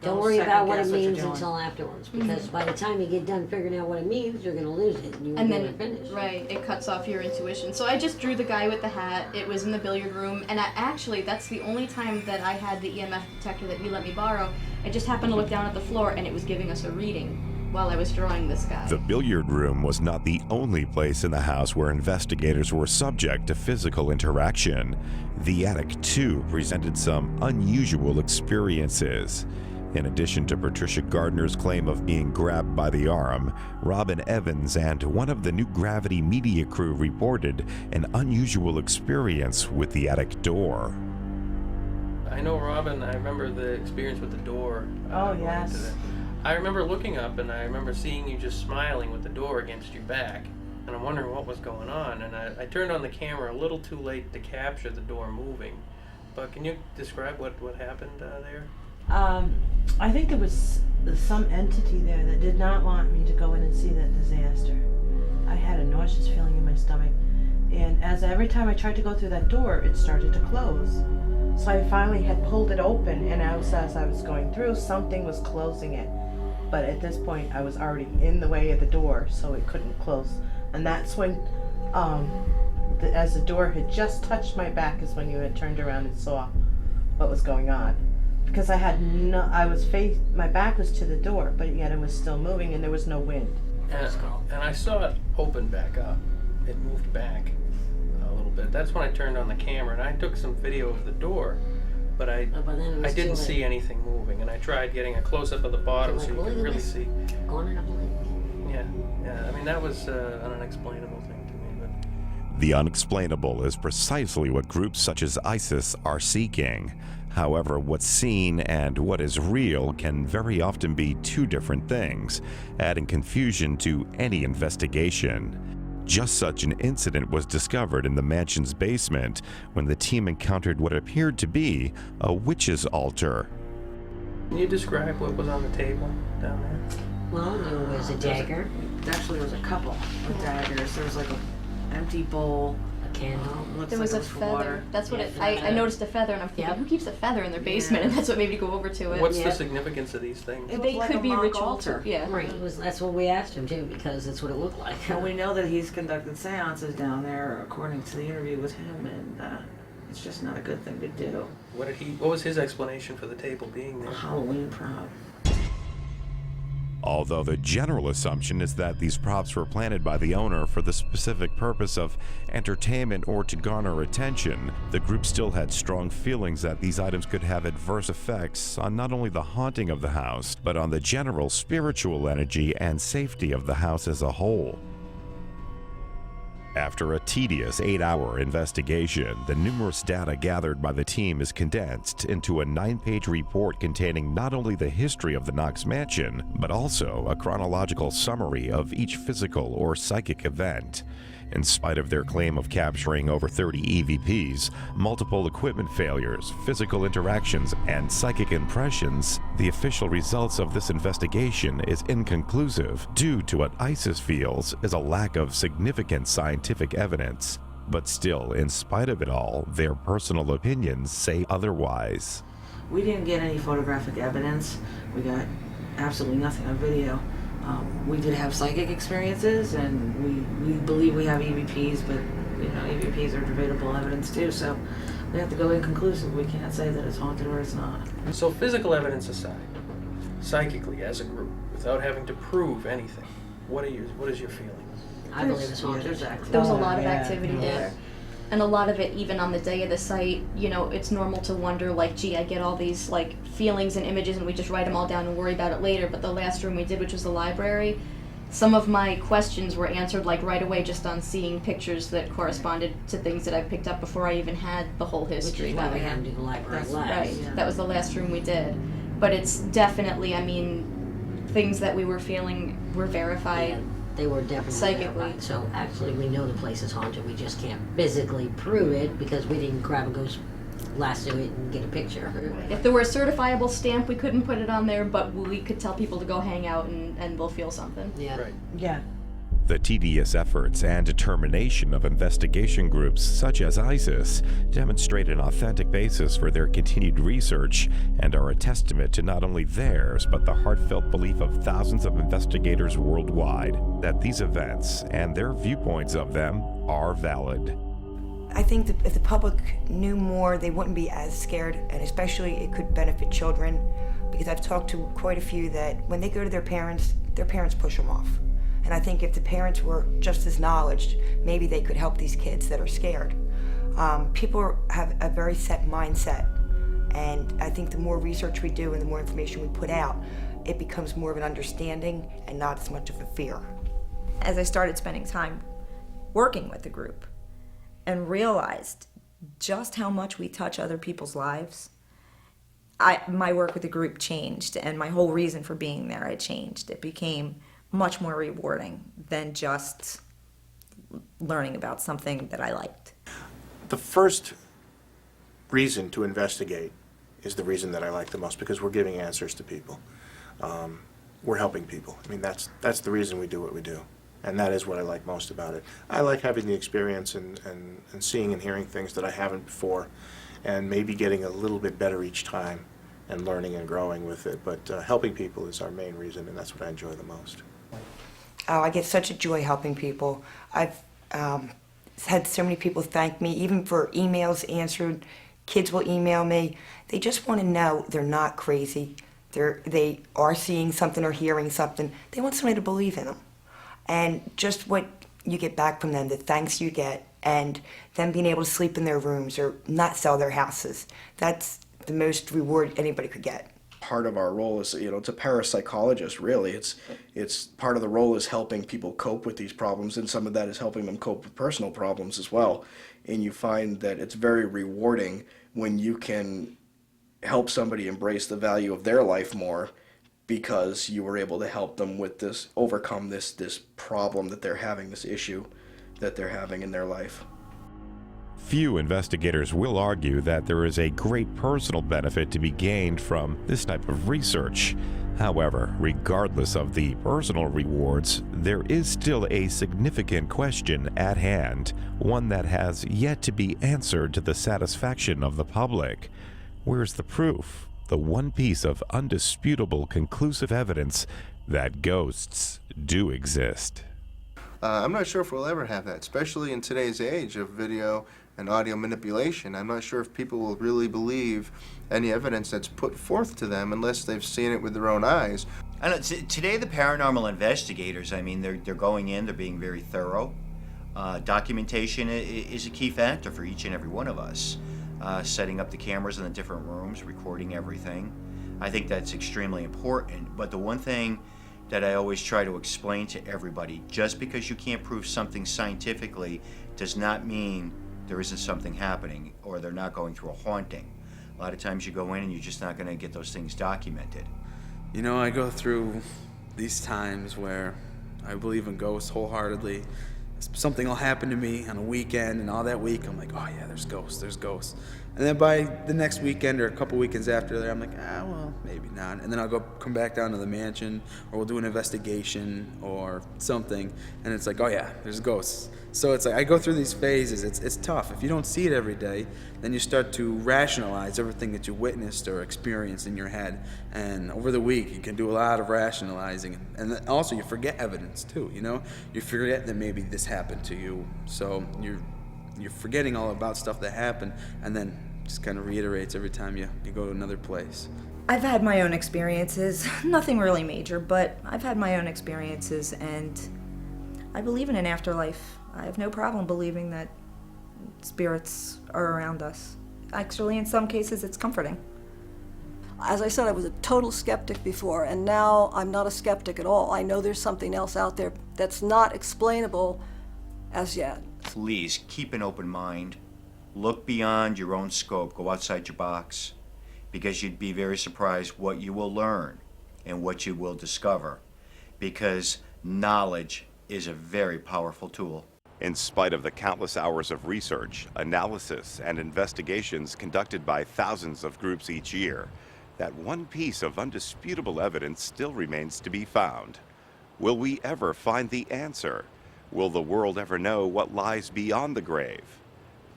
Don't worry about what it means until afterwards, because by the time you get done figuring out what it means, you're going to lose it, and you won't be able to finish. Right, it cuts off your intuition. So I just drew the guy with the hat. It was in the billiard room, and actually that's the only time that I had the EMF detector that he let me borrow. I just happened to look down at the floor, and it was giving us a reading while I was drawing this guy. The billiard room was not the only place in the house where investigators were subject to physical interaction. The attic, too, presented some unusual experiences. In addition to Patricia Gardner's claim of being grabbed by the arm, Robin Evans and one of the New Gravity media crew reported an unusual experience with the attic door. I know, Robin, I remember the experience with the door. Oh, yes. I remember looking up and I remember seeing you just smiling with the door against your back. And I'm wondering what was going on. And I turned on the camera a little too late to capture the door moving. But can you describe what happened there? I think there was some entity there that did not want me to go in and see that disaster. I had a nauseous feeling in my stomach. And every time I tried to go through that door, it started to close. So I finally had pulled it open, and as I was going through, something was closing it. But at this point, I was already in the way of the door, so it couldn't close. And that's when, as the door had just touched my back, is when you had turned around and saw what was going on. Because my back was to the door, but yet it was still moving, and there was no wind. And I saw it open back up. It moved back a little bit. That's when I turned on the camera, and I took some video of the door, but I didn't see anything moving. And I tried getting a close-up of the bottom so you could really see. Yeah. I mean, that was an unexplainable thing to me. But The unexplainable is precisely what groups such as ISIS are seeking. However, what's seen and what is real can very often be two different things, adding confusion to any investigation. Just such an incident was discovered in the mansion's basement when the team encountered what appeared to be a witch's altar. Can you describe what was on the table down there? Well, there was a dagger. Actually, there was a couple of daggers. There was like an empty bowl. A candle. There was a feather. That's what I noticed a feather, and I'm thinking, who keeps a feather in their basement? And that's what made me go over to it. What's the significance of these things? They could be ritual. Yeah. Right. That's what we asked him too, because that's what it looked like. And we know that he's conducted seances down there, according to the interview with him, and it's just not a good thing to do. What was his explanation for the table being there? A Halloween prop. Although the general assumption is that these props were planted by the owner for the specific purpose of entertainment or to garner attention, the group still had strong feelings that these items could have adverse effects on not only the haunting of the house, but on the general spiritual energy and safety of the house as a whole. After a tedious 8-hour investigation, the numerous data gathered by the team is condensed into a 9-page report containing not only the history of the Knox Mansion, but also a chronological summary of each physical or psychic event. In spite of their claim of capturing over 30 EVPs, multiple equipment failures, physical interactions, and psychic impressions, the official results of this investigation is inconclusive due to what ISIS feels is a lack of significant scientific evidence. But still, in spite of it all, their personal opinions say otherwise. We didn't get any photographic evidence. We got absolutely nothing on video. We did have psychic experiences, and we believe we have EVPs, but EVPs are debatable evidence too, so we have to go inconclusive. We can't say that it's haunted or it's not. So physical evidence aside, psychically as a group, without having to prove anything, what is your feeling? I believe it's haunted. There was a lot of activity there. And a lot of it, even on the day of the site, it's normal to wonder, like, gee, I get all these, like, feelings and images, and we just write them all down and worry about it later. But the last room we did, which was the library, some of my questions were answered, like, right away just on seeing pictures that corresponded to things that I picked up before I even had the whole history. Which is why we had to do the library last. Right. Yeah. That was the last room we did. But it's definitely, things that we were feeling were verified. Yeah. They were definitely psychically. Verified. So actually, we know the place is haunted. We just can't physically prove it because we didn't grab a ghost lasso it and get a picture. If there were a certifiable stamp, we couldn't put it on there, but we could tell people to go hang out and they'll feel something. Yeah. Right. Yeah. The tedious efforts and determination of investigation groups such as ISIS demonstrate an authentic basis for their continued research and are a testament to not only theirs, but the heartfelt belief of thousands of investigators worldwide that these events and their viewpoints of them are valid. I think that if the public knew more, they wouldn't be as scared, and especially it could benefit children, because I've talked to quite a few that when they go to their parents push them off. And I think if the parents were just as knowledgeable, maybe they could help these kids that are scared. People have a very set mindset, And I think the more research we do and the more information we put out, it becomes more of an understanding and not as much of a fear. As I started spending time working with the group and realized just how much we touch other people's lives, my work with the group changed, and my whole reason for being there, it changed. It became much more rewarding than just learning about something that I liked. The first reason to investigate is the reason that I like the most, because we're giving answers to people. We're helping people. I mean, that's the reason we do what we do. And that is what I like most about it. I like having the experience and seeing and hearing things that I haven't before, and maybe getting a little bit better each time and learning and growing with it. But helping people is our main reason, and that's what I enjoy the most. Oh, I get such a joy helping people. I've had so many people thank me, even for emails answered. Kids will email me. They just want to know they're not crazy. They are seeing something or hearing something. They want somebody to believe in them. And just what you get back from them, the thanks you get, and them being able to sleep in their rooms or not sell their houses, that's the most reward anybody could get. Part of our role is, it's a parapsychologist, really. It's part of the role is helping people cope with these problems, and some of that is helping them cope with personal problems as well. And you find that it's very rewarding when you can help somebody embrace the value of their life more, because you were able to help them with this, overcome this problem that they're having, this issue that they're having in their life. Few investigators will argue that there is a great personal benefit to be gained from this type of research. However, regardless of the personal rewards, there is still a significant question at hand, one that has yet to be answered to the satisfaction of the public. Where's the proof? The one piece of undisputable conclusive evidence that ghosts do exist. I'm not sure if we'll ever have that, especially in today's age of video and audio manipulation. I'm not sure if people will really believe any evidence that's put forth to them unless they've seen it with their own eyes. I know, today the paranormal investigators, I mean, they're going in, they're being very thorough. Documentation is a key factor for each and every one of us. Setting up the cameras in the different rooms, recording everything. I think that's extremely important. But the one thing that I always try to explain to everybody, just because you can't prove something scientifically does not mean there isn't something happening or they're not going through a haunting. A lot of times you go in and you're just not going to get those things documented. You know, I go through these times where I believe in ghosts wholeheartedly. Something will happen to me on a weekend, and all that week I'm like, oh yeah, there's ghosts. And then by the next weekend or a couple weekends after that, I'm like, well, maybe not. And then I'll come back down to the mansion, or we'll do an investigation or something, and it's like, oh yeah, there's ghosts. So it's like I go through these phases. It's tough. If you don't see it every day, then you start to rationalize everything that you witnessed or experienced in your head. And over the week, you can do a lot of rationalizing. And then also, you forget evidence too. You forget that maybe this happened to you. So you're forgetting all about stuff that happened, and then just kind of reiterates every time you go to another place. I've had my own experiences, nothing really major, but I've had my own experiences, and I believe in an afterlife. I have no problem believing that spirits are around us. Actually, in some cases, it's comforting. As I said, I was a total skeptic before, and now I'm not a skeptic at all. I know there's something else out there that's not explainable as yet. Please keep an open mind. Look beyond your own scope. Go outside your box, because you'd be very surprised what you will learn and what you will discover, because knowledge is a very powerful tool. In spite of the countless hours of research, analysis, and investigations conducted by thousands of groups each year, that one piece of undisputable evidence still remains to be found. Will we ever find the answer? Will the world ever know what lies beyond the grave?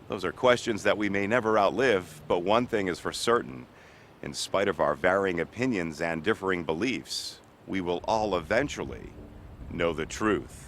Those are questions that we may never outlive, but one thing is for certain. In spite of our varying opinions and differing beliefs, we will all eventually know the truth.